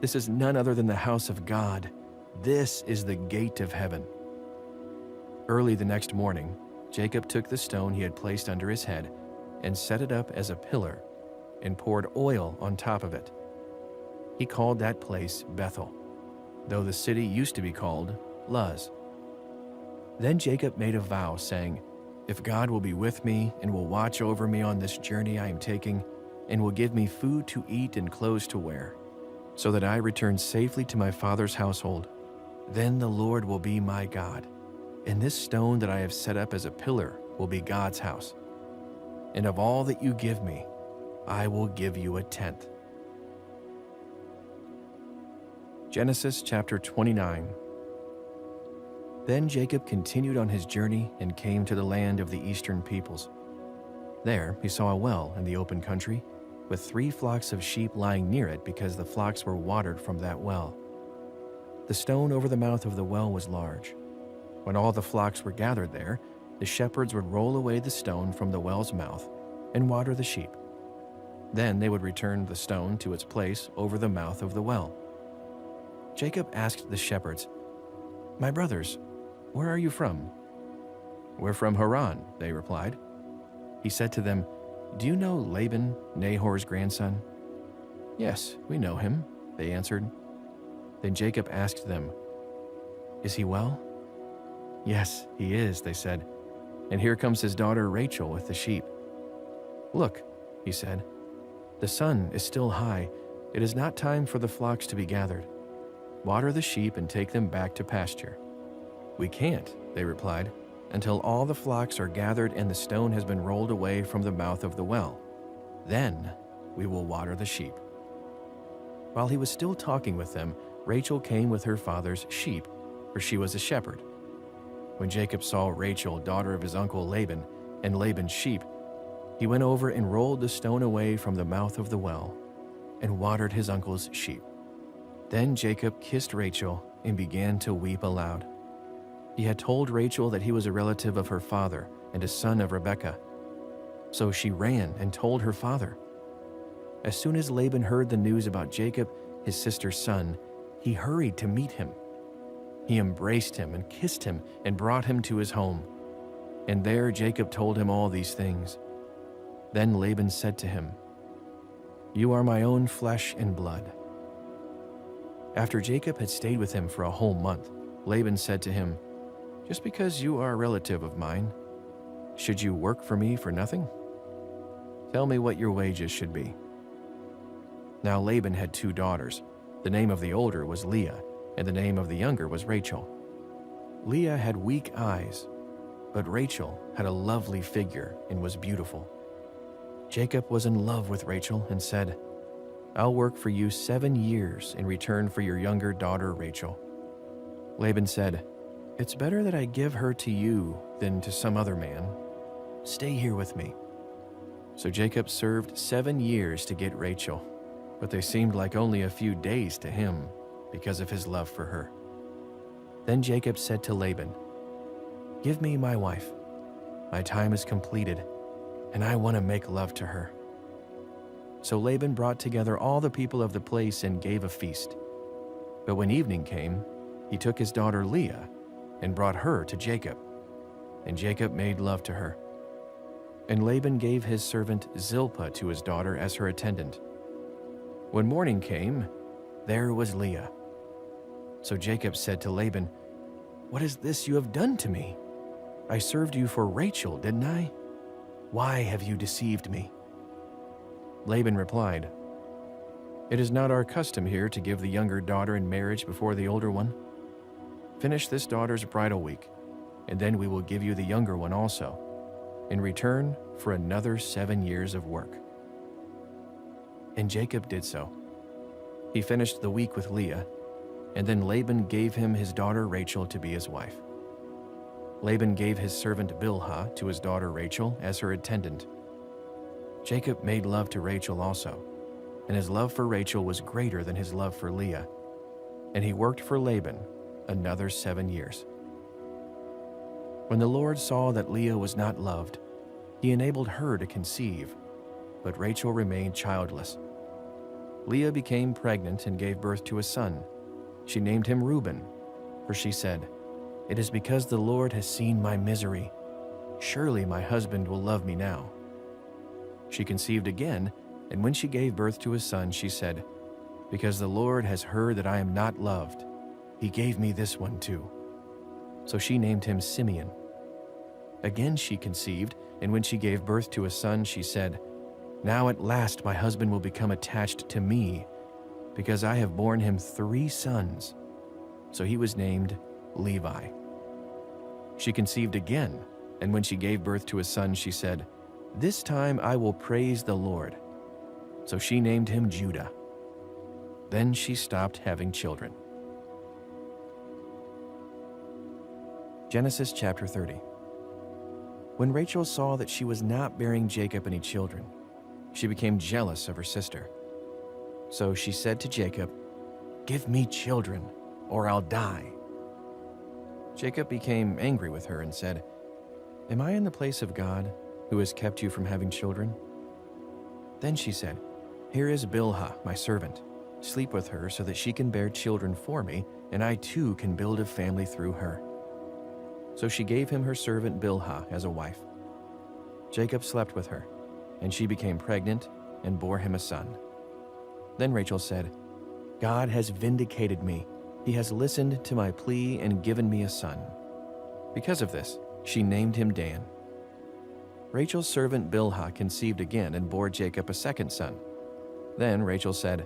This is none other than the house of God. This is the gate of heaven." Early the next morning, Jacob took the stone he had placed under his head and set it up as a pillar and poured oil on top of it. He called that place Bethel, though the city used to be called Luz. Then Jacob made a vow, saying, "If God will be with me and will watch over me on this journey I am taking, and will give me food to eat and clothes to wear, so that I return safely to my father's household, then the Lord will be my God, and this stone that I have set up as a pillar will be God's house. And of all that you give me, I will give you a tenth." Genesis chapter 29. Then Jacob continued on his journey and came to the land of the eastern peoples. There he saw a well in the open country, with 3 flocks of sheep lying near it because the flocks were watered from that well. The stone over the mouth of the well was large. When all the flocks were gathered there, the shepherds would roll away the stone from the well's mouth and water the sheep. Then they would return the stone to its place over the mouth of the well. Jacob asked the shepherds, "My brothers, where are you from?" "We're from Haran," they replied. He said to them, "Do you know Laban, Nahor's grandson?" "Yes, we know him," they answered. Then Jacob asked them, "Is he well?" "Yes, he is," they said, "and here comes his daughter Rachel with the sheep." "Look," he said, "the sun is still high. It is not time for the flocks to be gathered. Water the sheep and take them back to pasture." "We can't," they replied, "until all the flocks are gathered and the stone has been rolled away from the mouth of the well. Then we will water the sheep." While he was still talking with them, Rachel came with her father's sheep, for she was a shepherd. When Jacob saw Rachel, daughter of his uncle Laban, and Laban's sheep, he went over and rolled the stone away from the mouth of the well and watered his uncle's sheep. Then Jacob kissed Rachel and began to weep aloud. He had told Rachel that he was a relative of her father and a son of Rebekah. So she ran and told her father. As soon as Laban heard the news about Jacob, his sister's son, he hurried to meet him. He embraced him and kissed him and brought him to his home. And there Jacob told him all these things. Then Laban said to him, "You are my own flesh and blood." After Jacob had stayed with him for a whole month, Laban said to him, "Just because you are a relative of mine, should you work for me for nothing? Tell me what your wages should be." Now Laban had 2 daughters. The name of the older was Leah, and the name of the younger was Rachel. Leah had weak eyes, but Rachel had a lovely figure and was beautiful. Jacob was in love with Rachel and said, "I'll work for you 7 years in return for your younger daughter Rachel." Laban said, "It's better that I give her to you than to some other man. Stay here with me." So Jacob served 7 years to get Rachel, but they seemed like only a few days to him because of his love for her. Then Jacob said to Laban, "Give me my wife. My time is completed, and I want to make love to her." So Laban brought together all the people of the place and gave a feast. But when evening came, he took his daughter Leah and brought her to Jacob, and Jacob made love to her. And Laban gave his servant Zilpah to his daughter as her attendant. When morning came, there was Leah. So Jacob said to Laban, "What is this you have done to me? I served you for Rachel, didn't I? Why have you deceived me?" Laban replied, "It is not our custom here to give the younger daughter in marriage before the older one. Finish this daughter's bridal week, and then we will give you the younger one also, in return for another 7 years of work." And Jacob did so. He finished the week with Leah, and then Laban gave him his daughter Rachel to be his wife. Laban gave his servant Bilhah to his daughter Rachel as her attendant. Jacob made love to Rachel also, and his love for Rachel was greater than his love for Leah, and he worked for Laban another 7 years. When the Lord saw that Leah was not loved, he enabled her to conceive, but Rachel remained childless. Leah became pregnant and gave birth to a son. She named him Reuben, for she said, "It is because the Lord has seen my misery. Surely my husband will love me now." She conceived again, and when she gave birth to a son, she said, Because the Lord has heard that I am not loved, he gave me this one too." So she named him Simeon. Again she conceived, and when she gave birth to a son, she said, "Now at last my husband will become attached to me, because I have borne him 3 sons." So he was named Levi. She conceived again, and when she gave birth to a son, she said, "This time I will praise the Lord." So she named him Judah. Then she stopped having children. Genesis chapter 30. When Rachel saw that she was not bearing Jacob any children, she became jealous of her sister. So she said to Jacob, "Give me children, or I'll die." Jacob became angry with her and said, "Am I in the place of God, who has kept you from having children?" Then she said, "Here is Bilhah, my servant. Sleep with her so that she can bear children for me, and I too can build a family through her." So she gave him her servant Bilhah as a wife. Jacob slept with her, and she became pregnant and bore him a son. Then Rachel said, "God has vindicated me. He has listened to my plea and given me a son." Because of this, she named him Dan. Rachel's servant Bilhah conceived again and bore Jacob a second son. Then Rachel said,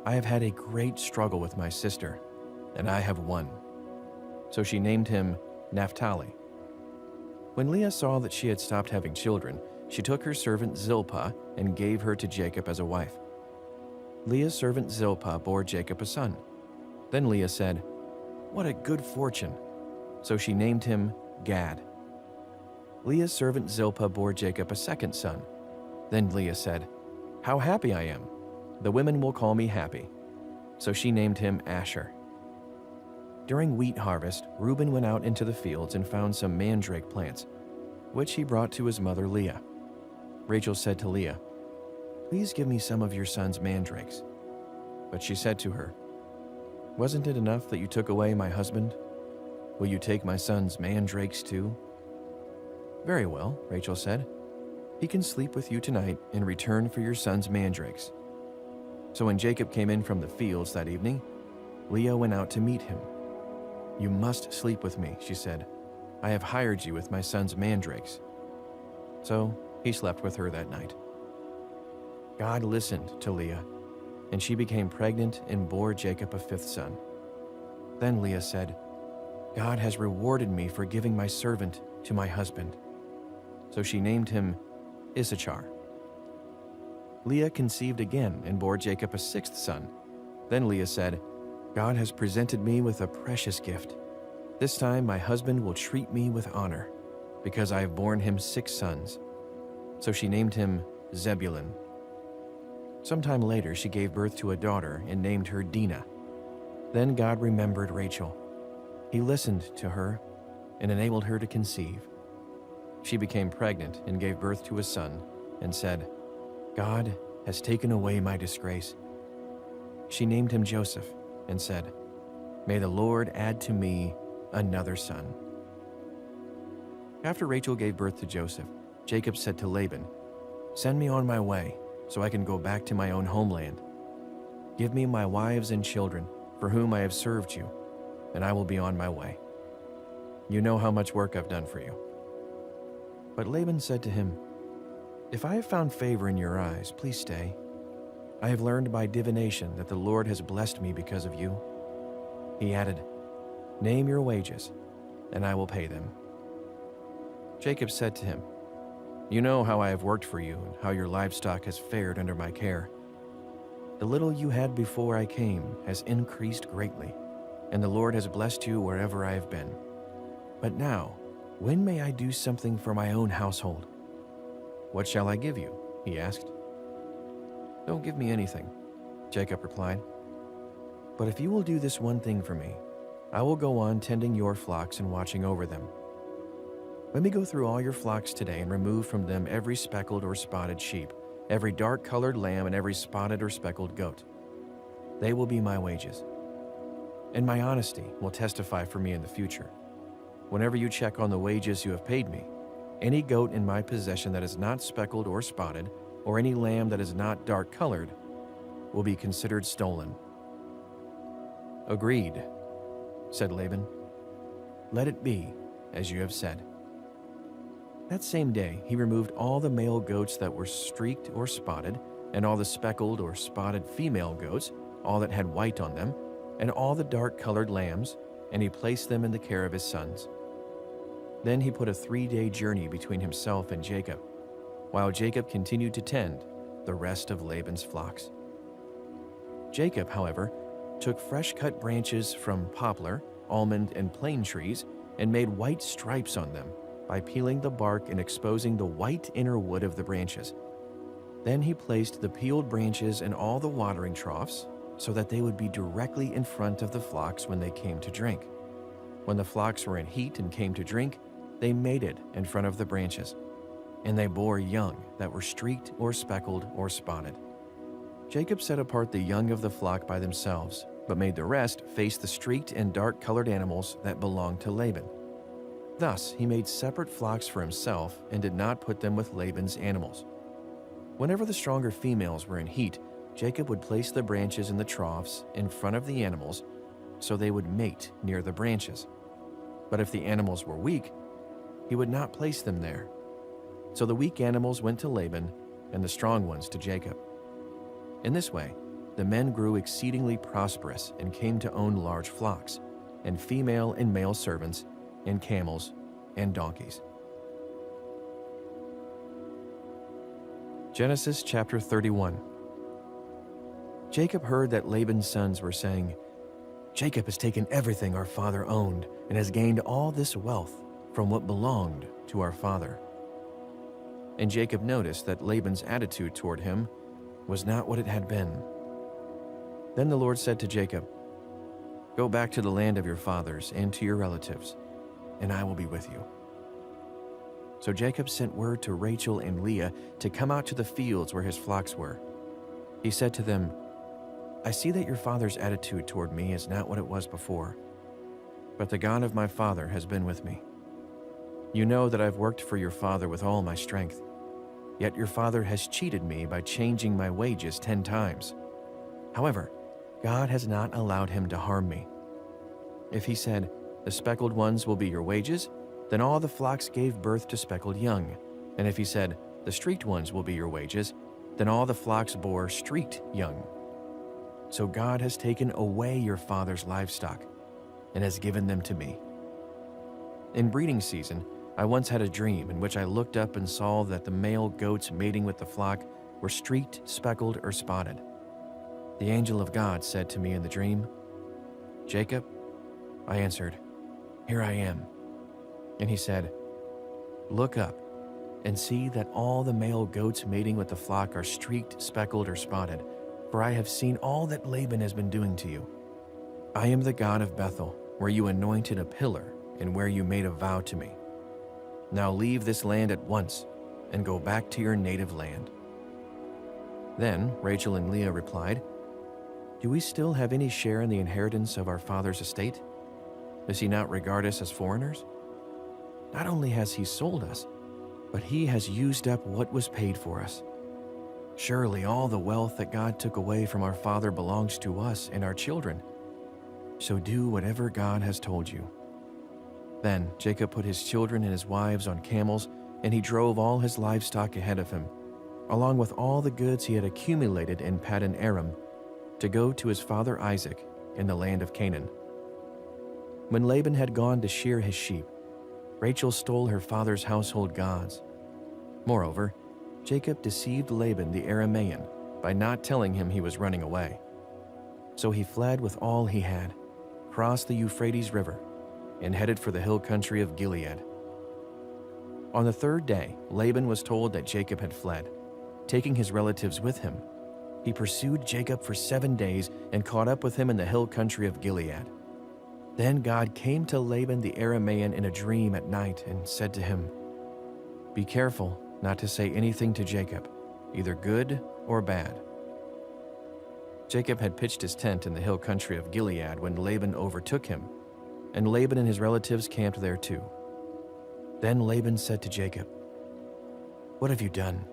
"I have had a great struggle with my sister, and I have won." So she named him Naphtali. When Leah saw that she had stopped having children, she took her servant Zilpah and gave her to Jacob as a wife. Leah's servant Zilpah bore Jacob a son. Then Leah said, "What a good fortune!" So she named him Gad. Leah's servant Zilpah bore Jacob a second son. Then Leah said, "How happy I am! The women will call me happy." So she named him Asher. During wheat harvest, Reuben went out into the fields and found some mandrake plants, which he brought to his mother Leah. Rachel said to Leah, "Please give me some of your son's mandrakes." But she said to her, "Wasn't it enough that you took away my husband? Will you take my son's mandrakes too?" "Very well," Rachel said. "He can sleep with you tonight in return for your son's mandrakes." So when Jacob came in from the fields that evening, Leah went out to meet him. "You must sleep with me," she said. "I have hired you with my son's mandrakes." So he slept with her that night. God listened to Leah, and she became pregnant and bore Jacob a 5th son. Then Leah said, "God has rewarded me for giving my servant to my husband." So she named him Issachar. Leah conceived again and bore Jacob a 6th son. Then Leah said, "God has presented me with a precious gift. This time my husband will treat me with honor, because I have borne him 6 sons." So she named him Zebulun. Sometime later she gave birth to a daughter and named her Dinah. Then God remembered Rachel. He listened to her and enabled her to conceive. She became pregnant and gave birth to a son and said, "God has taken away my disgrace." She named him Joseph and said, "May the Lord add to me another son." After Rachel gave birth to Joseph, Jacob said to Laban, "Send me on my way, so I can go back to my own homeland. Give me my wives and children, for whom I have served you, and I will be on my way. You know how much work I've done for you." But Laban said to him, "If I have found favor in your eyes, please stay. I have learned by divination that the Lord has blessed me because of you." He added, "Name your wages, and I will pay them." Jacob said to him, "You know how I have worked for you and how your livestock has fared under my care. The little you had before I came has increased greatly, and the Lord has blessed you wherever I have been. But now, when may I do something for my own household?" "What shall I give you?" he asked. "Don't give me anything," Jacob replied. "But if you will do this one thing for me, I will go on tending your flocks and watching over them. Let me go through all your flocks today and remove from them every speckled or spotted sheep, every dark-colored lamb, and every spotted or speckled goat. They will be my wages. And my honesty will testify for me in the future. Whenever you check on the wages you have paid me, any goat in my possession that is not speckled or spotted, or any lamb that is not dark-colored, will be considered stolen." "Agreed," said Laban. "Let it be as you have said." That same day, he removed all the male goats that were streaked or spotted, and all the speckled or spotted female goats, all that had white on them, and all the dark-colored lambs, and he placed them in the care of his sons. Then he put a 3-day journey between himself and Jacob, while Jacob continued to tend the rest of Laban's flocks. Jacob, however, took fresh-cut branches from poplar, almond, and plane trees and made white stripes on them by peeling the bark and exposing the white inner wood of the branches. Then he placed the peeled branches in all the watering troughs so that they would be directly in front of the flocks when they came to drink. When the flocks were in heat and came to drink, they mated in front of the branches, and they bore young that were streaked or speckled or spotted. Jacob set apart the young of the flock by themselves, but made the rest face the streaked and dark-colored animals that belonged to Laban. Thus he made separate flocks for himself and did not put them with Laban's animals. Whenever the stronger females were in heat, Jacob would place the branches in the troughs in front of the animals so they would mate near the branches. But if the animals were weak, he would not place them there. So the weak animals went to Laban and the strong ones to Jacob. In this way, the men grew exceedingly prosperous and came to own large flocks, and female and male servants, and camels and donkeys. Genesis chapter 31. Jacob heard that Laban's sons were saying, "Jacob has taken everything our father owned and has gained all this wealth from what belonged to our father." And Jacob noticed that Laban's attitude toward him was not what it had been. Then the Lord said to Jacob, "Go back to the land of your fathers and to your relatives, and I will be with you." So Jacob sent word to Rachel and Leah to come out to the fields where his flocks were. He said to them, "I see that your father's attitude toward me is not what it was before, but the God of my father has been with me. You know that I've worked for your father with all my strength, yet your father has cheated me by changing my wages 10 times. However, God has not allowed him to harm me. If he said, 'The speckled ones will be your wages,' then all the flocks gave birth to speckled young. And if he said, 'The streaked ones will be your wages,' then all the flocks bore streaked young. So God has taken away your father's livestock and has given them to me. In breeding season, I once had a dream in which I looked up and saw that the male goats mating with the flock were streaked, speckled, or spotted. The angel of God said to me in the dream, 'Jacob?' I answered, 'Here I am.' And he said, 'Look up and see that all the male goats mating with the flock are streaked, speckled, or spotted, for I have seen all that Laban has been doing to you. I am the God of Bethel, where you anointed a pillar and where you made a vow to me. Now leave this land at once and go back to your native land.' Then Rachel and Leah replied, 'Do we still have any share in the inheritance of our father's estate? Does he not regard us as foreigners? Not only has he sold us, but he has used up what was paid for us. Surely all the wealth that God took away from our father belongs to us and our children. So do whatever God has told you.' Then Jacob put his children and his wives on camels, and he drove all his livestock ahead of him, along with all the goods he had accumulated in Paddan Aram, to go to his father Isaac in the land of Canaan. When Laban had gone to shear his sheep, Rachel stole her father's household gods. Moreover, Jacob deceived Laban the Aramean by not telling him he was running away. So he fled with all he had, crossed the Euphrates River, and headed for the hill country of Gilead. On the 3rd day, Laban was told that Jacob had fled. Taking his relatives with him, he pursued Jacob for 7 days and caught up with him in the hill country of Gilead. Then God came to Laban the Aramean in a dream at night and said to him, 'Be careful not to say anything to Jacob, either good or bad.' Jacob had pitched his tent in the hill country of Gilead when Laban overtook him, and Laban and his relatives camped there too. Then Laban said to Jacob, 'What have you done?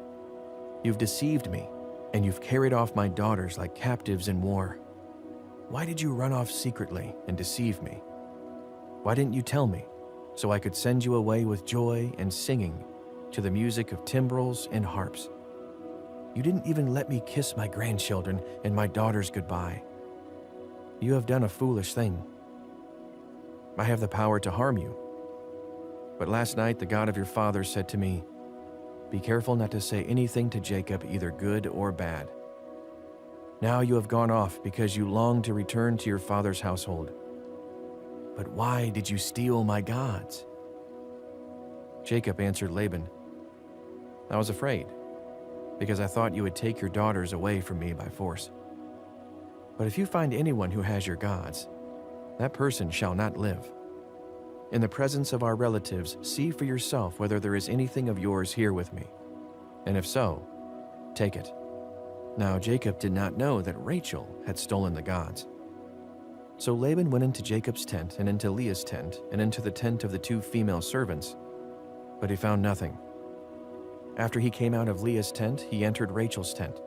You've deceived me and you've carried off my daughters like captives in war. Why did you run off secretly and deceive me? Why didn't you tell me, so I could send you away with joy and singing to the music of timbrels and harps? You didn't even let me kiss my grandchildren and my daughters goodbye. You have done a foolish thing. I have the power to harm you. But last night the God of your father said to me, be careful not to say anything to Jacob, either good or bad. Now you have gone off because you long to return to your father's household. But why did you steal my gods? Jacob answered Laban, I was afraid, because I thought you would take your daughters away from me by force. But if you find anyone who has your gods, that person shall not live. In the presence of our relatives, see for yourself whether there is anything of yours here with me. And if so, take it. Now Jacob did not know that Rachel had stolen the gods. So Laban went into Jacob's tent and into Leah's tent and into the tent of the 2 female servants, but he found nothing. After he came out of Leah's tent, he entered Rachel's tent.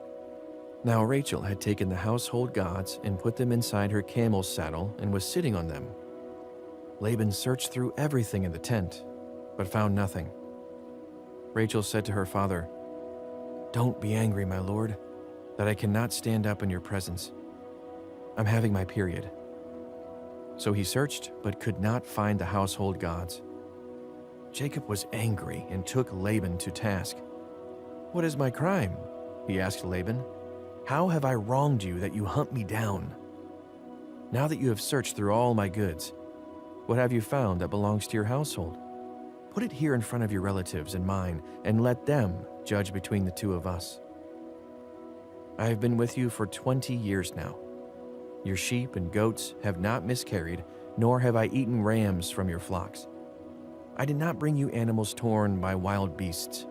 Now Rachel had taken the household gods and put them inside her camel's saddle and was sitting on them. Laban searched through everything in the tent, but found nothing. Rachel said to her father, Don't be angry, my lord, that I cannot stand up in your presence. I'm having my period. So he searched, but could not find the household gods. Jacob was angry and took Laban to task. What is my crime? He asked Laban. How have I wronged you that you hunt me down? Now that you have searched through all my goods, what have you found that belongs to your household? Put it here in front of your relatives and mine, and let them judge between the 2 of us. I have been with you for 20 years now. Your sheep and goats have not miscarried, nor have I eaten rams from your flocks. I did not bring you animals torn by wild beasts.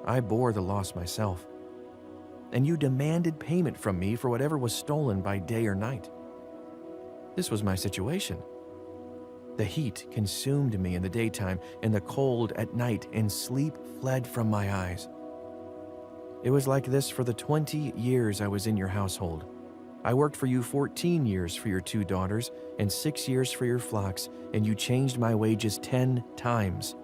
I bore the loss myself. And you demanded payment from me for whatever was stolen by day or night. This was my situation. The heat consumed me in the daytime, and the cold at night, and sleep fled from my eyes. It was like this for the 20 years I was in your household. I worked for you 14 years for your 2 daughters, and 6 years for your flocks, and you changed my wages 10 times.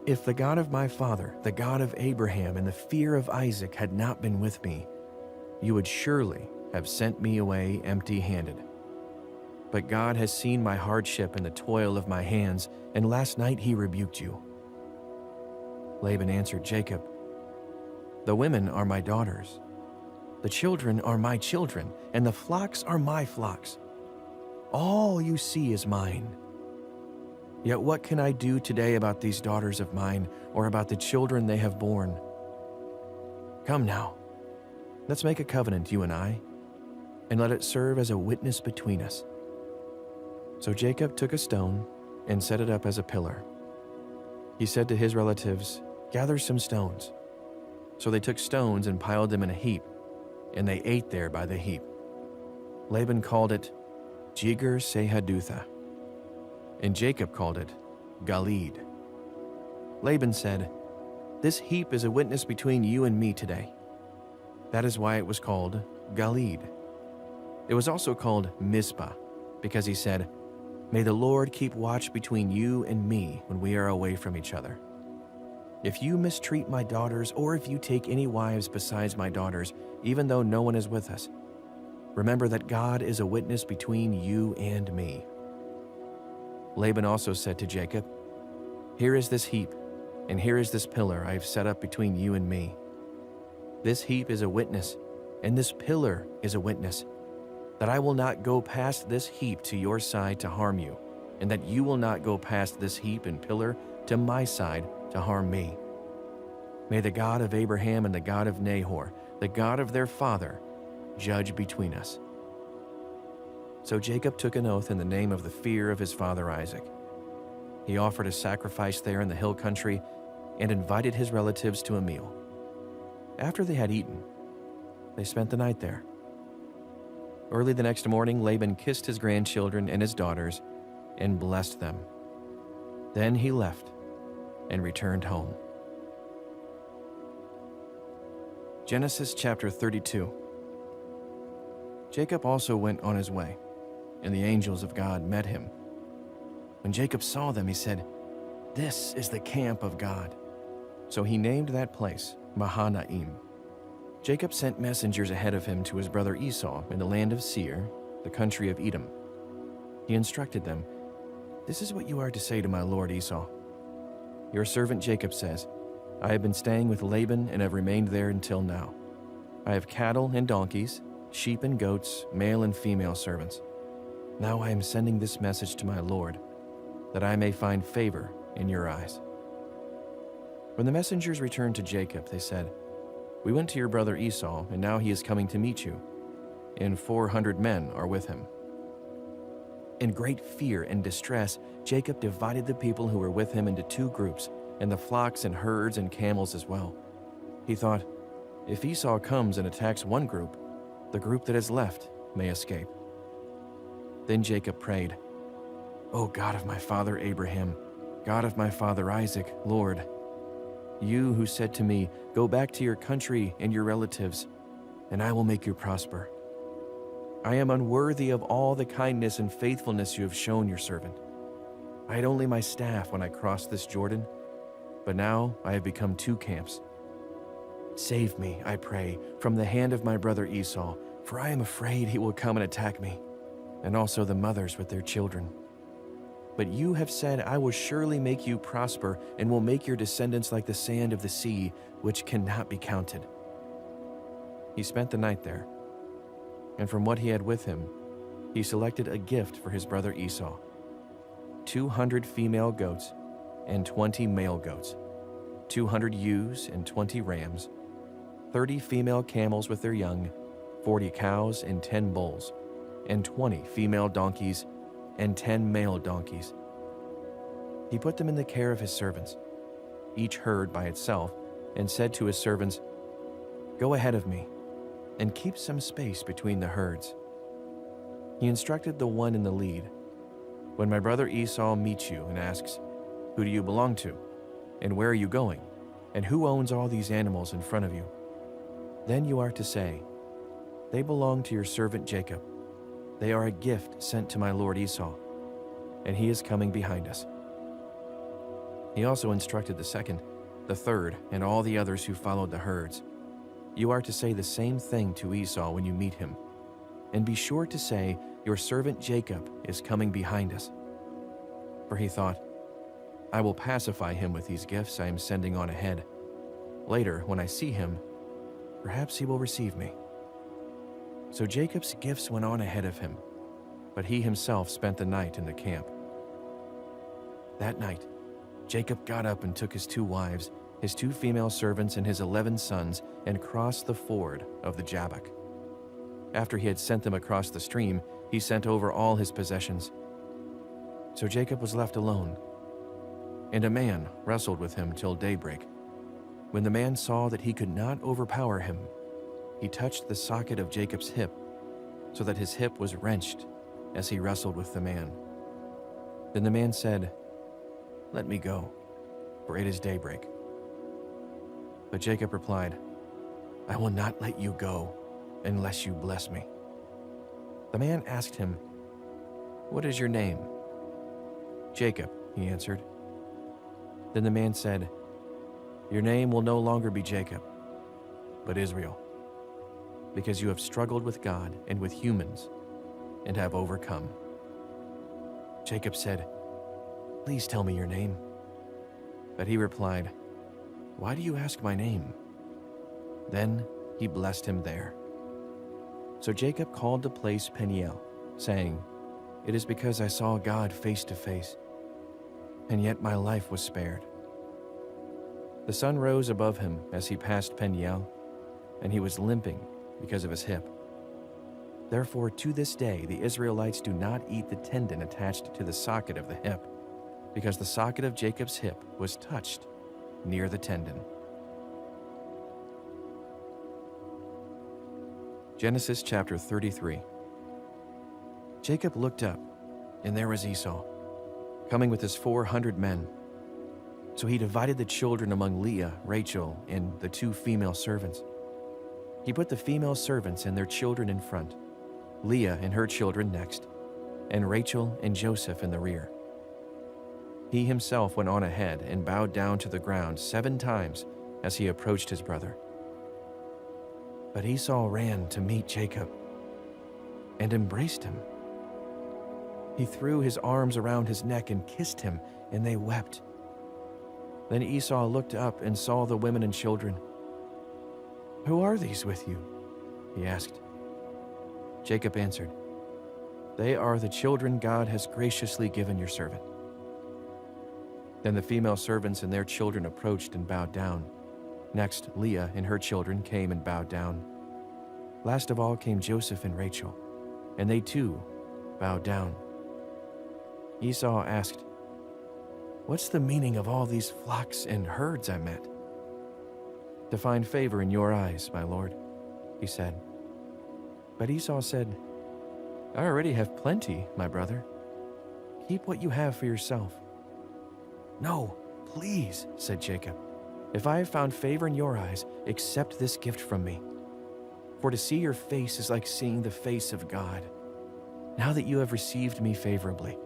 If the God of my father, the God of Abraham, and the fear of Isaac had not been with me, you would surely have sent me away empty-handed. But God has seen my hardship and the toil of my hands, and last night he rebuked you. Laban answered Jacob, The women are my daughters. The children are my children, and the flocks are my flocks. All you see is mine. Yet what can I do today about these daughters of mine, or about the children they have borne? Come now, let's make a covenant, you and I, and let it serve as a witness between us. So Jacob took a stone and set it up as a pillar. He said to his relatives, Gather some stones. So they took stones and piled them in a heap, and they ate there by the heap. Laban called it Jegar-Sahadutha, and Jacob called it Galeed. Laban said, This heap is a witness between you and me today. That is why it was called Galeed. It was also called Mizpah, because he said, May the Lord keep watch between you and me when we are away from each other. If you mistreat my daughters, or if you take any wives besides my daughters, even though no one is with us, remember that God is a witness between you and me. Laban also said to Jacob, Here is this heap, and here is this pillar I have set up between you and me. This heap is a witness, and this pillar is a witness, that I will not go past this heap to your side to harm you, and that you will not go past this heap and pillar to my side to harm me. May the God of Abraham and the God of Nahor, the God of their father, judge between us. So Jacob took an oath in the name of the fear of his father Isaac. He offered a sacrifice there in the hill country and invited his relatives to a meal. After they had eaten, they spent the night there. Early the next morning, Laban kissed his grandchildren and his daughters and blessed them. Then he left and returned home. Genesis chapter 32. Jacob also went on his way, and the angels of God met him. When Jacob saw them, he said, "This is the camp of God." So he named that place Mahanaim. Jacob sent messengers ahead of him to his brother Esau in the land of Seir, the country of Edom. He instructed them, "This is what you are to say to my lord Esau. Your servant Jacob says, I have been staying with Laban and have remained there until now. I have cattle and donkeys, sheep and goats, male and female servants. Now I am sending this message to my lord, that I may find favor in your eyes." When the messengers returned to Jacob, they said, "We went to your brother Esau, and now he is coming to meet you, and 400 men are with him." In great fear and distress, Jacob divided the people who were with him into two groups, and the flocks and herds and camels as well. He thought, if Esau comes and attacks one group, the group that is left may escape. Then Jacob prayed, "O God of my father Abraham, God of my father Isaac, Lord, you who said to me, 'Go back to your country and your relatives, and I will make you prosper.' I am unworthy of all the kindness and faithfulness you have shown your servant. I had only my staff when I crossed this Jordan, but now I have become two camps. Save me, I pray, from the hand of my brother Esau, for I am afraid he will come and attack me, and also the mothers with their children. But you have said, I will surely make you prosper and will make your descendants like the sand of the sea, which cannot be counted." He spent the night there, and from what he had with him, he selected a gift for his brother Esau: 200 female goats and 20 male goats, 200 ewes and 20 rams, 30 female camels with their young, 40 cows and 10 bulls, and 20 female donkeys and 10 male donkeys. He put them in the care of his servants, each herd by itself, and said to his servants, "Go ahead of me, and keep some space between the herds." He instructed the one in the lead, "When my brother Esau meets you and asks, 'Who do you belong to? And where are you going? And who owns all these animals in front of you?' Then you are to say, 'They belong to your servant Jacob. They are a gift sent to my lord Esau, and he is coming behind us.'" He also instructed the second, the third, and all the others who followed the herds, "You are to say the same thing to Esau when you meet him, and be sure to say, 'Your servant Jacob is coming behind us.'" For he thought, "I will pacify him with these gifts I am sending on ahead. Later, when I see him, perhaps he will receive me." So Jacob's gifts went on ahead of him, but he himself spent the night in the camp. That night, Jacob got up and took his 2 wives, his 2 female servants, and his 11 sons, and crossed the ford of the Jabbok. After he had sent them across the stream, he sent over all his possessions. So Jacob was left alone, and a man wrestled with him till daybreak. When the man saw that he could not overpower him, he touched the socket of Jacob's hip, so that his hip was wrenched as he wrestled with the man. Then the man said, "Let me go, for it is daybreak." But Jacob replied, "I will not let you go unless you bless me." The man asked him, "What is your name?" "Jacob," he answered. Then the man said, "Your name will no longer be Jacob, but Israel, because you have struggled with God and with humans and have overcome." Jacob said, "Please tell me your name." But he replied, "Why do you ask my name?" Then he blessed him there. So Jacob called the place Peniel, saying, "It is because I saw God face to face, and yet my life was spared." The sun rose above him as he passed Peniel, and he was limping because of his hip. Therefore, to this day, the Israelites do not eat the tendon attached to the socket of the hip, because the socket of Jacob's hip was touched near the tendon. Genesis chapter 33. Jacob looked up, and there was Esau, coming with his 400 men. So he divided the children among Leah, Rachel, and the 2 female servants. He put the female servants and their children in front, Leah and her children next, and Rachel and Joseph in the rear. He himself went on ahead and bowed down to the ground 7 times as he approached his brother. But Esau ran to meet Jacob and embraced him. He threw his arms around his neck and kissed him, and they wept. Then Esau looked up and saw the women and children. "Who are these with you?" he asked. Jacob answered, "They are the children God has graciously given your servant." Then the female servants and their children approached and bowed down. Next, Leah and her children came and bowed down. Last of all came Joseph and Rachel, and they too bowed down. Esau asked, "What's the meaning of all these flocks and herds I met?" "To find favor in your eyes, my lord," he said. But Esau said, "I already have plenty, my brother. Keep what you have for yourself." "No, please," said Jacob. "If I have found favor in your eyes, accept this gift from me. For to see your face is like seeing the face of God. Now that you have received me favorably,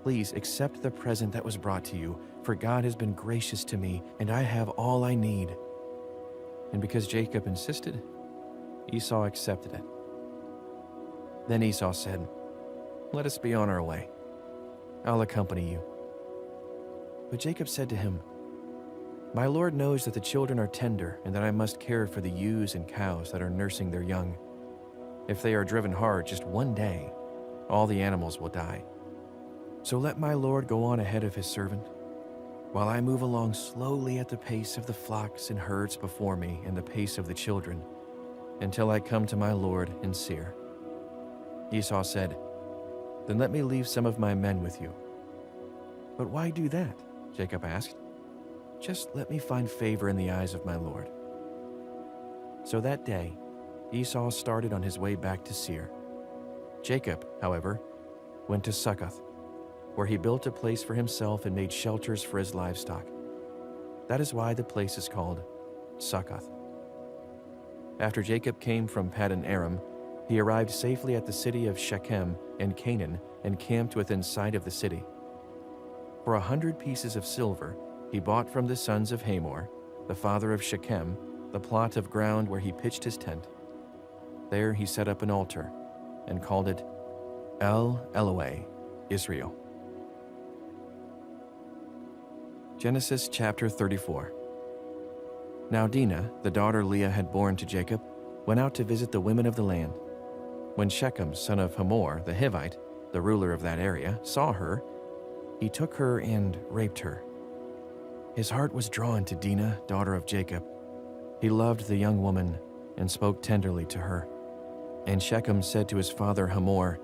please accept the present that was brought to you, for God has been gracious to me, and I have all I need." And because Jacob insisted, Esau accepted it. Then Esau said, "Let us be on our way. I'll accompany you." But Jacob said to him, "My Lord knows that the children are tender and that I must care for the ewes and cows that are nursing their young. If they are driven hard just one day, all the animals will die. So let my Lord go on ahead of his servant, while I move along slowly at the pace of the flocks and herds before me and the pace of the children, until I come to my Lord in Seir." Esau said, "Then let me leave some of my men with you." "But why do that?" Jacob asked. "Just let me find favor in the eyes of my Lord." So that day, Esau started on his way back to Seir. Jacob, however, went to Succoth, where he built a place for himself and made shelters for his livestock. That is why the place is called Succoth. After Jacob came from Paddan Aram, he arrived safely at the city of Shechem in Canaan and camped within sight of the city. For 100 pieces of silver, he bought from the sons of Hamor, the father of Shechem, the plot of ground where he pitched his tent. There he set up an altar and called it El Elohe, Israel. Genesis chapter 34. Now Dinah, the daughter Leah had borne to Jacob, went out to visit the women of the land. When Shechem, son of Hamor the Hivite, the ruler of that area, saw her, he took her and raped her. His heart was drawn to Dinah, daughter of Jacob. He loved the young woman and spoke tenderly to her. And Shechem said to his father Hamor,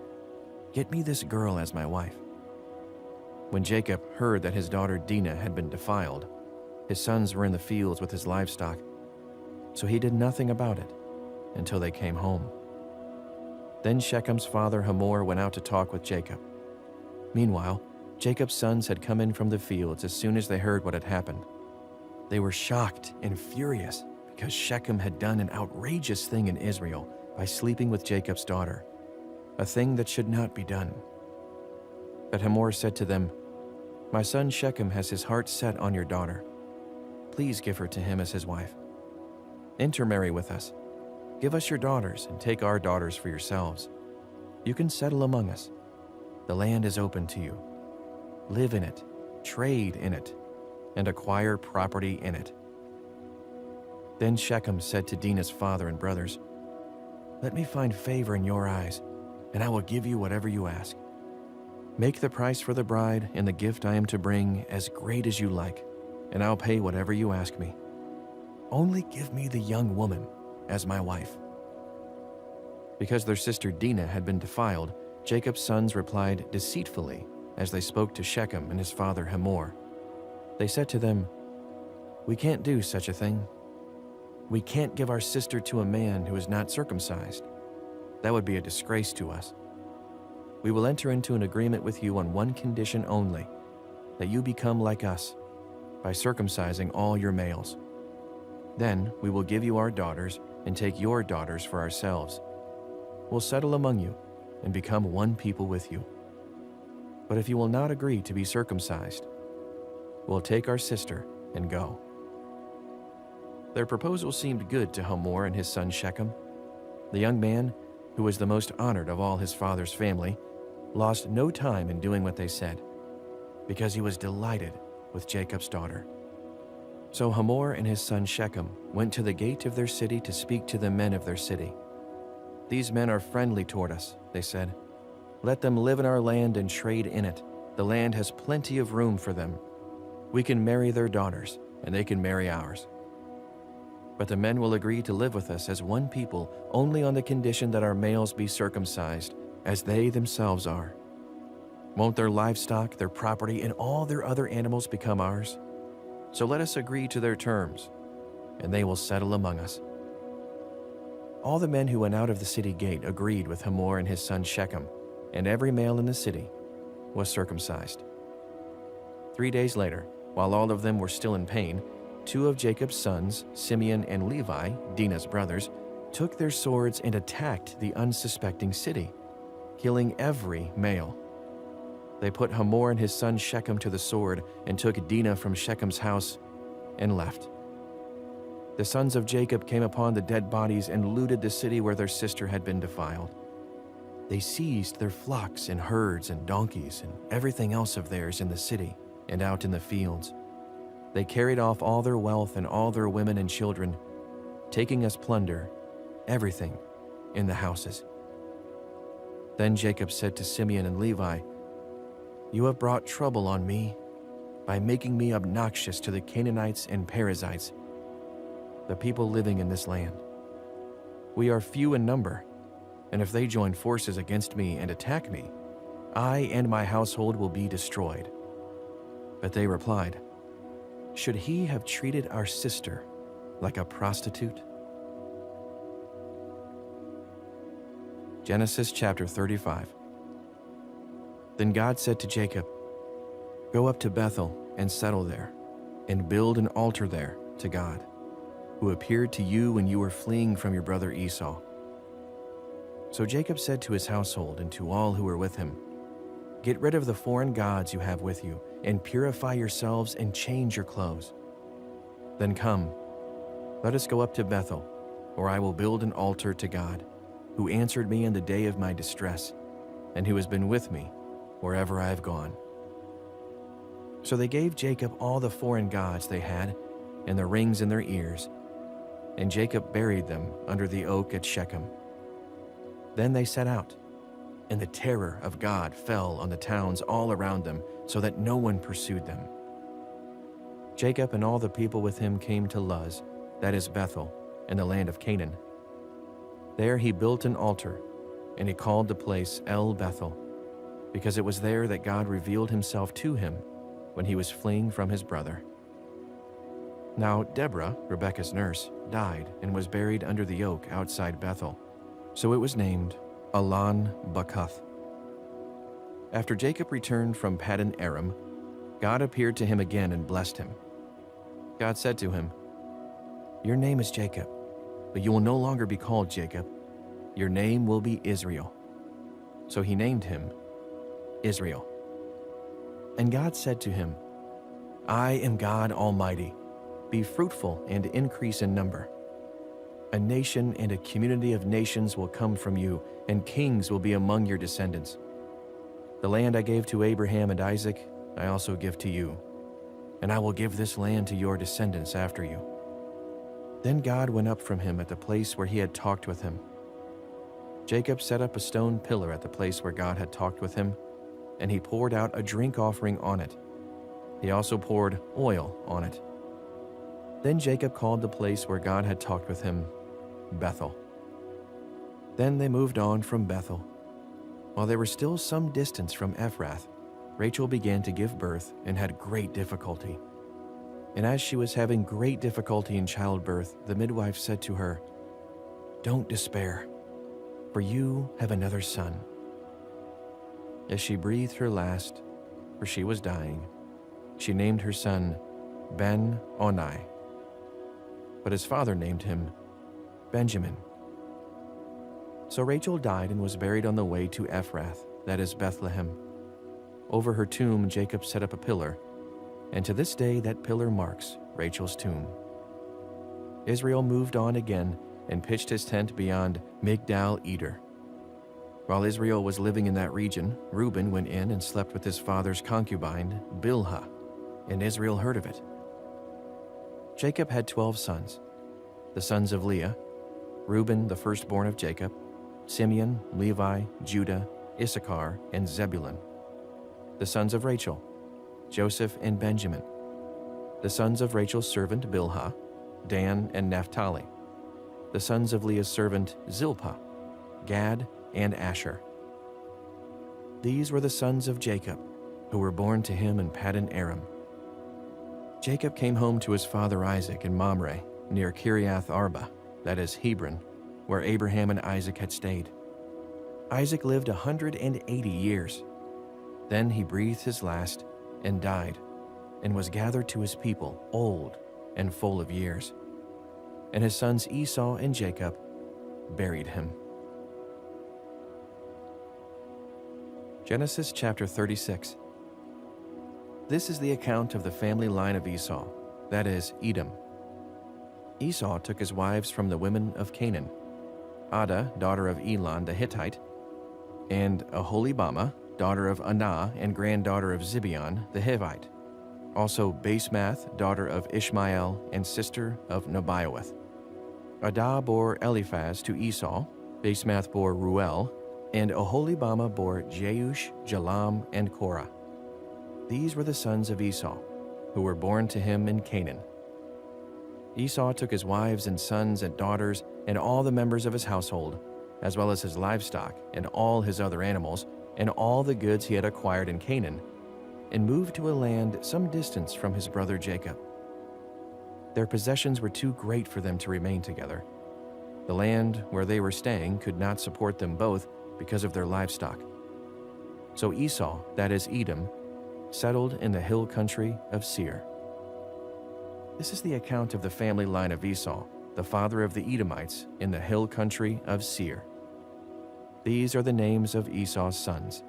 "Get me this girl as my wife." When Jacob heard that his daughter Dinah had been defiled, his sons were in the fields with his livestock, so he did nothing about it until they came home. Then Shechem's father Hamor went out to talk with Jacob. Meanwhile, Jacob's sons had come in from the fields as soon as they heard what had happened. They were shocked and furious because Shechem had done an outrageous thing in Israel by sleeping with Jacob's daughter, a thing that should not be done. But Hamor said to them, "My son Shechem has his heart set on your daughter. Please give her to him as his wife. Intermarry with us. Give us your daughters and take our daughters for yourselves. You can settle among us. The land is open to you. Live in it, trade in it, and acquire property in it." Then Shechem said to Dinah's father and brothers, "Let me find favor in your eyes, and I will give you whatever you ask. Make the price for the bride and the gift I am to bring as great as you like, and I'll pay whatever you ask me. Only give me the young woman as my wife." Because their sister Dinah had been defiled, Jacob's sons replied deceitfully as they spoke to Shechem and his father Hamor. They said to them, "We can't do such a thing. We can't give our sister to a man who is not circumcised. That would be a disgrace to us. We will enter into an agreement with you on one condition only, that you become like us, by circumcising all your males. Then we will give you our daughters and take your daughters for ourselves. We'll settle among you and become one people with you. But if you will not agree to be circumcised, we'll take our sister and go." Their proposal seemed good to Hamor and his son Shechem. The young man, who was the most honored of all his father's family, lost no time in doing what they said, because he was delighted with Jacob's daughter. So Hamor and his son Shechem went to the gate of their city to speak to the men of their city. "These men are friendly toward us," they said. "Let them live in our land and trade in it. The land has plenty of room for them. We can marry their daughters, and they can marry ours. But the men will agree to live with us as one people only on the condition that our males be circumcised, as they themselves are. Won't their livestock, their property, and all their other animals become ours? So let us agree to their terms, and they will settle among us." All the men who went out of the city gate agreed with Hamor and his son Shechem, and every male in the city was circumcised. 3 days later, while all of them were still in pain, 2 of Jacob's sons, Simeon and Levi, Dinah's brothers, took their swords and attacked the unsuspecting city, killing every male. They put Hamor and his son Shechem to the sword and took Dinah from Shechem's house and left. The sons of Jacob came upon the dead bodies and looted the city where their sister had been defiled. They seized their flocks and herds and donkeys and everything else of theirs in the city and out in the fields. They carried off all their wealth and all their women and children, taking as plunder everything in the houses. Then Jacob said to Simeon and Levi, "You have brought trouble on me by making me obnoxious to the Canaanites and Perizzites, the people living in this land. We are few in number, and if they join forces against me and attack me, I and my household will be destroyed." But they replied, "Should he have treated our sister like a prostitute?" Genesis chapter 35. Then God said to Jacob, "Go up to Bethel and settle there, and build an altar there to God, who appeared to you when you were fleeing from your brother Esau." So Jacob said to his household and to all who were with him, "Get rid of the foreign gods you have with you, and purify yourselves and change your clothes. Then come, let us go up to Bethel, where I will build an altar to God, who answered me in the day of my distress, and who has been with me wherever I have gone." So they gave Jacob all the foreign gods they had and the rings in their ears, and Jacob buried them under the oak at Shechem. Then they set out, and the terror of God fell on the towns all around them, so that no one pursued them. Jacob and all the people with him came to Luz, that is Bethel, in the land of Canaan. There he built an altar, and he called the place El Bethel, because it was there that God revealed himself to him when he was fleeing from his brother. Now Deborah, Rebekah's nurse, died and was buried under the oak outside Bethel, so it was named Alon Bakuth. After Jacob returned from Paddan Aram, God appeared to him again and blessed him. God said to him, "Your name is Jacob, but you will no longer be called Jacob. Your name will be Israel." So he named him Israel. And God said to him, "I am God Almighty. Be fruitful and increase in number. A nation and a community of nations will come from you, and kings will be among your descendants. The land I gave to Abraham and Isaac, I also give to you, and I will give this land to your descendants after you." Then God went up from him at the place where he had talked with him. Jacob set up a stone pillar at the place where God had talked with him, and he poured out a drink offering on it. He also poured oil on it. Then Jacob called the place where God had talked with him Bethel. Then they moved on from Bethel. While they were still some distance from Ephrath, Rachel began to give birth and had great difficulty. And as she was having great difficulty in childbirth, the midwife said to her, "Don't despair, for you have another son." As she breathed her last, for she was dying, she named her son Ben-Oni. But his father named him Benjamin. So Rachel died and was buried on the way to Ephrath, that is Bethlehem. Over her tomb Jacob set up a pillar, and to this day that pillar marks Rachel's tomb. Israel moved on again and pitched his tent beyond Migdal Eder. While Israel was living in that region, Reuben went in and slept with his father's concubine, Bilhah, and Israel heard of it. Jacob had 12 sons. The sons of Leah: Reuben, the firstborn of Jacob, Simeon, Levi, Judah, Issachar, and Zebulun. The sons of Rachel: Joseph and Benjamin. The sons of Rachel's servant Bilhah: Dan and Naphtali. The sons of Leah's servant Zilpah: Gad and Asher. These were the sons of Jacob, who were born to him in Paddan Aram. Jacob came home to his father Isaac in Mamre, near Kiriath Arba, that is Hebron, where Abraham and Isaac had stayed. Isaac lived 180 years. Then he breathed his last and died, and was gathered to his people, old and full of years. And his sons Esau and Jacob buried him. Genesis chapter 36. This is the account of the family line of Esau, that is, Edom. Esau took his wives from the women of Canaan: Adah, daughter of Elon the Hittite, and Aholibamah, daughter of Anah and granddaughter of Zibeon the Hivite. Also Basemath, daughter of Ishmael and sister of Nebaioth. Adah bore Eliphaz to Esau, Basemath bore Ruel, and Aholibamah bore Jeush, Jalam, and Korah. These were the sons of Esau, who were born to him in Canaan. Esau took his wives and sons and daughters and all the members of his household, as well as his livestock and all his other animals, and all the goods he had acquired in Canaan, and moved to a land some distance from his brother Jacob. Their possessions were too great for them to remain together. The land where they were staying could not support them both because of their livestock. So Esau, that is Edom, settled in the hill country of Seir. This is the account of the family line of Esau, the father of the Edomites, in the hill country of Seir. These are the names of Esau's sons: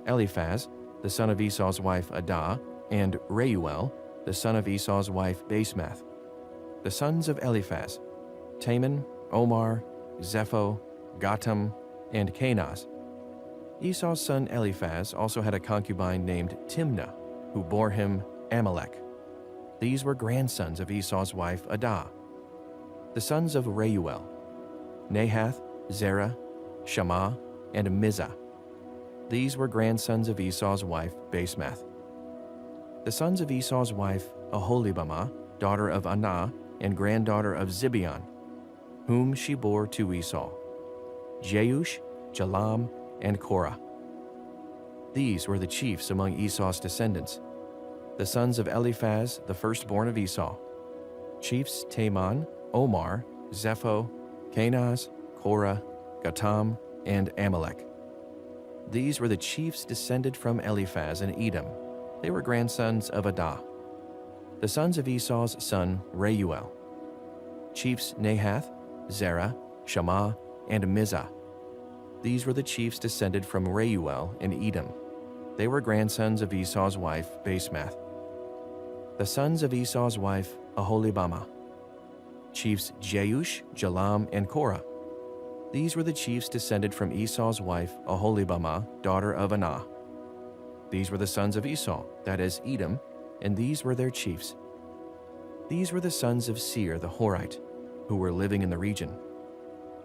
Eliphaz, the son of Esau's wife Adah, and Reuel, the son of Esau's wife Basemath. The sons of Eliphaz: Taman, Omar, Zepho, Gatam, and Kenaz. Esau's son Eliphaz also had a concubine named Timnah, who bore him Amalek. These were grandsons of Esau's wife Adah. The sons of Reuel: Nahath, Zerah, Shammah, and Mizah. These were grandsons of Esau's wife Basemath. The sons of Esau's wife Aholibamah, daughter of Anah and granddaughter of Zibeon, whom she bore to Esau: Jeush, Jalam, and Korah. These were the chiefs among Esau's descendants. The sons of Eliphaz, the firstborn of Esau: chiefs Taman, Omar, Zepho, Kenaz, Korah, Gatam, and Amalek. These were the chiefs descended from Eliphaz and Edom. They were grandsons of Adah. The sons of Esau's son Reuel: chiefs Nahath, Zerah, Shammah, and Mizah. These were the chiefs descended from Reuel and Edom. They were grandsons of Esau's wife Basemath. The sons of Esau's wife Aholibamah: chiefs Jeush, Jalam, and Korah. These were the chiefs descended from Esau's wife Aholibamah, daughter of Anah. These were the sons of Esau, that is, Edom, and these were their chiefs. These were the sons of Seir the Horite, who were living in the region: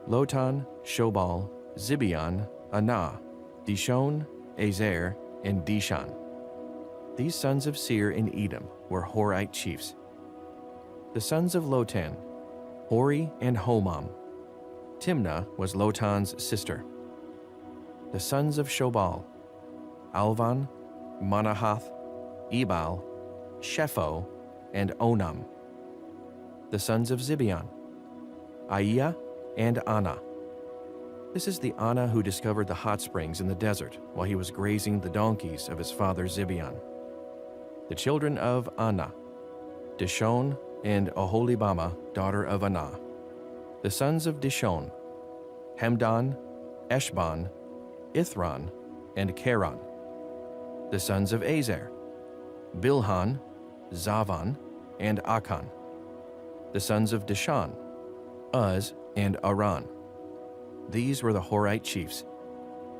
Lotan, Shobal, Zibeon, Anah, Dishon, Ezer, and Dishan. These sons of Seir in Edom were Horite chiefs. The sons of Lotan: Hori and Homam. Timnah was Lotan's sister. The sons of Shobal: Alvan, Manahath, Ebal, Shepho, and Onam. The sons of Zibeon: Aiah and Anah. This is the Anah who discovered the hot springs in the desert while he was grazing the donkeys of his father Zibeon. The children of Anah: Dishon and Aholibamah, daughter of Anah. The sons of Dishon: Hemdan, Eshban, Ithran, and Cheran. The sons of Azer: Bilhan, Zavan, and Akan. The sons of Dishan: Uz and Aran. These were the Horite chiefs: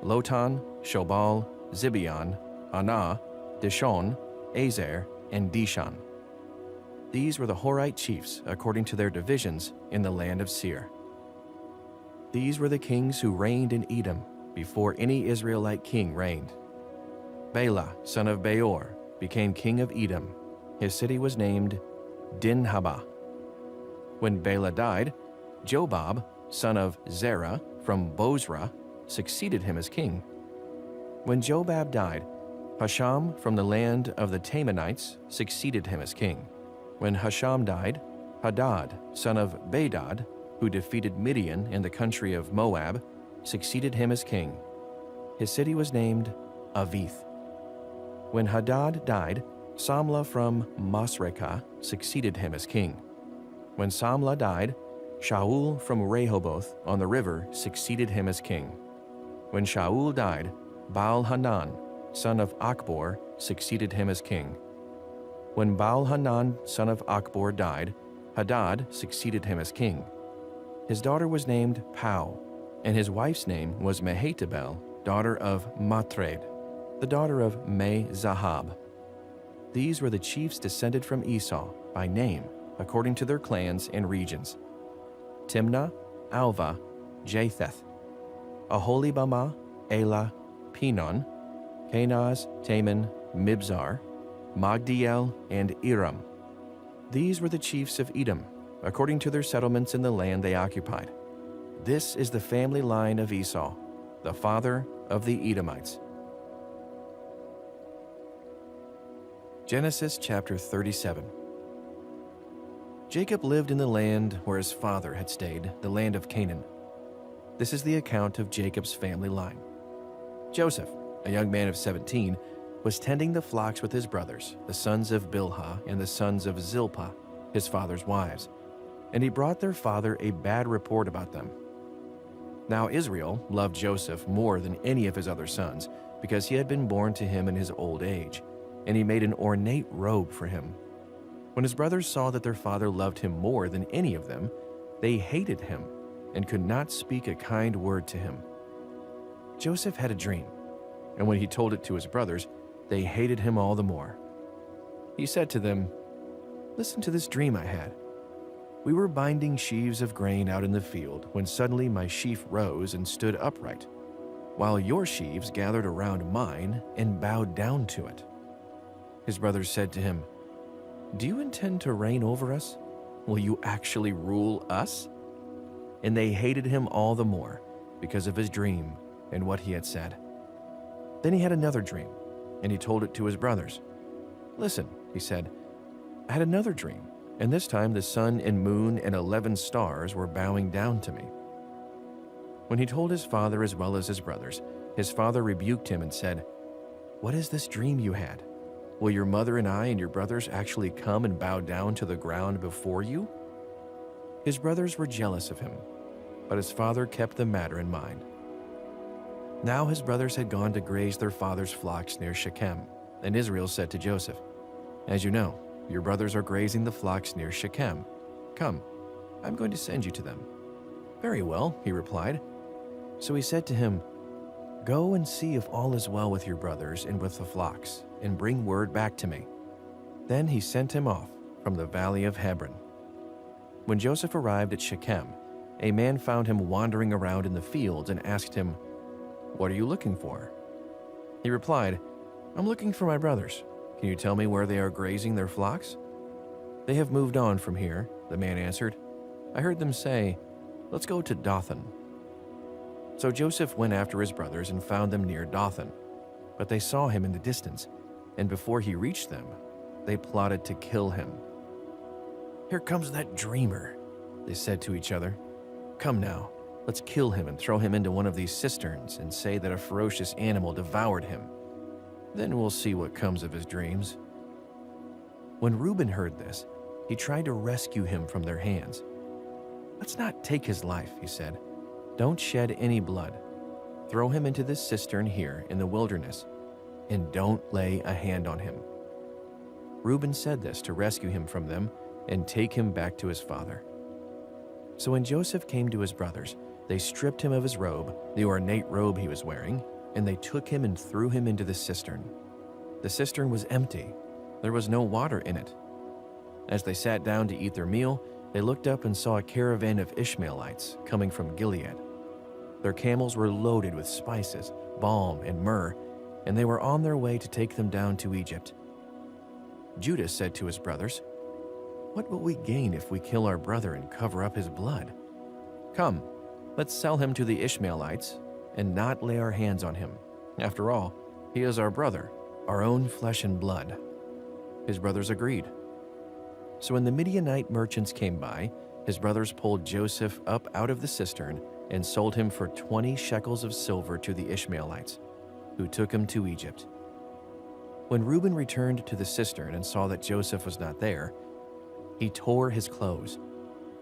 Lotan, Shobal, Zibeon, Anah, Dishon, Azer, and Dishan. These were the Horite chiefs according to their divisions in the land of Seir. These were the kings who reigned in Edom before any Israelite king reigned. Bela, son of Beor, became king of Edom. His city was named Dinhabah. When Bela died, Jobab, son of Zerah from Bozrah, succeeded him as king. When Jobab died, Husham from the land of the Temanites succeeded him as king. When Husham died, Hadad, son of Bedad, who defeated Midian in the country of Moab, succeeded him as king. His city was named Avith. When Hadad died, Samlah from Masrekah succeeded him as king. When Samlah died, Shaul from Rehoboth on the river succeeded him as king. When Shaul died, Baal-Hanan, son of Achbor, succeeded him as king. When Baal-Hanan, son of Achbor, died, Hadad succeeded him as king. His daughter was named Pau, and his wife's name was Mehetabel, daughter of Matred, the daughter of Me-Zahab. These were the chiefs descended from Esau by name, according to their clans and regions: Timnah, Alva, Japheth, Aholibamah, Elah, Pinon, Kenaz, Taman, Mibzar, Magdiel, and Iram. These were the chiefs of Edom, according to their settlements in the land they occupied. This is the family line of Esau, the father of the Edomites. Genesis chapter 37. Jacob lived in the land where his father had stayed, the land of Canaan. This is the account of Jacob's family line. Joseph, a young man of 17, was tending the flocks with his brothers, the sons of Bilhah and the sons of Zilpah, his father's wives, and he brought their father a bad report about them. Now Israel loved Joseph more than any of his other sons, because he had been born to him in his old age, and he made an ornate robe for him. When his brothers saw that their father loved him more than any of them, they hated him and could not speak a kind word to him. Joseph had a dream, and when he told it to his brothers, they hated him all the more. He said to them, "Listen to this dream I had. We were binding sheaves of grain out in the field when suddenly my sheaf rose and stood upright, while your sheaves gathered around mine and bowed down to it." His brothers said to him, "Do you intend to reign over us? Will you actually rule us?" And they hated him all the more because of his dream and what he had said. Then he had another dream, and he told it to his brothers. "Listen," he said, "I had another dream, and this time the sun and moon and 11 stars were bowing down to me." When he told his father as well as his brothers, his father rebuked him and said, "What is this dream you had? Will your mother and I and your brothers actually come and bow down to the ground before you?" His brothers were jealous of him, but his father kept the matter in mind. Now his brothers had gone to graze their father's flocks near Shechem, and Israel said to Joseph, "As you know, your brothers are grazing the flocks near Shechem. Come, I'm going to send you to them." "Very well," he replied. So he said to him, "Go and see if all is well with your brothers and with the flocks, and bring word back to me." Then he sent him off from the valley of Hebron. When Joseph arrived at Shechem, a man found him wandering around in the fields and asked him, "What are you looking for?" He replied, "I'm looking for my brothers. Can you tell me where they are grazing their flocks?" "They have moved on from here," the man answered. "I heard them say, 'Let's go to Dothan.'" So Joseph went after his brothers and found them near Dothan. But they saw him in the distance, and before he reached them, they plotted to kill him. "Here comes that dreamer," they said to each other. "Come now, let's kill him and throw him into one of these cisterns and say that a ferocious animal devoured him. Then we'll see what comes of his dreams." When Reuben heard this, he tried to rescue him from their hands. "Let's not take his life," he said. "Don't shed any blood. Throw him into this cistern here in the wilderness, and don't lay a hand on him." Reuben said this to rescue him from them and take him back to his father. So when Joseph came to his brothers, they stripped him of his robe, the ornate robe he was wearing, and they took him and threw him into the cistern. The cistern was empty. There was no water in it. As they sat down to eat their meal, they looked up and saw a caravan of Ishmaelites coming from Gilead. Their camels were loaded with spices, balm, and myrrh, and they were on their way to take them down to Egypt. Judah said to his brothers, "What will we gain if we kill our brother and cover up his blood? Come, let's sell him to the Ishmaelites and not lay our hands on him. After all, he is our brother, our own flesh and blood." His brothers agreed. So when the Midianite merchants came by, his brothers pulled Joseph up out of the cistern and sold him for 20 shekels of silver to the Ishmaelites, who took him to Egypt. When Reuben returned to the cistern and saw that Joseph was not there, he tore his clothes.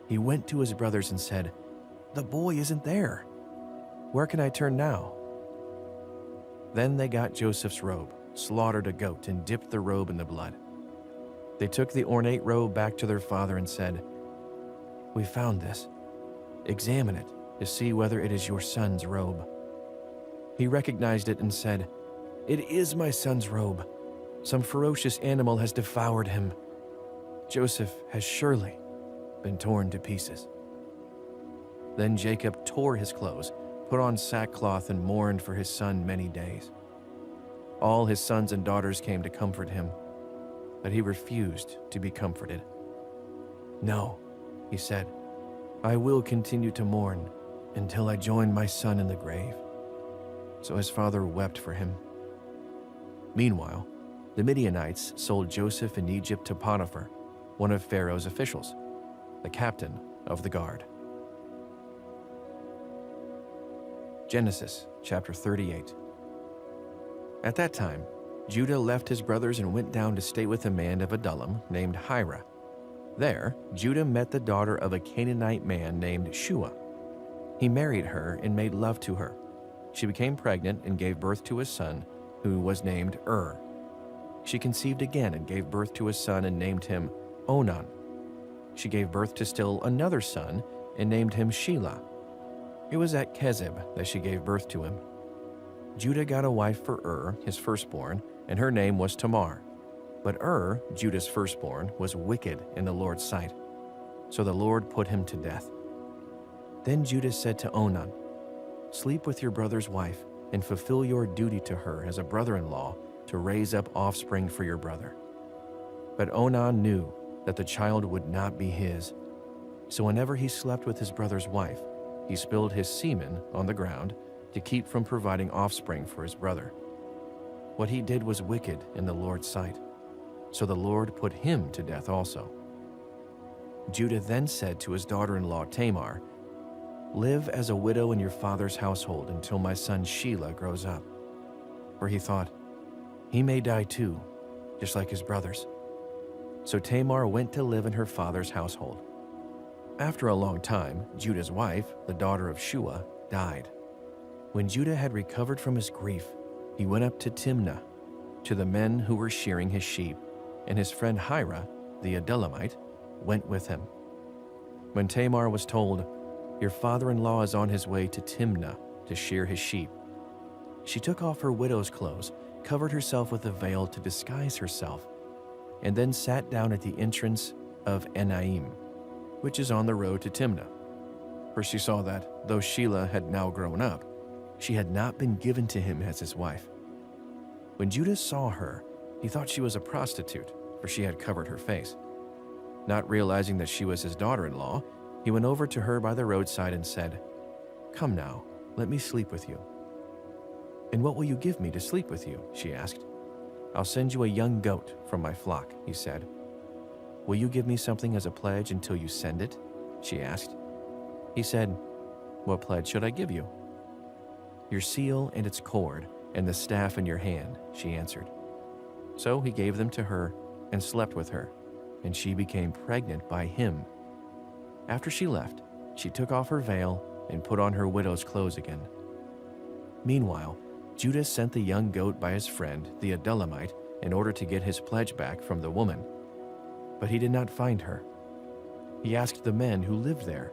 He went to his brothers and said, "The boy isn't there. Where can I turn now?" Then they got Joseph's robe, slaughtered a goat, and dipped the robe in the blood. They took the ornate robe back to their father and said, "We found this. Examine it to see whether it is your son's robe." He recognized it and said, "It is my son's robe. Some ferocious animal has devoured him. Joseph has surely been torn to pieces." Then Jacob tore his clothes, put on sackcloth, and mourned for his son many days. All his sons and daughters came to comfort him, but he refused to be comforted. "No," he said, "I will continue to mourn until I join my son in the grave." So his father wept for him. Meanwhile, the Midianites sold Joseph in Egypt to Potiphar, one of Pharaoh's officials, the captain of the guard. Genesis chapter 38. At that time, Judah left his brothers and went down to stay with a man of Adullam named Hira. There, Judah met the daughter of a Canaanite man named Shua. He married her and made love to her. She became pregnant and gave birth to a son, who was named She conceived again and gave birth to a son and named him Onan. She gave birth to still another son and named him Shelah. It was at Kezib that she gave birth to him. Judah got a wife for his firstborn, and her name was Tamar. But Judah's firstborn, was wicked in the Lord's sight. So the Lord put him to death. Then Judah said to Onan, "Sleep with your brother's wife and fulfill your duty to her as a brother-in-law to raise up offspring for your brother." But Onan knew that the child would not be his. So whenever he slept with his brother's wife, he spilled his semen on the ground to keep from providing offspring for his brother. What he did was wicked in the Lord's sight. So the Lord put him to death also. Judah then said to his daughter-in-law Tamar, "Live as a widow in your father's household until my son Shelah grows up." For he thought, "He may die too, just like his brothers." So Tamar went to live in her father's household. After a long time, Judah's wife, the daughter of Shua, died. When Judah had recovered from his grief, he went up to Timnah, to the men who were shearing his sheep, and his friend Hira, the Adullamite, went with him. When Tamar was told, "Your father-in-law is on his way to Timnah to shear his sheep," she took off her widow's clothes, covered herself with a veil to disguise herself, and then sat down at the entrance of Enaim, which is on the road to Timnah. For she saw that, though Shelah had now grown up, she had not been given to him as his wife. When Judah saw her, he thought she was a prostitute, for she had covered her face. Not realizing that she was his daughter-in-law, he went over to her by the roadside and said, "Come now, let me sleep with you." "And what will you give me to sleep with you?" she asked. "I'll send you a young goat from my flock," he said. "Will you give me something as a pledge until you send it?" she asked. He said, "What pledge should I give you?" "Your seal and its cord, and the staff in your hand," she answered. So he gave them to her and slept with her, and she became pregnant by him. After she left, she took off her veil and put on her widow's clothes again. Meanwhile, Judah sent the young goat by his friend, the Adullamite, in order to get his pledge back from the woman. But he did not find her. He asked the men who lived there,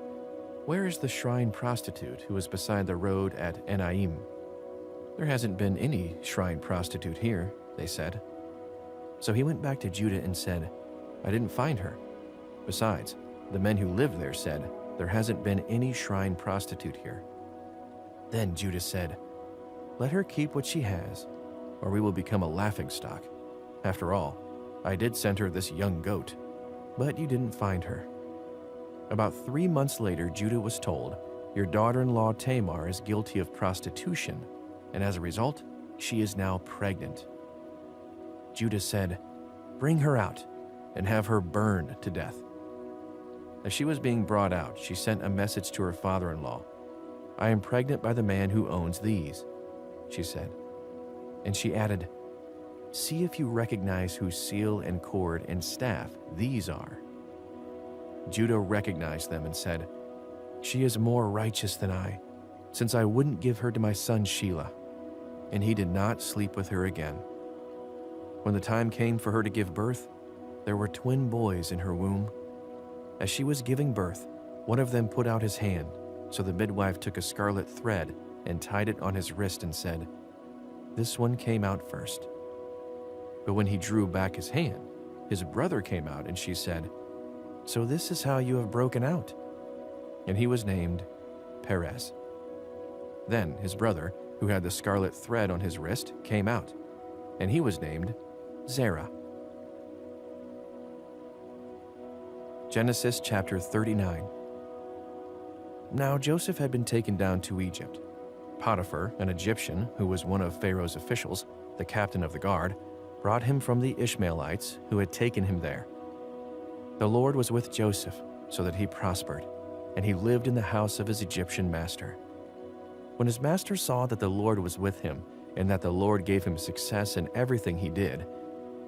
"Where is the shrine prostitute who was beside the road at Enaim?" "There hasn't been any shrine prostitute here," they said. So he went back to Judah and said, "I didn't find her. Besides, the men who lived there said, 'There hasn't been any shrine prostitute here.'" Then Judah said, "Let her keep what she has, or we will become a laughingstock. After all, I did send her this young goat, but you didn't find her." About 3 months later, Judah was told, "Your daughter-in-law Tamar is guilty of prostitution, and as a result, she is now pregnant." Judah said, "Bring her out and have her burned to death." As she was being brought out, she sent a message to her father-in-law. "I am pregnant by the man who owns these," she said. And she added, "See if you recognize whose seal and cord and staff these are." Judah recognized them and said, "She is more righteous than I, since I wouldn't give her to my son Shelah." And he did not sleep with her again. When the time came for her to give birth, there were twin boys in her womb. As she was giving birth, one of them put out his hand, so the midwife took a scarlet thread and tied it on his wrist and said, "This one came out first." But when he drew back his hand, his brother came out, and she said, "So this is how you have broken out." And he was named Perez. Then his brother, who had the scarlet thread on his wrist, came out, and he was named Zerah. Genesis chapter 39. Now Joseph had been taken down to Egypt. Potiphar, an Egyptian who was one of Pharaoh's officials, the captain of the guard, brought him from the Ishmaelites who had taken him there. The Lord was with Joseph, so that he prospered, and he lived in the house of his Egyptian master. When his master saw that the Lord was with him, and that the Lord gave him success in everything he did,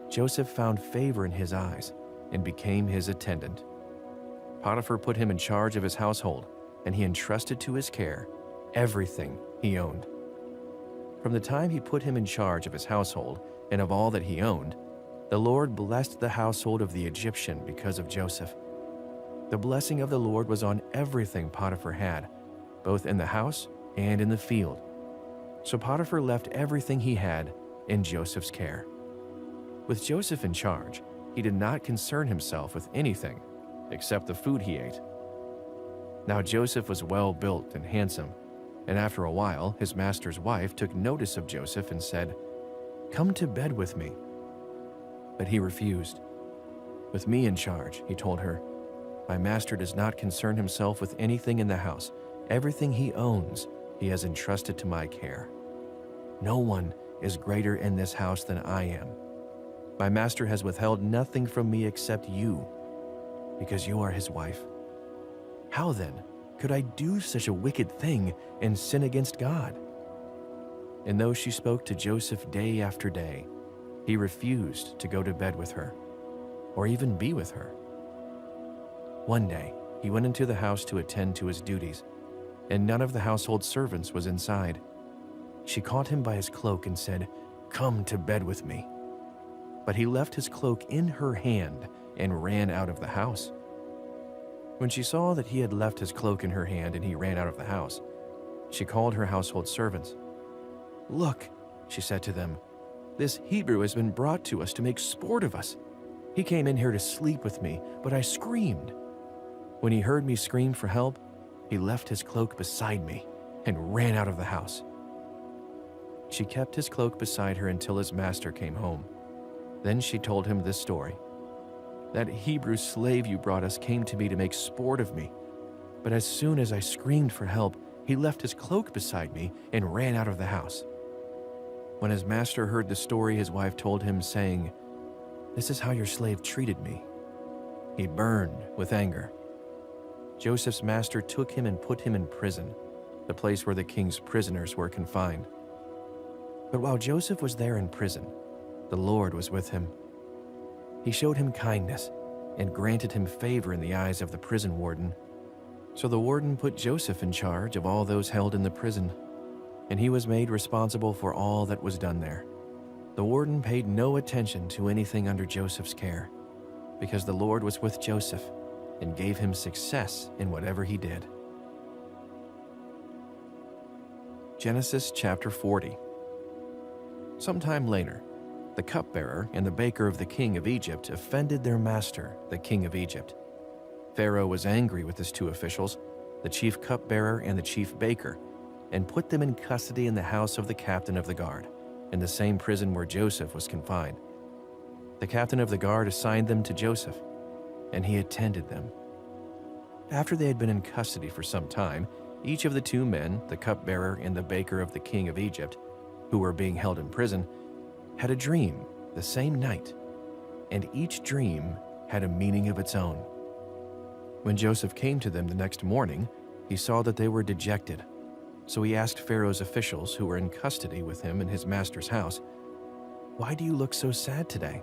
Joseph found favor in his eyes and became his attendant. Potiphar put him in charge of his household, and he entrusted to his care everything he owned. From the time he put him in charge of his household and of all that he owned, the Lord blessed the household of the Egyptian because of Joseph. The blessing of the Lord was on everything Potiphar had, both in the house and in the field. So Potiphar left everything he had in Joseph's care. With Joseph in charge, he did not concern himself with anything except the food he ate. Now Joseph was well built and handsome, and after a while his master's wife took notice of Joseph and said, "Come to bed with me." But he refused. "With me in charge," he told her, "my master does not concern himself with anything in the house. Everything he owns, he has entrusted to my care. No one is greater in this house than I am. My master has withheld nothing from me except you, because you are his wife. How then could I do such a wicked thing and sin against God?" And though she spoke to Joseph day after day, he refused to go to bed with her, or even be with her. One day, he went into the house to attend to his duties, and none of the household servants was inside. She caught him by his cloak and said, "Come to bed with me." But he left his cloak in her hand and ran out of the house. When she saw that he had left his cloak in her hand and he ran out of the house, she called her household servants. "Look," she said to them, "this Hebrew has been brought to us to make sport of us. He came in here to sleep with me, but I screamed. When he heard me scream for help, he left his cloak beside me and ran out of the house." She kept his cloak beside her until his master came home. Then she told him this story. "That Hebrew slave you brought us came to me to make sport of me, but as soon as I screamed for help, he left his cloak beside me and ran out of the house." When his master heard the story, his wife told him, saying, "This is how your slave treated me." He burned with anger. Joseph's master took him and put him in prison, the place where the king's prisoners were confined. But while Joseph was there in prison, the Lord was with him. He showed him kindness and granted him favor in the eyes of the prison warden. So the warden put Joseph in charge of all those held in the prison, and he was made responsible for all that was done there. The warden paid no attention to anything under Joseph's care, because the Lord was with Joseph and gave him success in whatever he did. Genesis chapter 40. Sometime later, the cupbearer and the baker of the king of Egypt offended their master, the king of Egypt. Pharaoh was angry with his two officials, the chief cupbearer and the chief baker, and put them in custody in the house of the captain of the guard, in the same prison where Joseph was confined. The captain of the guard assigned them to Joseph, and he attended them. After they had been in custody for some time, each of the two men, the cupbearer and the baker of the king of Egypt, who were being held in prison, had a dream the same night, and each dream had a meaning of its own. When Joseph came to them the next morning, he saw that they were dejected. So he asked Pharaoh's officials who were in custody with him in his master's house, "Why do you look so sad today?"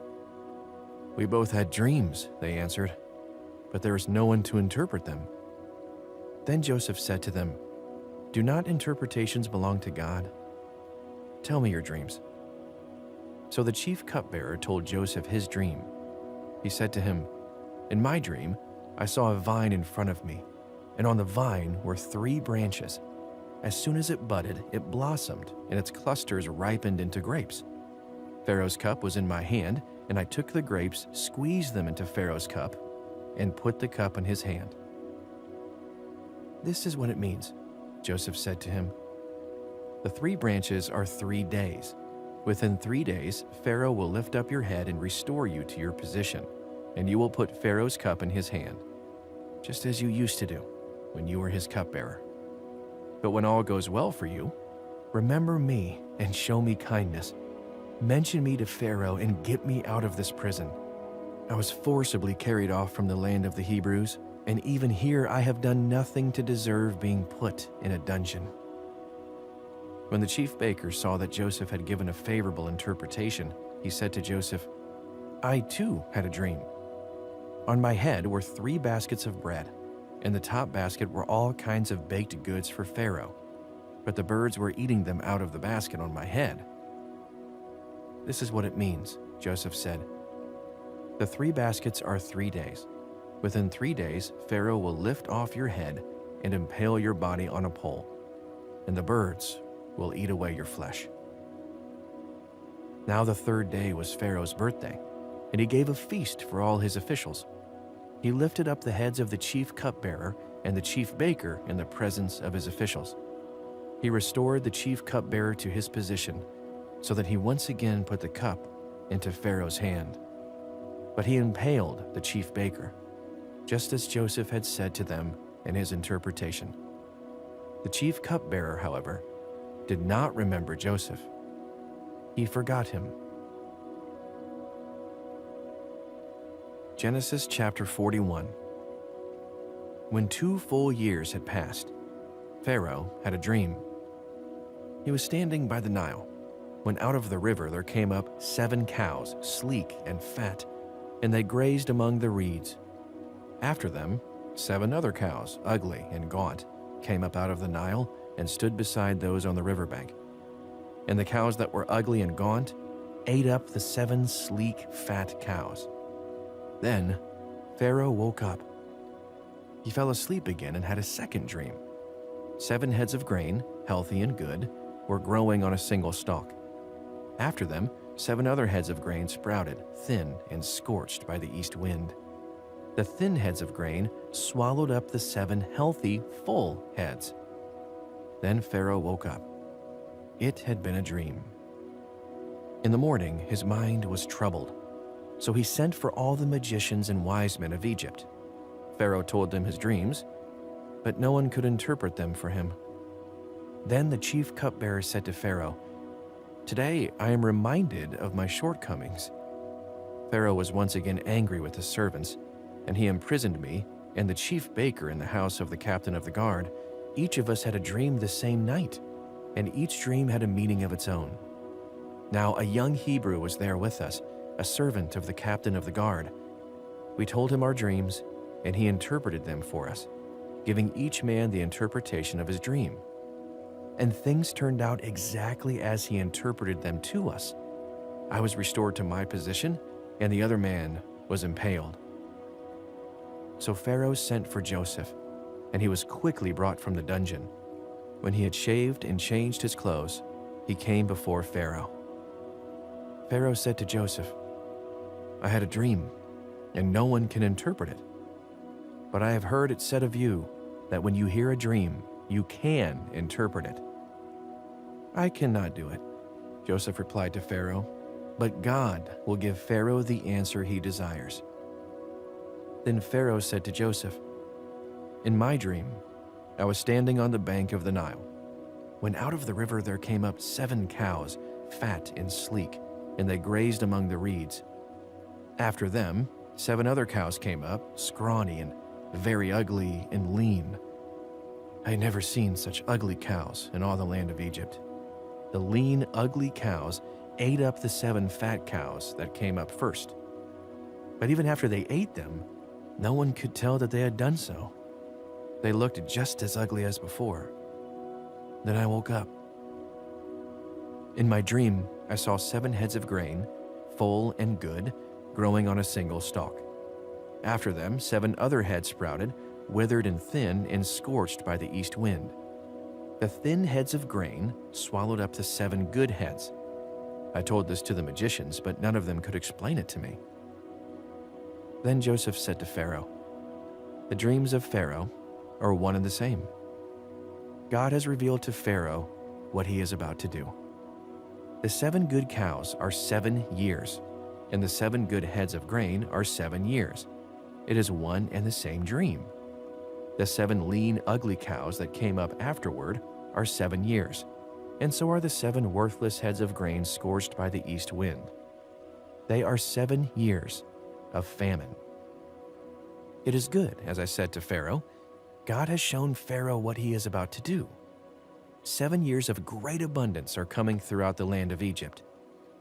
"We both had dreams," they answered, "but there is no one to interpret them." Then Joseph said to them, "Do not interpretations belong to God? Tell me your dreams." So the chief cupbearer told Joseph his dream. He said to him, "In my dream, I saw a vine in front of me, and on the vine were 3 branches. As soon as it budded, it blossomed, and its clusters ripened into grapes. Pharaoh's cup was in my hand, and I took the grapes, squeezed them into Pharaoh's cup, and put the cup in his hand." "This is what it means," Joseph said to him. "The 3 branches are 3 days. Within 3 days, Pharaoh will lift up your head and restore you to your position, and you will put Pharaoh's cup in his hand, just as you used to do when you were his cupbearer. But when all goes well for you, remember me and show me kindness. Mention me to Pharaoh and get me out of this prison. I was forcibly carried off from the land of the Hebrews, and even here I have done nothing to deserve being put in a dungeon." When the chief baker saw that Joseph had given a favorable interpretation, he said to Joseph, "I too had a dream. On my head were 3 baskets of bread. In the top basket were all kinds of baked goods for Pharaoh, but the birds were eating them out of the basket on my head." "This is what it means," Joseph said. "The 3 baskets are 3 days. Within 3 days, Pharaoh will lift off your head and impale your body on a pole, and the birds will eat away your flesh." Now the 3rd day was Pharaoh's birthday, and he gave a feast for all his officials. He lifted up the heads of the chief cupbearer and the chief baker in the presence of his officials. He restored the chief cupbearer to his position, so that he once again put the cup into Pharaoh's hand. But he impaled the chief baker, just as Joseph had said to them in his interpretation. The chief cupbearer, however, did not remember Joseph. He forgot him. Genesis chapter 41. When 2 full years had passed, Pharaoh had a dream. He was standing by the Nile, when out of the river there came up 7 cows, sleek and fat, and they grazed among the reeds. After them, 7 other cows, ugly and gaunt, came up out of the Nile and stood beside those on the riverbank. And the cows that were ugly and gaunt ate up the 7 sleek, fat cows. Then Pharaoh woke up. He fell asleep again and had a second dream. 7 heads of grain, healthy and good, were growing on a single stalk. After them, 7 other heads of grain sprouted, thin and scorched by the east wind. The thin heads of grain swallowed up the 7 healthy, full heads. Then Pharaoh woke up. It had been a dream. In the morning, his mind was troubled. So he sent for all the magicians and wise men of Egypt. Pharaoh told them his dreams, but no one could interpret them for him. Then the chief cupbearer said to Pharaoh, "Today I am reminded of my shortcomings." Pharaoh was once again angry with his servants, and he imprisoned me and the chief baker in the house of the captain of the guard. Each of us had a dream the same night, and each dream had a meaning of its own. Now a young Hebrew was there with us, a servant of the captain of the guard. We told him our dreams, and he interpreted them for us. giving each man the interpretation of his dream. And things turned out exactly as he interpreted them to us. I was restored to my position, and the other man was impaled. So Pharaoh sent for Joseph, and he was quickly brought from the dungeon. When he had shaved and changed his clothes, he came before Pharaoh. Pharaoh said to Joseph, "I had a dream, and no one can interpret it. But I have heard it said of you that when you hear a dream, you can interpret it." "I cannot do it," Joseph replied to Pharaoh, "but God will give Pharaoh the answer he desires." Then Pharaoh said to Joseph, "In my dream, I was standing on the bank of the Nile, when out of the river there came up 7 cows, fat and sleek, and they grazed among the reeds. After them, 7 other cows came up, scrawny and very ugly and lean. I had never seen such ugly cows in all the land of Egypt. The lean, ugly cows ate up the 7 fat cows that came up first. But even after they ate them, no one could tell that they had done so. They looked just as ugly as before. Then I woke up. In my dream, I saw 7 heads of grain, full and good, growing on a single stalk. After them, 7 other heads sprouted, withered and thin and scorched by the east wind. The thin heads of grain swallowed up the 7 good heads. I told this to the magicians, but none of them could explain it to me." Then Joseph said to Pharaoh, "The dreams of Pharaoh are one and the same. God has revealed to Pharaoh what he is about to do. The 7 good cows are 7 years, and the 7 good heads of grain are 7 years. It is one and the same dream. The 7 lean, ugly cows that came up afterward are 7 years, and so are the 7 worthless heads of grain scorched by the east wind. They are 7 years of famine. It is good, as I said to Pharaoh. God has shown Pharaoh what he is about to do. 7 years of great abundance are coming throughout the land of Egypt,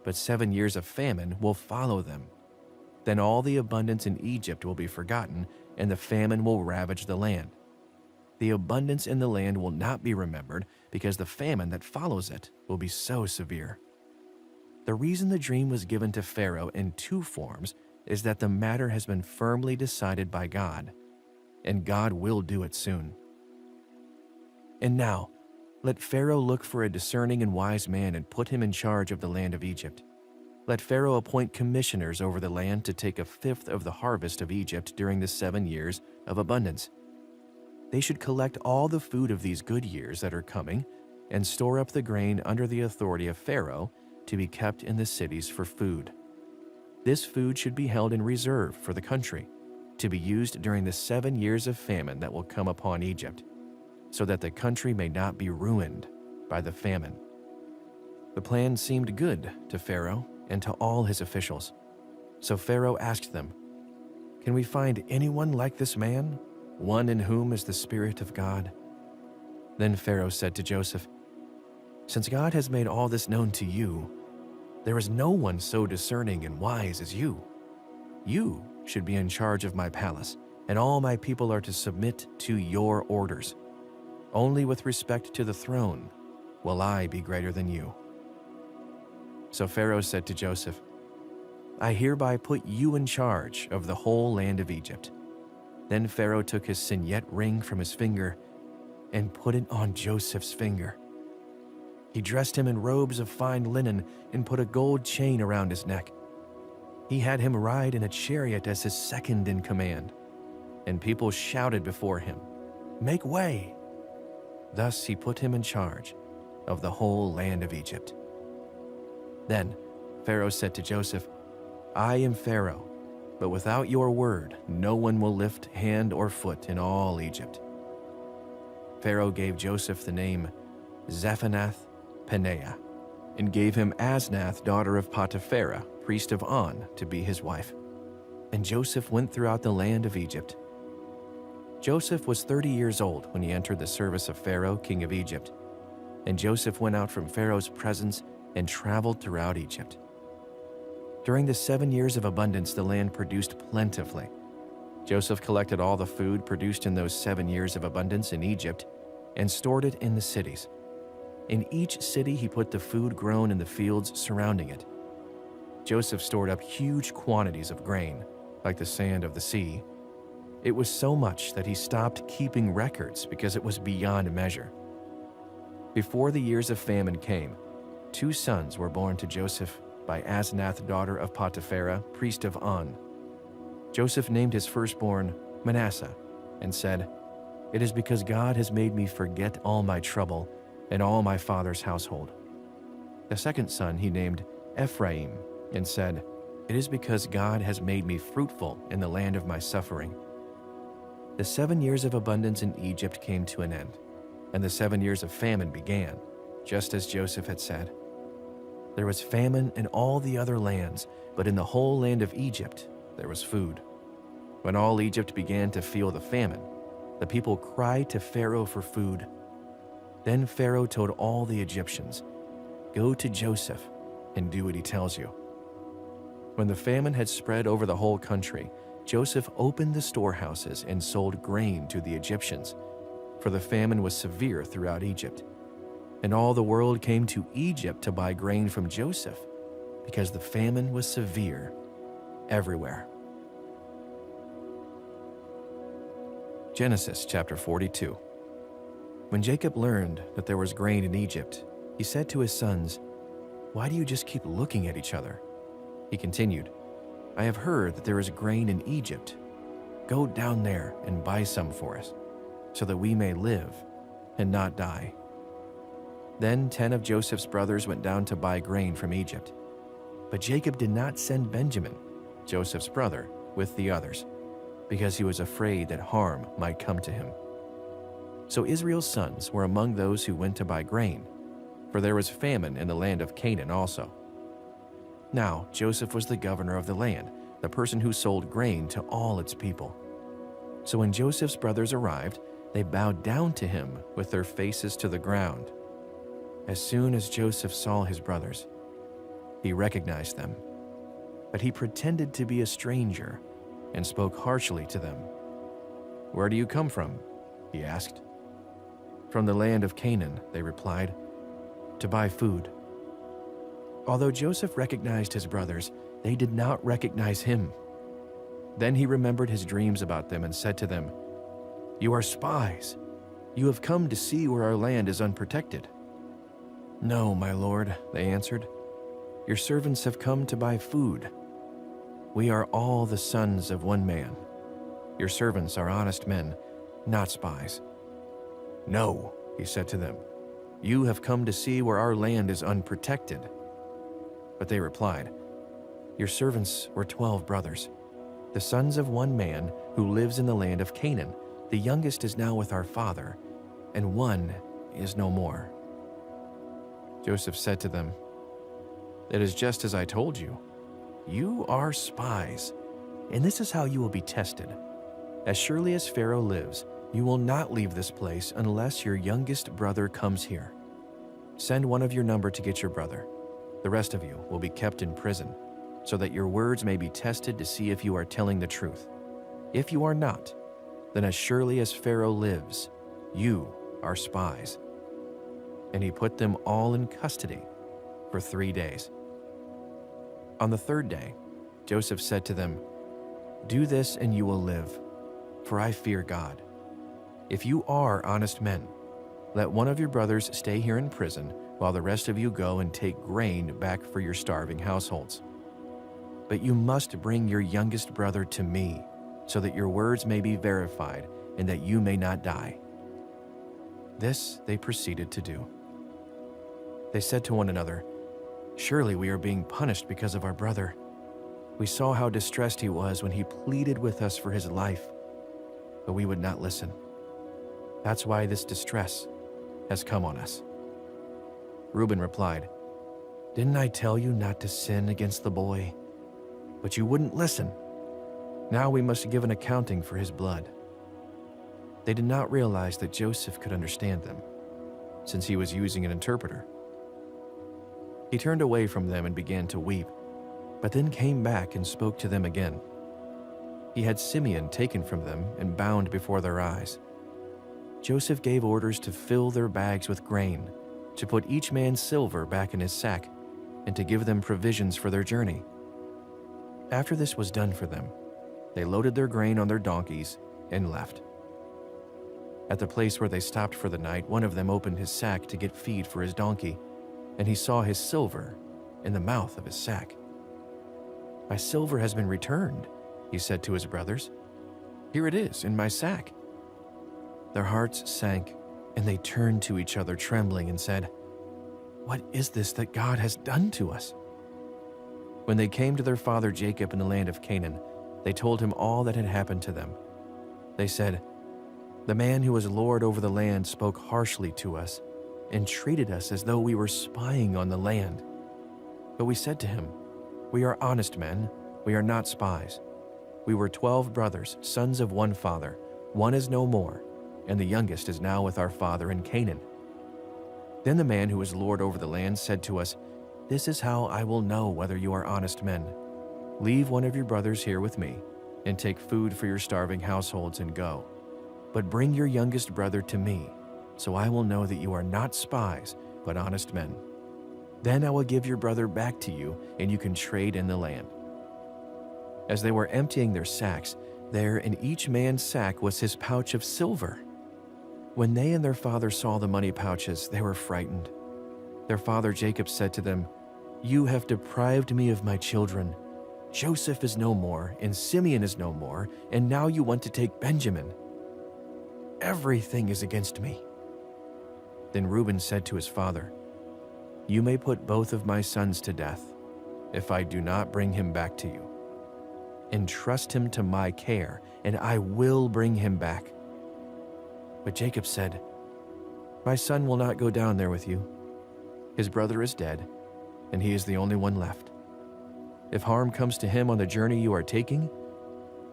but 7 years of famine will follow them. Then all the abundance in Egypt will be forgotten, and the famine will ravage the land. The abundance in the land will not be remembered because the famine that follows it will be so severe." The reason the dream was given to Pharaoh in 2 forms is that the matter has been firmly decided by God, and God will do it soon. And now, let Pharaoh look for a discerning and wise man and put him in charge of the land of Egypt. Let Pharaoh appoint commissioners over the land to take 1/5 of the harvest of Egypt during the 7 years of abundance. They should collect all the food of these good years that are coming and store up the grain under the authority of Pharaoh to be kept in the cities for food. This food should be held in reserve for the country, to be used during the 7 years of famine that will come upon Egypt, so that the country may not be ruined by the famine." The plan seemed good to Pharaoh and to all his officials. So Pharaoh asked them, "Can we find anyone like this man, one in whom is the Spirit of God?" Then Pharaoh said to Joseph, "Since God has made all this known to you, there is no one so discerning and wise as you. You should be in charge of my palace, and all my people are to submit to your orders. Only with respect to the throne will I be greater than you." So Pharaoh said to Joseph, "I hereby put you in charge of the whole land of Egypt." Then Pharaoh took his signet ring from his finger and put it on Joseph's finger. He dressed him in robes of fine linen and put a gold chain around his neck. He had him ride in a chariot as his second in command, and people shouted before him, "Make way!" Thus he put him in charge of the whole land of Egypt. Then Pharaoh said to Joseph, "I am Pharaoh, but without your word, no one will lift hand or foot in all Egypt." Pharaoh gave Joseph the name Zaphanath-Paneah, and gave him Asnath, daughter of Potipharah, priest of On, to be his wife. And Joseph went throughout the land of Egypt. Joseph was 30 years old when he entered the service of Pharaoh, king of Egypt. And Joseph went out from Pharaoh's presence and traveled throughout Egypt. During the 7 years of abundance, the land produced plentifully. Joseph collected all the food produced in those 7 years of abundance in Egypt and stored it in the cities. In each city he put the food grown in the fields surrounding it. Joseph stored up huge quantities of grain, like the sand of the sea. It was so much that he stopped keeping records because it was beyond measure. Before the years of famine came, 2 sons were born to Joseph by Asenath, daughter of Potipharah, priest of On. Joseph named his firstborn Manasseh and said, "It is because God has made me forget all my trouble and all my father's household." The second son he named Ephraim and said, "It is because God has made me fruitful in the land of my suffering." The 7 years of abundance in Egypt came to an end, and the 7 years of famine began, just as Joseph had said. There was famine in all the other lands, but in the whole land of Egypt there was food. When all Egypt began to feel the famine, the people cried to Pharaoh for food. Then Pharaoh told all the Egyptians, "Go to Joseph and do what he tells you." When the famine had spread over the whole country, Joseph opened the storehouses and sold grain to the Egyptians, for the famine was severe throughout Egypt. And all the world came to Egypt to buy grain from Joseph, because the famine was severe everywhere. Genesis chapter 42. When Jacob learned that there was grain in Egypt, he said to his sons, "Why do you just keep looking at each other?" He continued, "I have heard that there is grain in Egypt. Go down there and buy some for us, so that we may live and not die." Then 10 of Joseph's brothers went down to buy grain from Egypt. But Jacob did not send Benjamin, Joseph's brother, with the others, because he was afraid that harm might come to him. So Israel's sons were among those who went to buy grain, for there was famine in the land of Canaan also. Now Joseph was the governor of the land, the person who sold grain to all its people. So when Joseph's brothers arrived, they bowed down to him with their faces to the ground. As soon as Joseph saw his brothers, he recognized them, but he pretended to be a stranger and spoke harshly to them. "Where do you come from?" he asked. "From the land of Canaan," they replied, "to buy food." Although Joseph recognized his brothers, they did not recognize him. Then he remembered his dreams about them and said to them, "You are spies. You have come to see where our land is unprotected." "No, my lord," they answered. "Your servants have come to buy food. We are all the sons of one man. Your servants are honest men, not spies." "No," he said to them, "you have come to see where our land is unprotected." But they replied, "Your servants were 12 brothers, the sons of one man who lives in the land of Canaan. The youngest is now with our father, and one is no more." Joseph said to them, "It is just as I told you. You are spies, and this is how you will be tested. As surely as Pharaoh lives, you will not leave this place unless your youngest brother comes here. Send one of your number to get your brother. The rest of you will be kept in prison, so that your words may be tested to see if you are telling the truth. If you are not, then as surely as Pharaoh lives, you are spies." And he put them all in custody for 3 days. On the 3rd day, Joseph said to them, "Do this and you will live, for I fear God. If you are honest men, let one of your brothers stay here in prison while the rest of you go and take grain back for your starving households. But you must bring your youngest brother to me, so that your words may be verified and that you may not die." This they proceeded to do. They said to one another, "Surely we are being punished because of our brother. We saw how distressed he was when he pleaded with us for his life, but we would not listen. That's why this distress has come on us." Reuben replied, "Didn't I tell you not to sin against the boy? But you wouldn't listen. Now we must give an accounting for his blood." They did not realize that Joseph could understand them, since he was using an interpreter. He turned away from them and began to weep, but then came back and spoke to them again. he had Simeon taken from them and bound before their eyes. Joseph gave orders to fill their bags with grain, to put each man's silver back in his sack, and to give them provisions for their journey. After this was done for them, they loaded their grain on their donkeys and left. At the place where they stopped for the night, one of them opened his sack to get feed for his donkey, and he saw his silver in the mouth of his sack. "My silver has been returned," he said to his brothers. "Here it is in my sack." Their hearts sank, and they turned to each other trembling and said, "What is this that God has done to us?" When they came to their father Jacob in the land of Canaan, they told him all that had happened to them. They said, "The man who was lord over the land spoke harshly to us and treated us as though we were spying on the land. But we said to him, 'We are honest men, we are not spies. We were 12 brothers, sons of one father. One is no more, and the youngest is now with our father in Canaan.' Then the man who was lord over the land said to us, 'This is how I will know whether you are honest men. Leave one of your brothers here with me, and take food for your starving households and go. But bring your youngest brother to me, so I will know that you are not spies, but honest men. Then I will give your brother back to you, and you can trade in the land.' As they were emptying their sacks, there in each man's sack was his pouch of silver. When they and their father saw the money pouches, they were frightened. Their father Jacob said to them, 'You have deprived me of my children. Joseph is no more, and Simeon is no more, and now you want to take Benjamin. Everything is against me.' Then Reuben said to his father, 'You may put both of my sons to death, if I do not bring him back to you. Entrust him to my care, and I will bring him back.' But Jacob said, 'My son will not go down there with you. His brother is dead, and he is the only one left. If harm comes to him on the journey you are taking,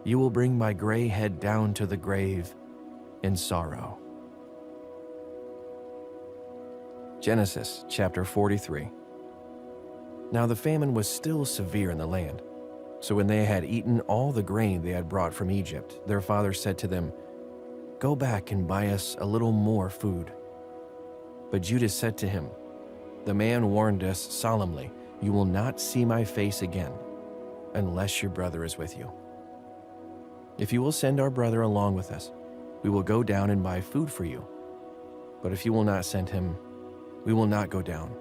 you will bring my gray head down to the grave in sorrow." Genesis chapter 43. Now the famine was still severe in the land. So when they had eaten all the grain they had brought from Egypt, their father said to them, "Go back and buy us a little more food." But Judah said to him, "The man warned us solemnly, 'You will not see my face again, unless your brother is with you. If you will send our brother along with us, we will go down and buy food for you. But if you will not send him, we will not go down.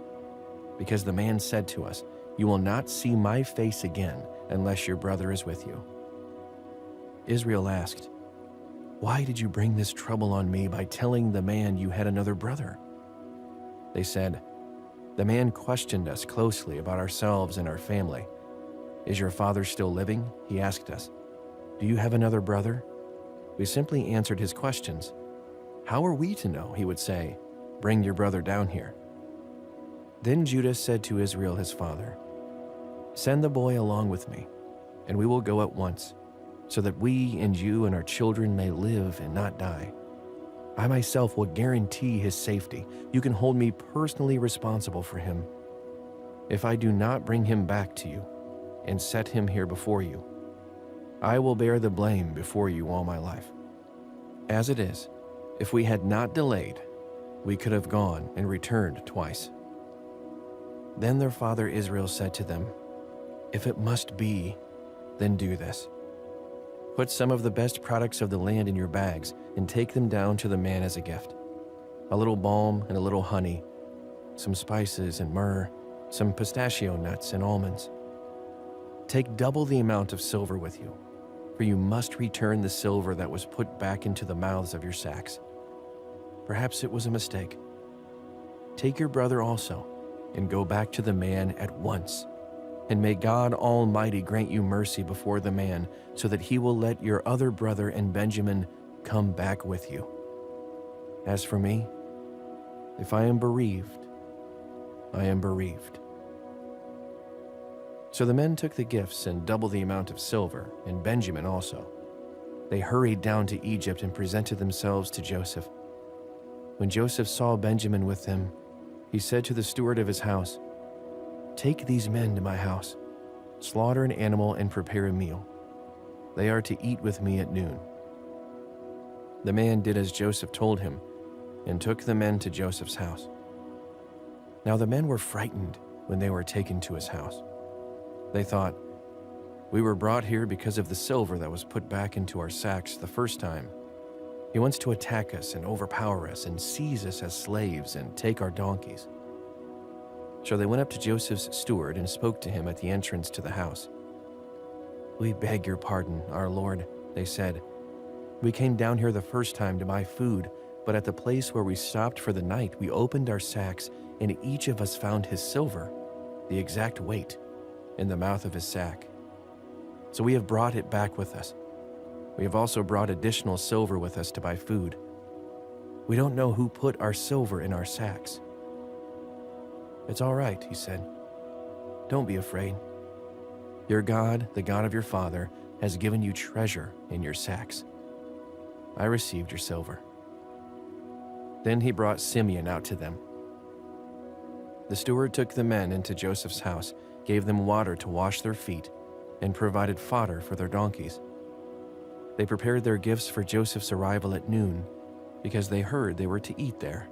Because the man said to us, 'You will not see my face again, unless your brother is with you.'" Israel asked, "Why did you bring this trouble on me by telling the man you had another brother?" They said, "The man questioned us closely about ourselves and our family. 'Is your father still living?' he asked us. 'Do you have another brother?' We simply answered his questions. 'How are we to know?' he would say. 'Bring your brother down here.' Then Judah said to Israel his father, 'Send the boy along with me, and we will go at once, so that we and you and our children may live and not die. I myself will guarantee his safety. You can hold me personally responsible for him. If I do not bring him back to you and set him here before you, I will bear the blame before you all my life. As it is, if we had not delayed, we could have gone and returned twice." Then their father Israel said to them, "If it must be, then do this. Put some of the best products of the land in your bags and take them down to the man as a gift. A little balm and a little honey, some spices and myrrh, some pistachio nuts and almonds. Take double the amount of silver with you, for you must return the silver that was put back into the mouths of your sacks. Perhaps it was a mistake. Take your brother also, and go back to the man at once. And may God Almighty grant you mercy before the man, so that he will let your other brother and Benjamin come back with you. As for me, if I am bereaved, I am bereaved." So the men took the gifts and double the amount of silver, and Benjamin also. They hurried down to Egypt and presented themselves to Joseph. When Joseph saw Benjamin with them, he said to the steward of his house, "Take these men to my house, slaughter an animal and prepare a meal. They are to eat with me at noon." The man did as Joseph told him and took the men to Joseph's house. Now the men were frightened when they were taken to his house. They thought, "We were brought here because of the silver that was put back into our sacks the first time. He wants to attack us and overpower us and seize us as slaves and take our donkeys." So they went up to Joseph's steward and spoke to him at the entrance to the house. "We beg your pardon, our lord," they said. "We came down here the first time to buy food, but at the place where we stopped for the night, we opened our sacks, and each of us found his silver, the exact weight, in the mouth of his sack. So we have brought it back with us. We have also brought additional silver with us to buy food. We don't know who put our silver in our sacks." "It's all right," he said. "Don't be afraid. Your God, the God of your father, has given you treasure in your sacks. I received your silver." Then he brought Simeon out to them. The steward took the men into Joseph's house, gave them water to wash their feet, and provided fodder for their donkeys. They prepared their gifts for Joseph's arrival at noon, because they heard they were to eat there.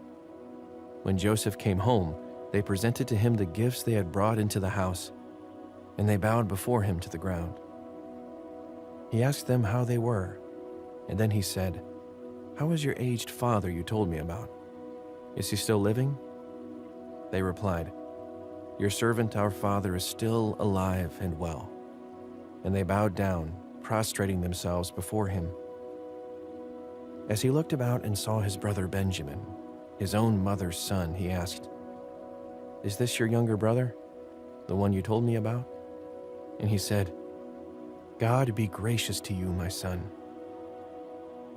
When Joseph came home, they presented to him the gifts they had brought into the house, and they bowed before him to the ground. He asked them how they were, and then he said, "How is your aged father you told me about? Is he still living?" They replied, "Your servant our father is still alive and well." And they bowed down, prostrating themselves before him. As he looked about and saw his brother Benjamin, his own mother's son, he asked, "Is this your younger brother, the one you told me about?" And he said, "God be gracious to you, my son."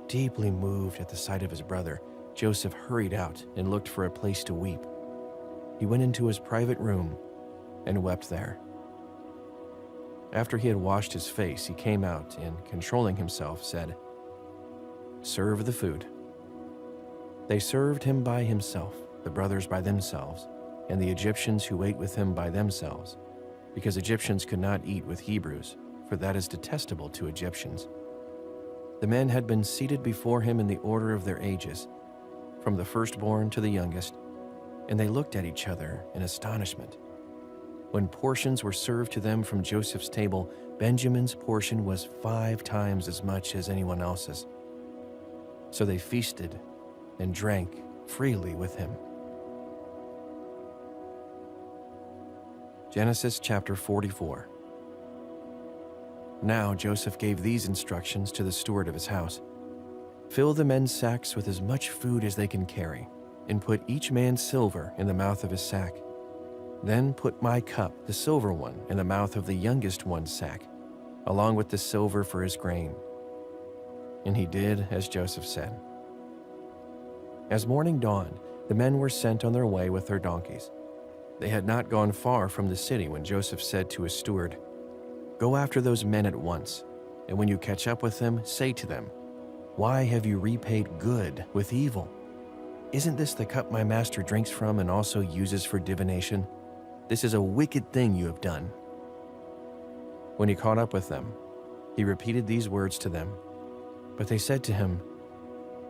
Deeply moved at the sight of his brother, Joseph hurried out and looked for a place to weep. He went into his private room and wept there. After he had washed his face, he came out and, controlling himself, said, "Serve the food." They served him by himself, the brothers by themselves, and the Egyptians who ate with him by themselves, because Egyptians could not eat with Hebrews, for that is detestable to Egyptians. The men had been seated before him in the order of their ages, from the firstborn to the youngest, and they looked at each other in astonishment. When portions were served to them from Joseph's table, Benjamin's portion was 5 times as much as anyone else's. So they feasted and drank freely with him. Genesis chapter 44. Now Joseph gave these instructions to the steward of his house. "Fill the men's sacks with as much food as they can carry, and put each man's silver in the mouth of his sack. Then put my cup, the silver one, in the mouth of the youngest one's sack, along with the silver for his grain." And he did as Joseph said. As morning dawned, the men were sent on their way with their donkeys. They had not gone far from the city when Joseph said to his steward, "Go after those men at once, and when you catch up with them, say to them, 'Why have you repaid good with evil? Isn't this the cup my master drinks from and also uses for divination? This is a wicked thing you have done.'" When he caught up with them, he repeated these words to them. But they said to him,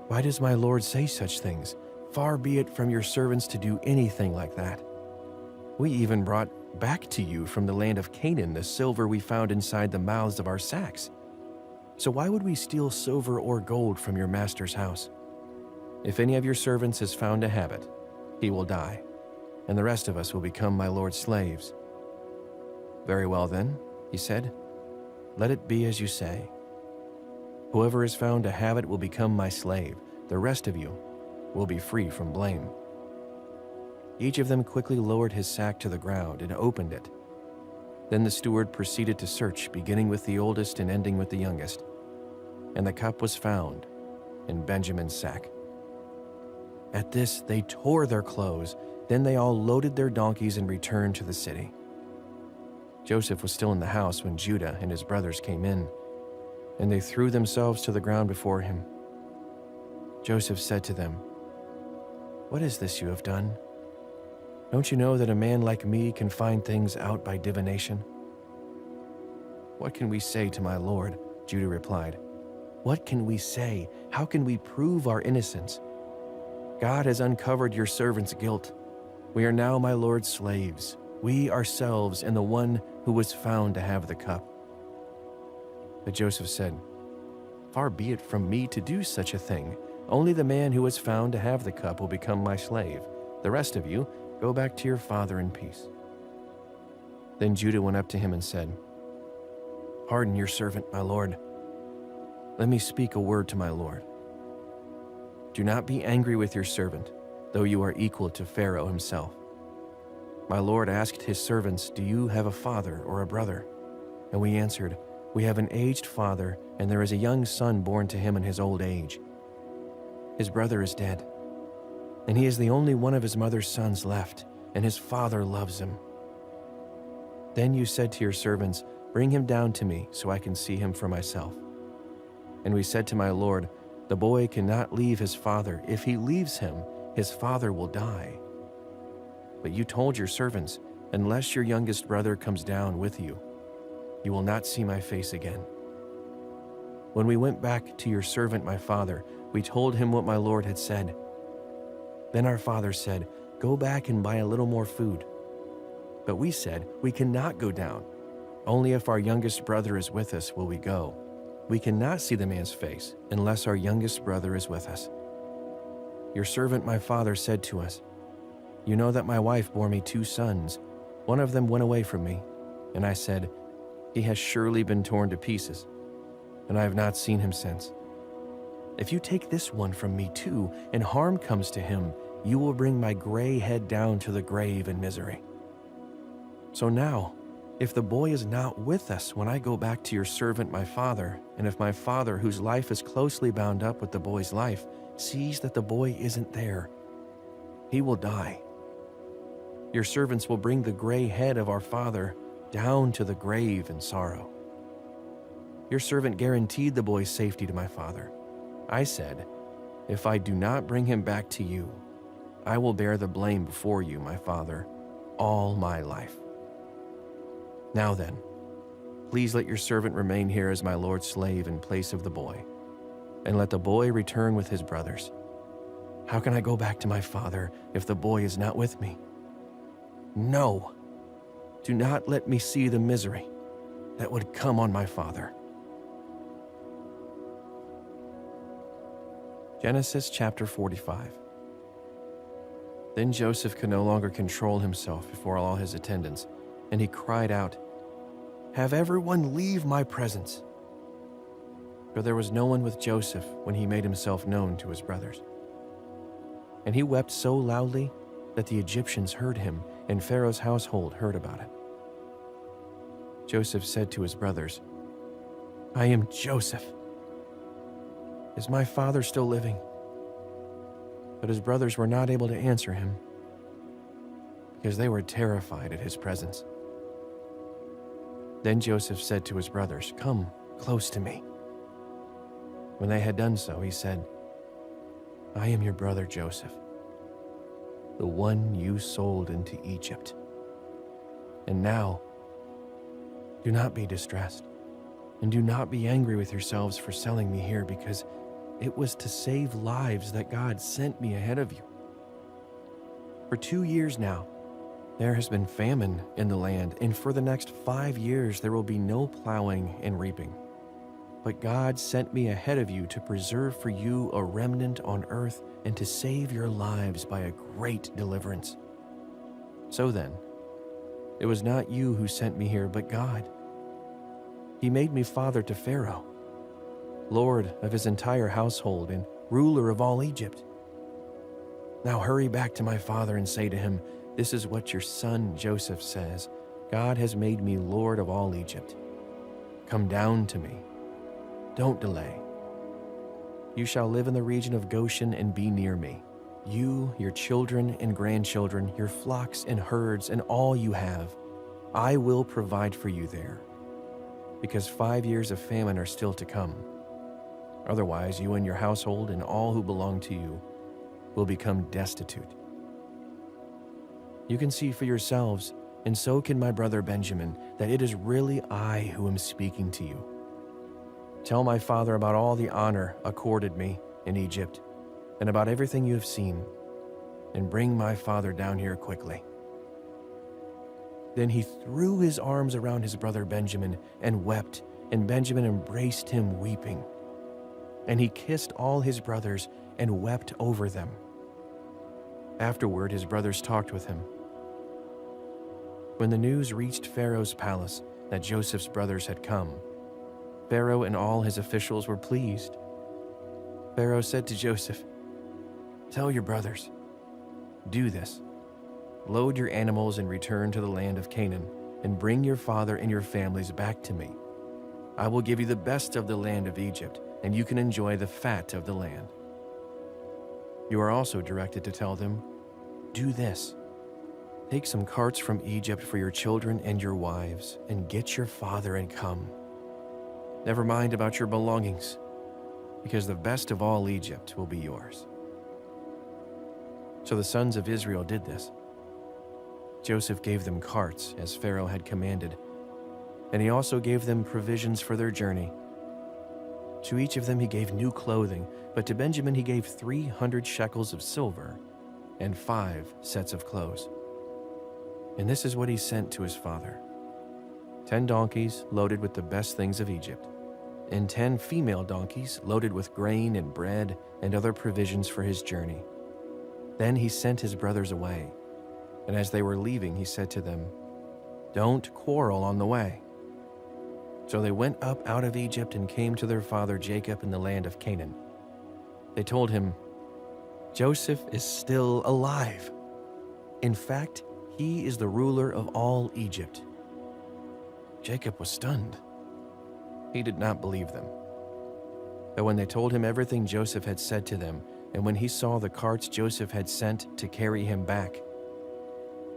"Why does my lord say such things? Far be it from your servants to do anything like that. We even brought back to you from the land of Canaan the silver we found inside the mouths of our sacks. So why would we steal silver or gold from your master's house? If any of your servants has found a habit, he will die, and the rest of us will become my lord's slaves." "Very well then," he said, "let it be as you say. Whoever has found a habit will become my slave. The rest of you will be free from blame." Each of them quickly lowered his sack to the ground and opened it. Then the steward proceeded to search, beginning with the oldest and ending with the youngest. And the cup was found in Benjamin's sack. At this, they tore their clothes. Then they all loaded their donkeys and returned to the city. Joseph was still in the house when Judah and his brothers came in, and they threw themselves to the ground before him. Joseph said to them, "What is this you have done? Don't you know that a man like me can find things out by divination? What can we say to my lord Judah replied, "What can we say? How can we prove our innocence? God has uncovered your servant's guilt. We are now my lord's slaves, we ourselves and the one who was found to have the cup." But Joseph said, "Far be it from me to do such a thing. Only the man who was found to have the cup will become my slave. The rest of you, go back to your father in peace." Then Judah went up to him and said, "Pardon your servant, my lord. Let me speak a word to my lord. Do not be angry with your servant, though you are equal to Pharaoh himself. My lord asked his servants, 'Do you have a father or a brother?' And we answered, 'We have an aged father, and there is a young son born to him in his old age. His brother is dead, and he is the only one of his mother's sons left, and his father loves him.' Then you said to your servants, 'Bring him down to me, so I can see him for myself.' And we said to my lord, 'The boy cannot leave his father. If he leaves him, his father will die.' But you told your servants, 'Unless your youngest brother comes down with you, you will not see my face again.' When we went back to your servant my father, we told him what my lord had said. Then our father said, 'Go back and buy a little more food.' But we said, 'We cannot go down. Only if our youngest brother is with us will we go. We cannot see the man's face unless our youngest brother is with us.' Your servant my father said to us, 'You know that my wife bore me 2 sons. One of them went away from me.' And I said, 'He has surely been torn to pieces, and I have not seen him since. If you take this one from me too, and harm comes to him, you will bring my gray head down to the grave in misery. So now, if the boy is not with us when I go back to your servant my father, and if my father, whose life is closely bound up with the boy's life, sees that the boy isn't there, he will die. Your servants will bring the gray head of our father down to the grave in sorrow.' Your servant guaranteed the boy's safety to my father. I said, 'If I do not bring him back to you, I will bear the blame before you, my father, all my life. Now then, please let your servant remain here as my lord's slave in place of the boy, and let the boy return with his brothers. How can I go back to my father if the boy is not with me? No, do not let me see the misery that would come on my father." Genesis chapter 45. Then Joseph could no longer control himself before all his attendants, and he cried out, "Have everyone leave my presence." For there was no one with Joseph when he made himself known to his brothers. And he wept so loudly that the Egyptians heard him, and Pharaoh's household heard about it. Joseph said to his brothers, "I am Joseph. Is my father still living?" But his brothers were not able to answer him, because they were terrified at his presence. Then Joseph said to his brothers, "Come close to me." When they had done so, he said, "I am your brother Joseph, the one you sold into Egypt. And now, do not be distressed, and do not be angry with yourselves for selling me here, because it was to save lives that God sent me ahead of you. For 2 years now, there has been famine in the land, and for the next 5 years there will be no plowing and reaping. But God sent me ahead of you to preserve for you a remnant on earth and to save your lives by a great deliverance. So then, it was not you who sent me here, but God. He made me father to Pharaoh, lord of his entire household and ruler of all Egypt. Now hurry back to my father and say to him, 'This is what your son Joseph says. God has made me lord of all Egypt. Come down to me. Don't delay. You shall live in the region of Goshen and be near me. You, your children and grandchildren, your flocks and herds, and all you have. I will provide for you there, because 5 years of famine are still to come. Otherwise, you and your household and all who belong to you will become destitute. You can see for yourselves, and so can my brother Benjamin, that it is really I who am speaking to you. Tell my father about all the honor accorded me in Egypt and about everything you have seen, and bring my father down here quickly." Then he threw his arms around his brother Benjamin and wept, and Benjamin embraced him weeping. And he kissed all his brothers and wept over them. Afterward, his brothers talked with him. When the news reached Pharaoh's palace that Joseph's brothers had come, Pharaoh and all his officials were pleased. Pharaoh said to Joseph, "Tell your brothers, do this. Load your animals and return to the land of Canaan, and bring your father and your families back to me. I will give you the best of the land of Egypt, and you can enjoy the fat of the land." You are also directed to tell them, "Do this. Take some carts from Egypt for your children and your wives, and get your father and come. Never mind about your belongings, because the best of all Egypt will be yours." So the sons of Israel did this. Joseph gave them carts, as Pharaoh had commanded, and he also gave them provisions for their journey. To each of them he gave new clothing, but to Benjamin he gave 300 shekels of silver and 5 sets of clothes. And this is what he sent to his father: 10 donkeys loaded with the best things of Egypt, and 10 female donkeys loaded with grain and bread and other provisions for his journey. Then he sent his brothers away, and as they were leaving, he said to them, "Don't quarrel on the way." So they went up out of Egypt and came to their father Jacob in the land of Canaan. They told him, "Joseph is still alive. In fact, he is the ruler of all Egypt." Jacob was stunned. He did not believe them. But when they told him everything Joseph had said to them, and when he saw the carts Joseph had sent to carry him back,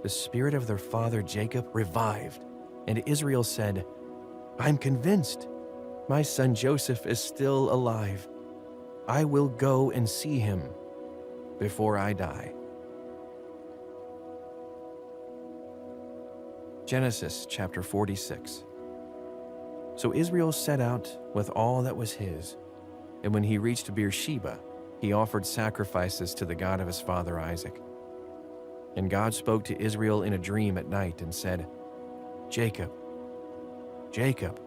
the spirit of their father Jacob revived, and Israel said, "I'm convinced. My son Joseph is still alive. I will go and see him before I die." Genesis chapter 46. So Israel set out with all that was his, and when he reached Beersheba, he offered sacrifices to the God of his father Isaac. And God spoke to Israel in a dream at night and said, "Jacob, Jacob."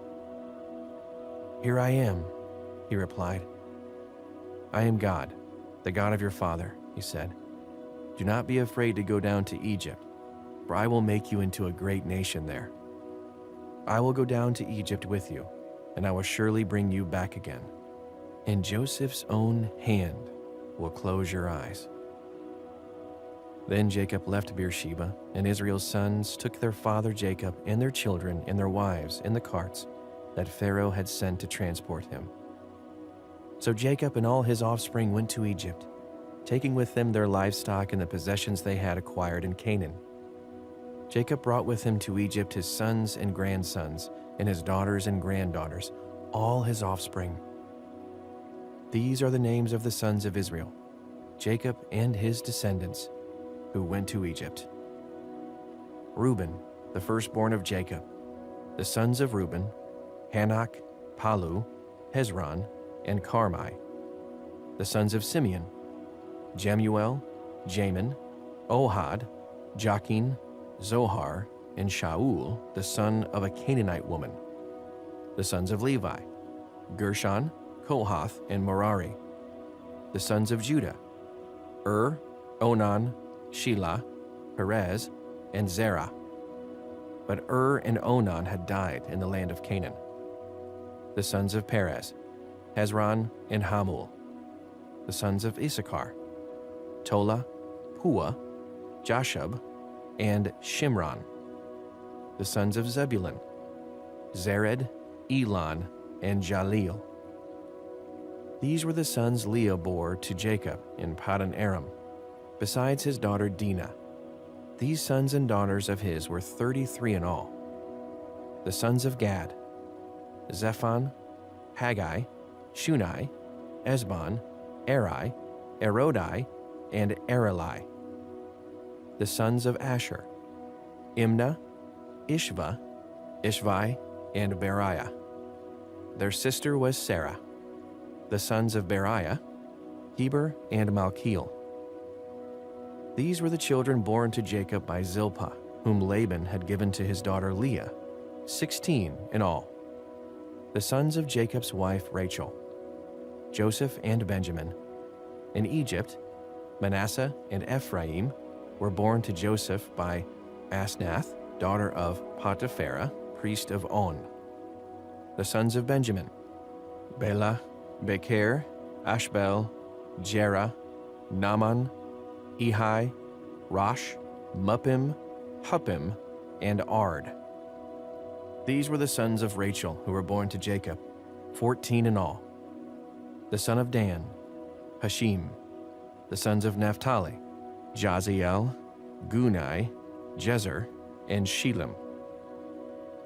"Here I am," he replied. "I am God, the God of your father," he said. "Do not be afraid to go down to Egypt, for I will make you into a great nation there. I will go down to Egypt with you, and I will surely bring you back again. And Joseph's own hand will close your eyes." Then Jacob left Beersheba, and Israel's sons took their father Jacob and their children and their wives in the carts that Pharaoh had sent to transport him. So Jacob and all his offspring went to Egypt, taking with them their livestock and the possessions they had acquired in Canaan. Jacob brought with him to Egypt his sons and grandsons, and his daughters and granddaughters, all his offspring. These are the names of the sons of Israel, Jacob and his descendants, who went to Egypt. Reuben, the firstborn of Jacob. The sons of Reuben: Hanok, Palu, Hezron, and Carmi. The sons of Simeon: Jemuel, Jamin, Ohad, Jachin, Zohar, and Shaul, the son of a Canaanite woman. The sons of Levi: Gershon, Kohath, and Merari. The sons of Judah: Onan, Shelah, Perez, and Zerah. But and Onan had died in the land of Canaan. The sons of Perez: Hezron and Hamul. The sons of Issachar: Tola, Pua, Jashub, and Shimron. The sons of Zebulun: Zered, Elon, and Jaleel. These were the sons Leah bore to Jacob in Paddan Aram, besides his daughter Dinah. These sons and daughters of his were 33 in all. The sons of Gad: Zephon, Haggai, Shunai, Esbon, Eri, Erodi, and Areli. The sons of Asher: Imnah, Ishva, Ishvi, and Beriah. Their sister was Sarah. The sons of Beriah, Heber and Malchiel. These were the children born to Jacob by Zilpah, whom Laban had given to his daughter Leah, 16 in all. The sons of Jacob's wife Rachel, Joseph and Benjamin. In Egypt, Manasseh and Ephraim were born to Joseph by Asnath, daughter of Potipharah, priest of On. The sons of Benjamin, Bela, Becher, Ashbel, Jerah, Naaman, Ehi, Rosh, Muppim, Huppim, and Ard. These were the sons of Rachel who were born to Jacob, 14 in all. The son of Dan, Hashim. The sons of Naphtali, Jaziel, Gunai, Jezer, and Shilem.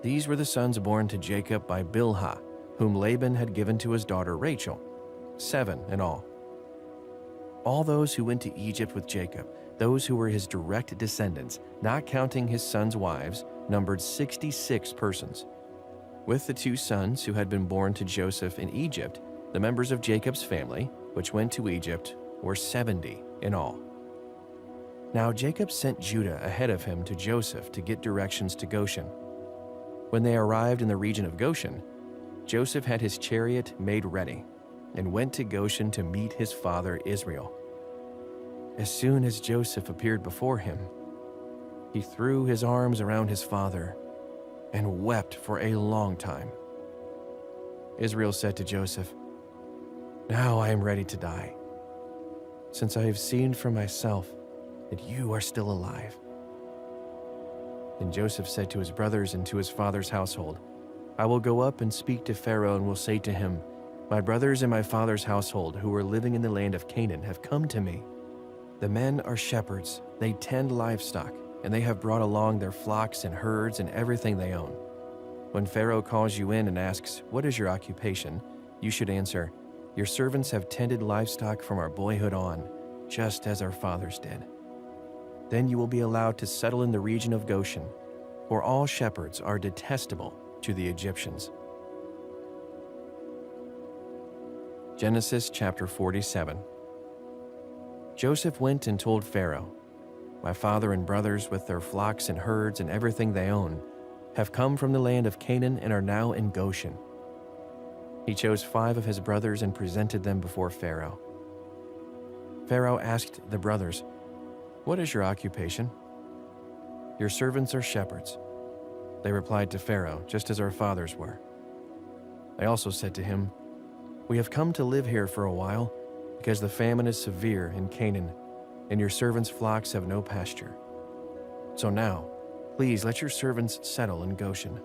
These were the sons born to Jacob by Bilhah, whom Laban had given to his daughter Rachel, 7 in all. All those who went to Egypt with Jacob, those who were his direct descendants, not counting his sons' wives, numbered 66 persons. With the 2 sons who had been born to Joseph in Egypt, the members of Jacob's family, which went to Egypt, were 70 in all. Now Jacob sent Judah ahead of him to Joseph to get directions to Goshen. When they arrived in the region of Goshen, Joseph had his chariot made ready and went to Goshen to meet his father Israel. As soon as Joseph appeared before him, he threw his arms around his father and wept for a long time. Israel said to Joseph, "Now I am ready to die, since I have seen for myself that you are still alive." Then Joseph said to his brothers and to his father's household, "I will go up and speak to Pharaoh and will say to him, 'My brothers and my father's household who are living in the land of Canaan have come to me. The men are shepherds, they tend livestock, and they have brought along their flocks and herds and everything they own. When Pharaoh calls you in and asks, 'What is your occupation?' you should answer, 'Your servants have tended livestock from our boyhood on, just as our fathers did.' Then you will be allowed to settle in the region of Goshen, for all shepherds are detestable to the Egyptians." Genesis chapter 47. Joseph went and told Pharaoh, "My father and brothers with their flocks and herds and everything they own have come from the land of Canaan and are now in Goshen." He chose 5 of his brothers and presented them before Pharaoh. Pharaoh asked the brothers, "What is your occupation?" "Your servants are shepherds," they replied to Pharaoh, "just as our fathers were." They also said to him, "We have come to live here for a while, because the famine is severe in Canaan, and your servants' flocks have no pasture. So now, please let your servants settle in Goshen."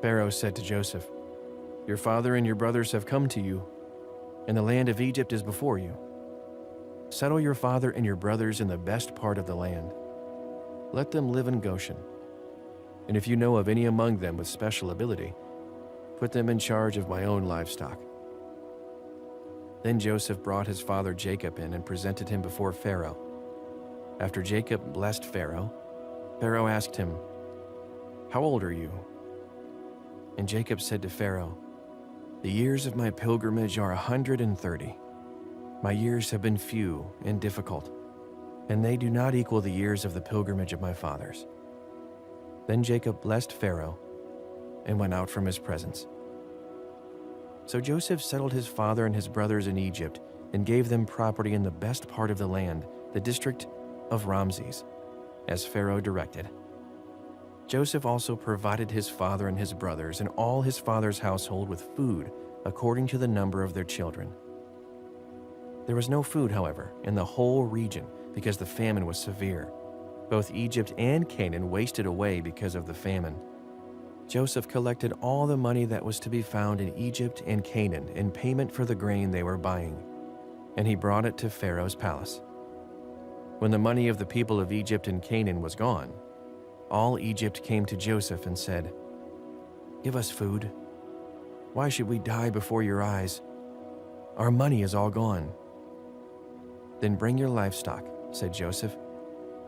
Pharaoh said to Joseph, "Your father and your brothers have come to you, and the land of Egypt is before you. Settle your father and your brothers in the best part of the land. Let them live in Goshen. And if you know of any among them with special ability, put them in charge of my own livestock." Then Joseph brought his father Jacob in and presented him before Pharaoh. After Jacob blessed Pharaoh, Pharaoh asked him, "How old are you?" And Jacob said to Pharaoh, "The years of my pilgrimage are 130. My years have been few and difficult, and they do not equal the years of the pilgrimage of my fathers." Then Jacob blessed Pharaoh and went out from his presence. So Joseph settled his father and his brothers in Egypt and gave them property in the best part of the land, the district of Ramses, as Pharaoh directed. Joseph also provided his father and his brothers and all his father's household with food according to the number of their children. There was no food, however, in the whole region because the famine was severe. Both Egypt and Canaan wasted away because of the famine. Joseph collected all the money that was to be found in Egypt and Canaan in payment for the grain they were buying, and he brought it to Pharaoh's palace. When the money of the people of Egypt and Canaan was gone, all Egypt came to Joseph and said, "Give us food. Why should we die before your eyes? Our money is all gone." "Then bring your livestock," said Joseph.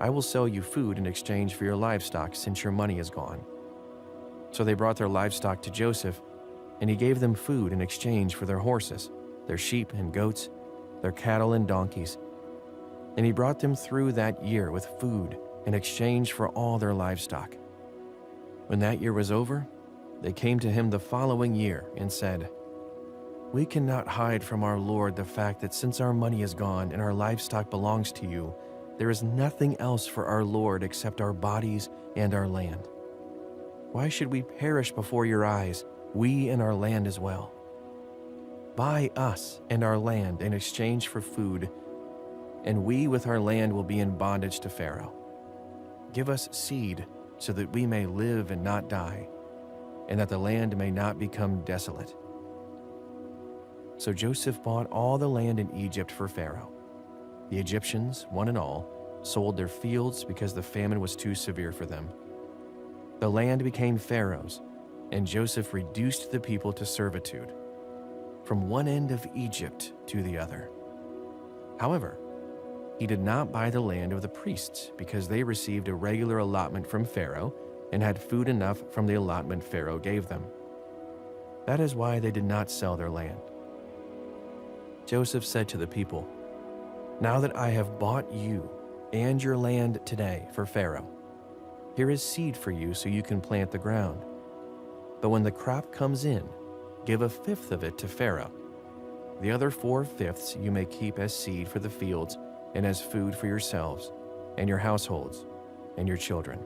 "I will sell you food in exchange for your livestock since your money is gone." So they brought their livestock to Joseph, and he gave them food in exchange for their horses, their sheep and goats, their cattle and donkeys. And he brought them through that year with food in exchange for all their livestock. When that year was over, they came to him the following year and said, "We cannot hide from our Lord the fact that since our money is gone and our livestock belongs to you, there is nothing else for our Lord except our bodies and our land. Why should we perish before your eyes, we and our land as well? Buy us and our land in exchange for food, and we with our land will be in bondage to Pharaoh. Give us seed so that we may live and not die, and that the land may not become desolate." So Joseph bought all the land in Egypt for Pharaoh. The Egyptians, one and all, sold their fields because the famine was too severe for them. The land became Pharaoh's, and Joseph reduced the people to servitude, from one end of Egypt to the other. However, he did not buy the land of the priests because they received a regular allotment from Pharaoh and had food enough from the allotment Pharaoh gave them. That is why they did not sell their land. Joseph said to the people, "Now that I have bought you and your land today for Pharaoh, here is seed for you so you can plant the ground. But when the crop comes in, give a fifth of it to Pharaoh. The other 4/5 you may keep as seed for the fields and as food for yourselves and your households and your children."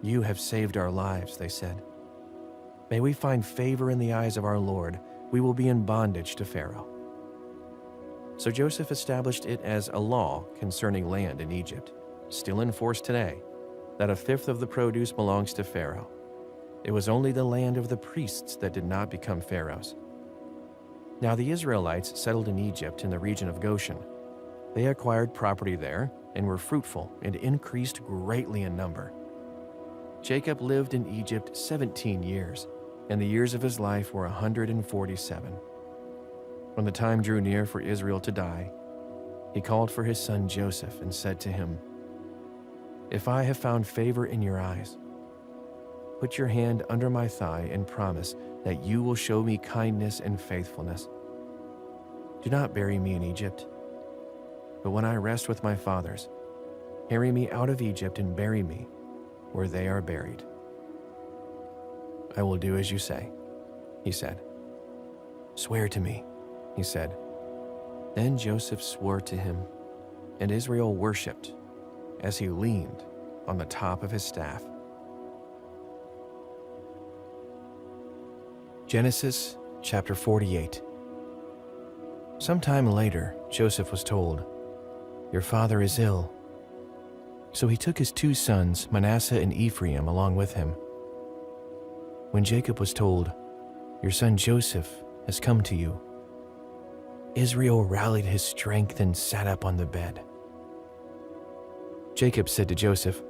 "You have saved our lives," they said. "May we find favor in the eyes of our Lord. We will be in bondage to Pharaoh." So Joseph established it as a law concerning land in Egypt, still in force today, that a fifth of the produce belongs to Pharaoh. It was only the land of the priests that did not become Pharaoh's. Now the Israelites settled in Egypt in the region of Goshen. They acquired property there and were fruitful and increased greatly in number. Jacob lived in Egypt 17 years, and the years of his life were 147. When the time drew near for Israel to die, he called for his son Joseph and said to him, "If I have found favor in your eyes, put your hand under my thigh and promise that you will show me kindness and faithfulness. Do not bury me in Egypt, but when I rest with my fathers, carry me out of Egypt and bury me where they are buried." "I will do as you say," he said. "Swear to me," he said. Then Joseph swore to him, and Israel worshipped as he leaned on the top of his staff. Genesis chapter 48. Sometime later, Joseph was told, "Your father is ill." So he took his 2 sons, Manasseh and Ephraim, along with him. When Jacob was told, "Your son Joseph has come to you," Israel rallied his strength and sat up on the bed. Jacob said to Joseph,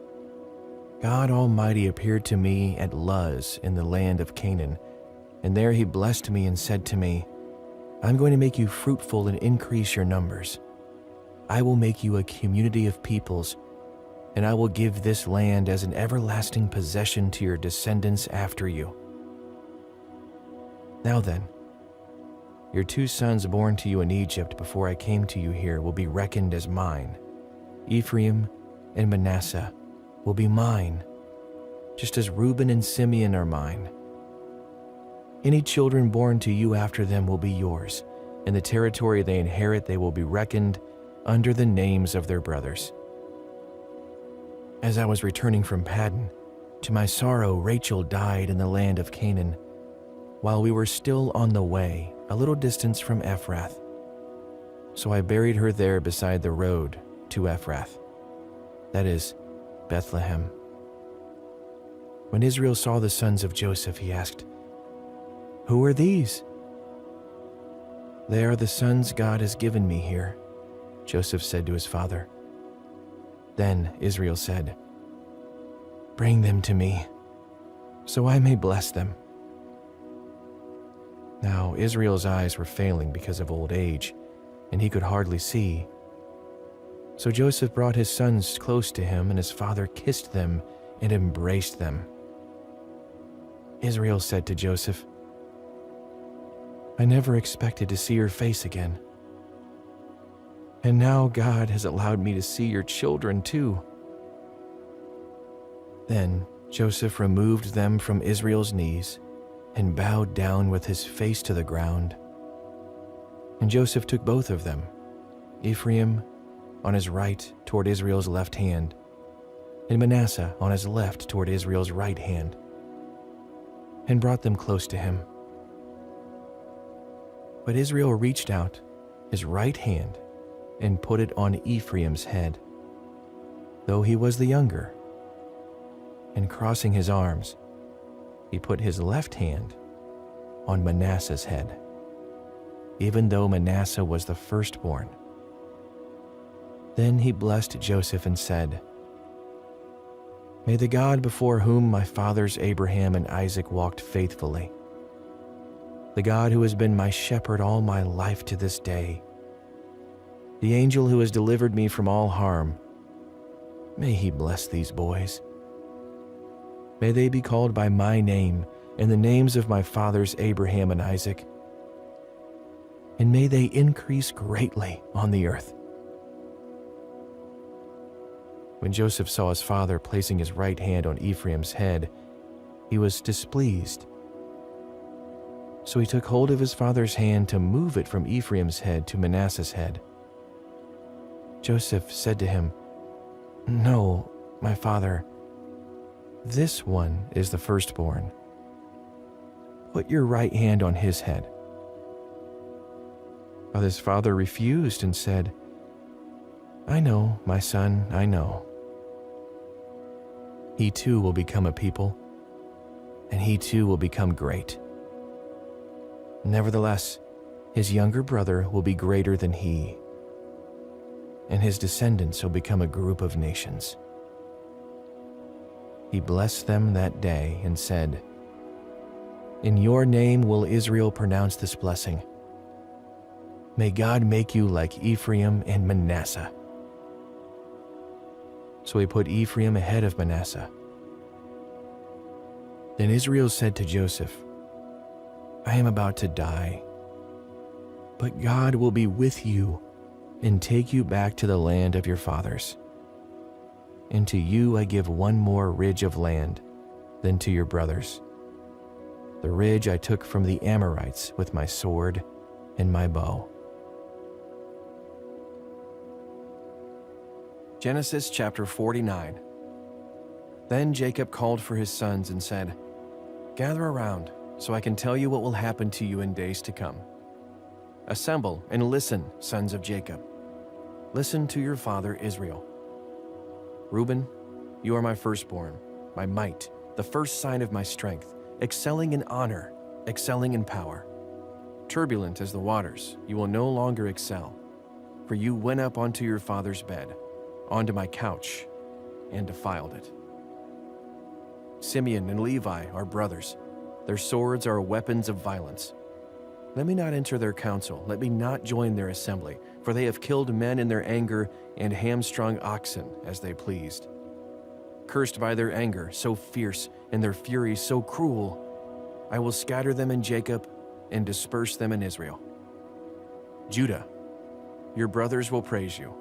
"God Almighty appeared to me at Luz in the land of Canaan, and there he blessed me and said to me, 'I'm going to make you fruitful and increase your numbers. I will make you a community of peoples, and I will give this land as an everlasting possession to your descendants after you.' Now then, your 2 sons born to you in Egypt before I came to you here will be reckoned as mine. Ephraim and Manasseh will be mine, just as Reuben and Simeon are mine. Any children born to you after them will be yours, and the territory they inherit they will be reckoned under the names of their brothers." As I was returning from Paddan, to my sorrow Rachel died in the land of Canaan, while we were still on the way, a little distance from Ephrath. So I buried her there beside the road to Ephrath, that is, Bethlehem. When Israel saw the sons of Joseph, he asked, "Who are these?" "They are the sons God has given me here," Joseph said to his father. Then Israel said, "Bring them to me, so I may bless them." Now Israel's eyes were failing because of old age, and he could hardly see. So Joseph brought his sons close to him, and his father kissed them and embraced them. Israel said to Joseph, "I never expected to see your face again. And now God has allowed me to see your children too." Then Joseph removed them from Israel's knees and bowed down with his face to the ground. And Joseph took both of them, Ephraim on his right toward Israel's left hand, and Manasseh on his left toward Israel's right hand, and brought them close to him. But Israel reached out his right hand and put it on Ephraim's head, though he was the younger. And crossing his arms, he put his left hand on Manasseh's head, even though Manasseh was the firstborn. Then he blessed Joseph and said, "May the God before whom my fathers Abraham and Isaac walked faithfully, the God who has been my shepherd all my life to this day, the angel who has delivered me from all harm, may he bless these boys. May they be called by my name and the names of my fathers Abraham and Isaac, and may they increase greatly on the earth." When Joseph saw his father placing his right hand on Ephraim's head, he was displeased. So he took hold of his father's hand to move it from Ephraim's head to Manasseh's head. Joseph said to him, "No, my father, this one is the firstborn. Put your right hand on his head." But his father refused and said, "I know, my son, I know. He too will become a people, and he too will become great. Nevertheless, his younger brother will be greater than he, and his descendants will become a group of nations." He blessed them that day and said, "In your name will Israel pronounce this blessing. May God make you like Ephraim and Manasseh." So he put Ephraim ahead of Manasseh. Then Israel said to Joseph, "I am about to die, but God will be with you and take you back to the land of your fathers. And to you I give one more ridge of land than to your brothers, the ridge I took from the Amorites with my sword and my bow." Genesis chapter 49. Then Jacob called for his sons and said, "Gather around, so I can tell you what will happen to you in days to come. Assemble and listen, sons of Jacob. Listen to your father Israel. Reuben, you are my firstborn, my might, the first sign of my strength, excelling in honor, excelling in power. Turbulent as the waters, you will no longer excel, for you went up onto your father's bed, onto my couch, and defiled it. Simeon and Levi are brothers. Their swords are weapons of violence. Let me not enter their council, let me not join their assembly, for they have killed men in their anger and hamstrung oxen as they pleased. Cursed by their anger, so fierce, and their fury so cruel, I will scatter them in Jacob and disperse them in Israel. Judah, your brothers will praise you.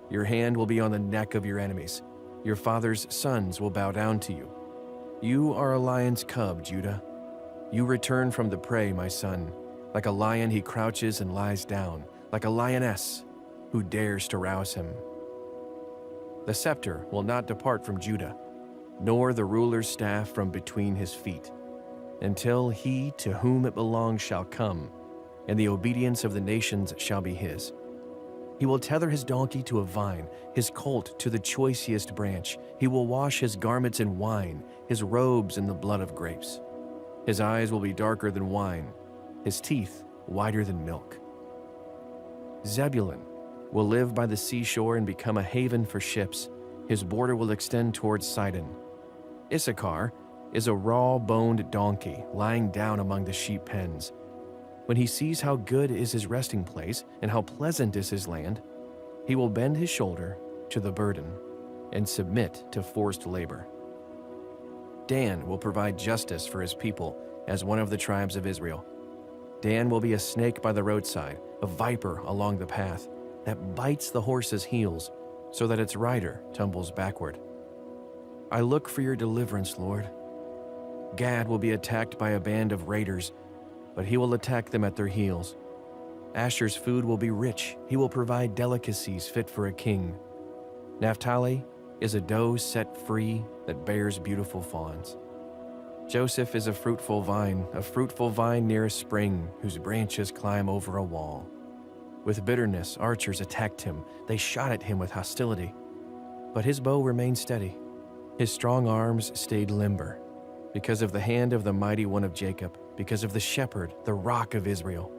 Your hand will be on the neck of your enemies. Your father's sons will bow down to you. You are a lion's cub, Judah. You return from the prey, my son. Like a lion he crouches and lies down, like a lioness who dares to rouse him. The scepter will not depart from Judah, nor the ruler's staff from between his feet, until he to whom it belongs shall come, and the obedience of the nations shall be his. He will tether his donkey to a vine, his colt to the choicest branch. He will wash his garments in wine, his robes in the blood of grapes. His eyes will be darker than wine, his teeth whiter than milk. Zebulun will live by the seashore and become a haven for ships. His border will extend towards Sidon. Issachar is a raw-boned donkey lying down among the sheep pens. When he sees how good is his resting place and how pleasant is his land, he will bend his shoulder to the burden and submit to forced labor. Dan will provide justice for his people as one of the tribes of Israel. Dan will be a snake by the roadside, a viper along the path that bites the horse's heels so that its rider tumbles backward. I look for your deliverance, Lord. Gad will be attacked by a band of raiders, but he will attack them at their heels. Asher's food will be rich. He will provide delicacies fit for a king. Naphtali is a doe set free that bears beautiful fawns. Joseph is a fruitful vine near a spring whose branches climb over a wall. With bitterness, archers attacked him. They shot at him with hostility. But his bow remained steady. His strong arms stayed limber, because of the hand of the mighty one of Jacob, because of the shepherd, the rock of Israel,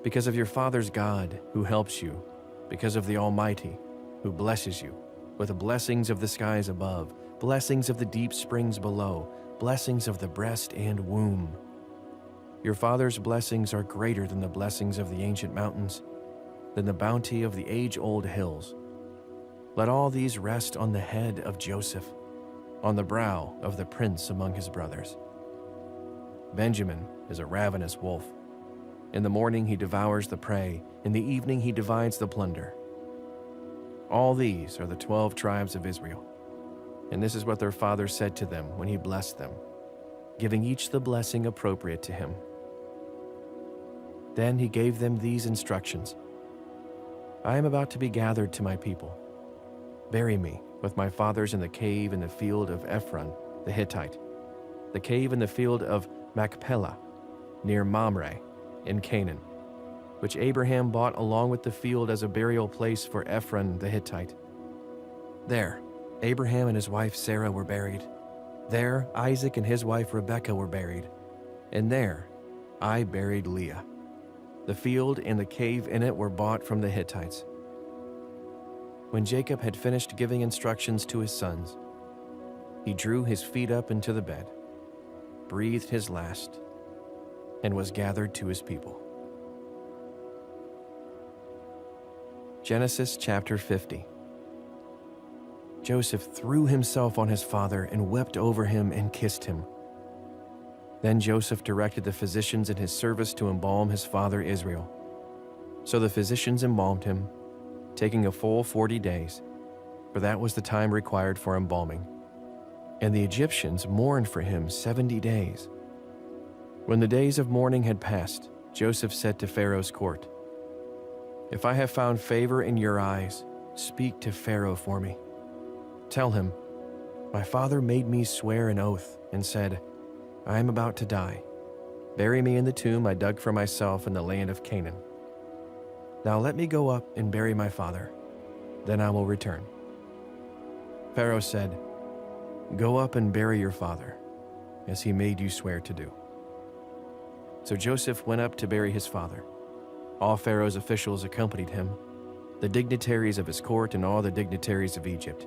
because of your father's God who helps you, because of the Almighty who blesses you, with the blessings of the skies above, blessings of the deep springs below, blessings of the breast and womb. Your father's blessings are greater than the blessings of the ancient mountains, than the bounty of the age-old hills. Let all these rest on the head of Joseph, on the brow of the prince among his brothers. Benjamin is a ravenous wolf. In the morning he devours the prey, in the evening he divides the plunder. All these are the 12 tribes of Israel, and this is what their father said to them when he blessed them, giving each the blessing appropriate to him. Then he gave them these instructions. I am about to be gathered to my people. Bury me with my fathers in the cave in the field of Ephron the Hittite, the cave in the field of Machpelah, near Mamre, in Canaan, which Abraham bought along with the field as a burial place for Ephron the Hittite. There, Abraham and his wife Sarah were buried. There, Isaac and his wife Rebekah were buried. And there, I buried Leah. The field and the cave in it were bought from the Hittites. When Jacob had finished giving instructions to his sons, he drew his feet up into the bed, breathed his last, and was gathered to his people. Genesis chapter 50. Joseph threw himself on his father and wept over him and kissed him. Then Joseph directed the physicians in his service to embalm his father Israel. So the physicians embalmed him, taking a full 40 days, for that was the time required for embalming. And the Egyptians mourned for him 70 days. When the days of mourning had passed, Joseph said to Pharaoh's court, If I have found favor in your eyes, speak to Pharaoh for me. Tell him, my father made me swear an oath and said, I am about to die. Bury me in the tomb I dug for myself in the land of Canaan. Now let me go up and bury my father. Then I will return. Pharaoh said, Go up and bury your father, as he made you swear to do. So Joseph went up to bury his father. All Pharaoh's officials accompanied him, the dignitaries of his court and all the dignitaries of Egypt.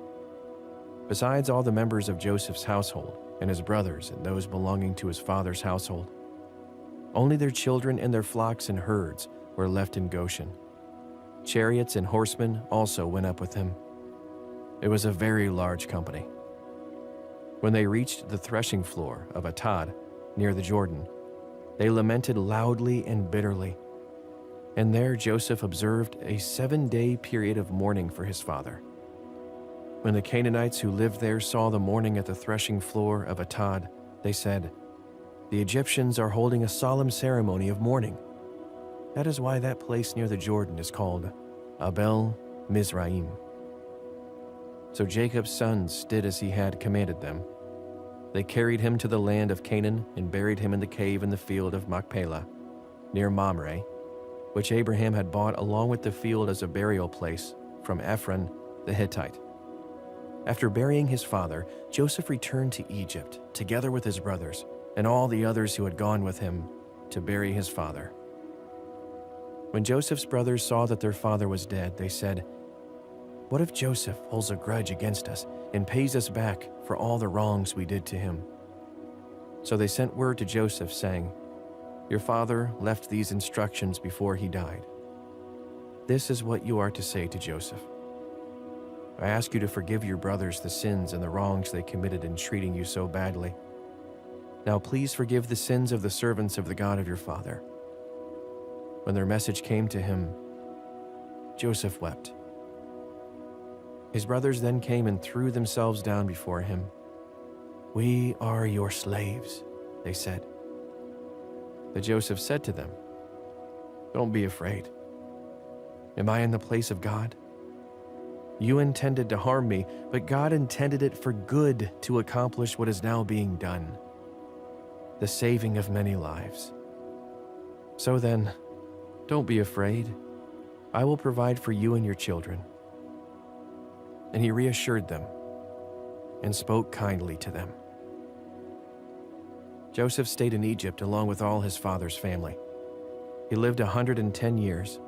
Besides all the members of Joseph's household and his brothers and those belonging to his father's household, only their children and their flocks and herds were left in Goshen. Chariots and horsemen also went up with him. It was a very large company. When they reached the threshing floor of Atad near the Jordan, they lamented loudly and bitterly. And there Joseph observed a 7-day period of mourning for his father. When the Canaanites who lived there saw the mourning at the threshing floor of Atad, they said, The Egyptians are holding a solemn ceremony of mourning. That is why that place near the Jordan is called Abel Mizraim. So Jacob's sons did as he had commanded them. They carried him to the land of Canaan and buried him in the cave in the field of Machpelah, near Mamre, which Abraham had bought along with the field as a burial place from Ephron the Hittite. After burying his father, Joseph returned to Egypt, together with his brothers and all the others who had gone with him to bury his father. When Joseph's brothers saw that their father was dead, they said, What if Joseph holds a grudge against us and pays us back for all the wrongs we did to him? So they sent word to Joseph, saying, Your father left these instructions before he died. This is what you are to say to Joseph. I ask you to forgive your brothers the sins and the wrongs they committed in treating you so badly, Now please forgive the sins of the servants of the God of your father." When their message came to him, Joseph wept. His brothers then came and threw themselves down before him. "We are your slaves," they said. But Joseph said to them, "Don't be afraid. Am I in the place of God? You intended to harm me, but God intended it for good to accomplish what is now being done, the saving of many lives. So then, don't be afraid. I will provide for you and your children." And he reassured them and spoke kindly to them. Joseph stayed in Egypt along with all his father's family. He lived 110 years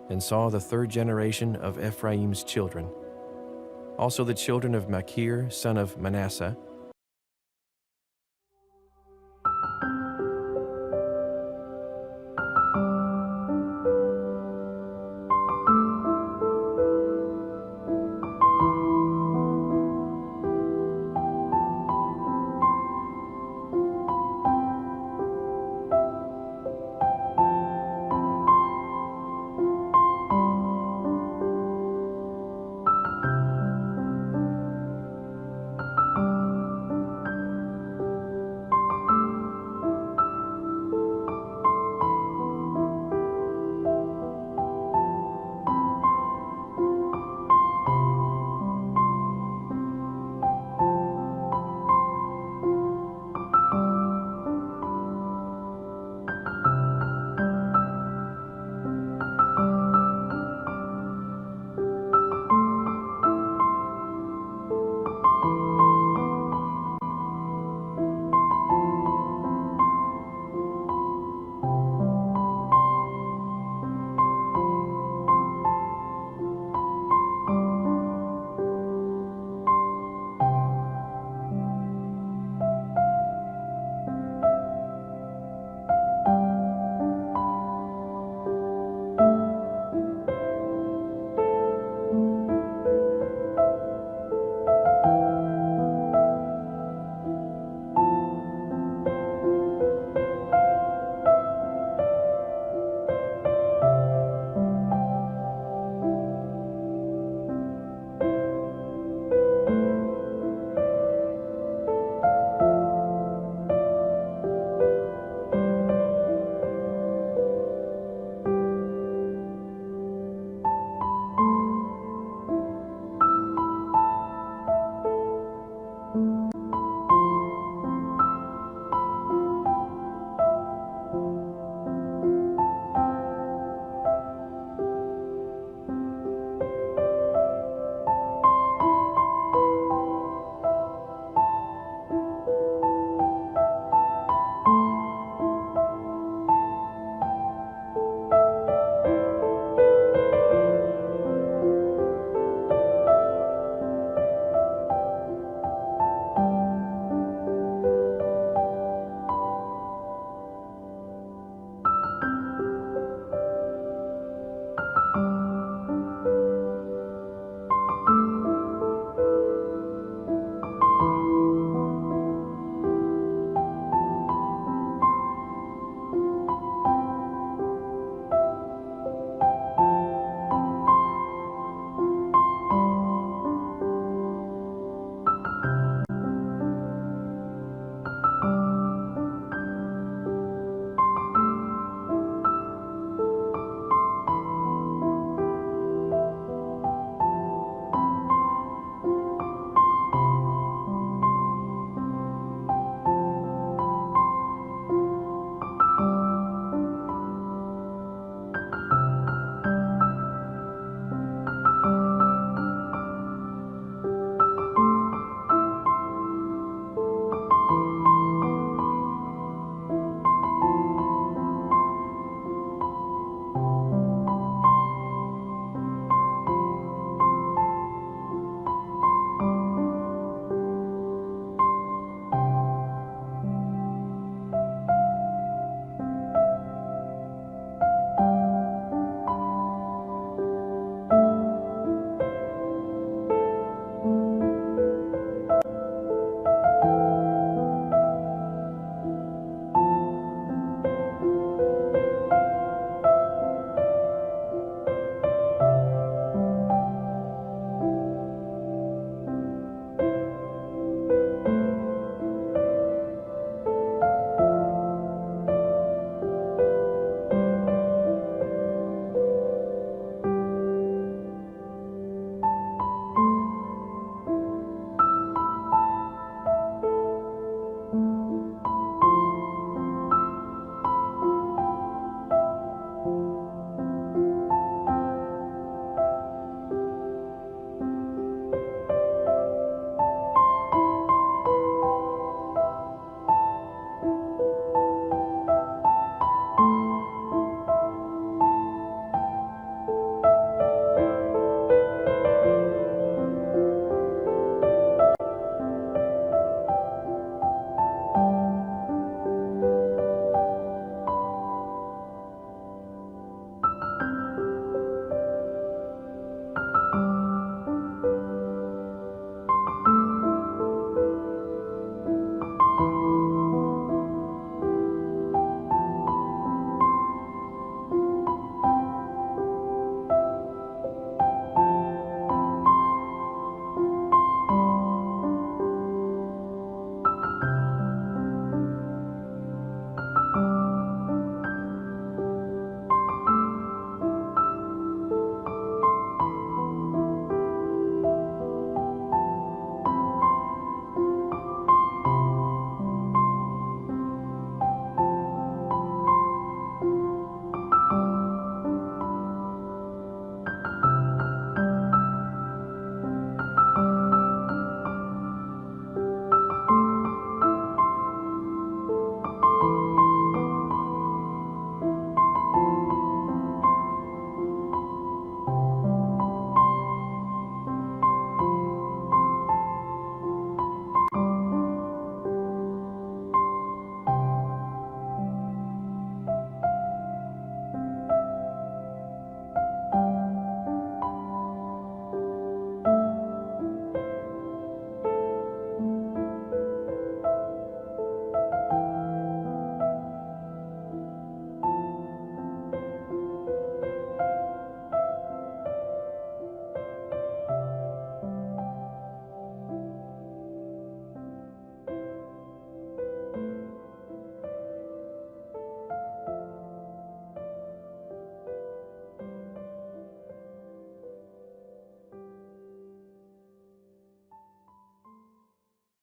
and saw the third generation of Ephraim's children. Also the children of Machir, son of Manasseh,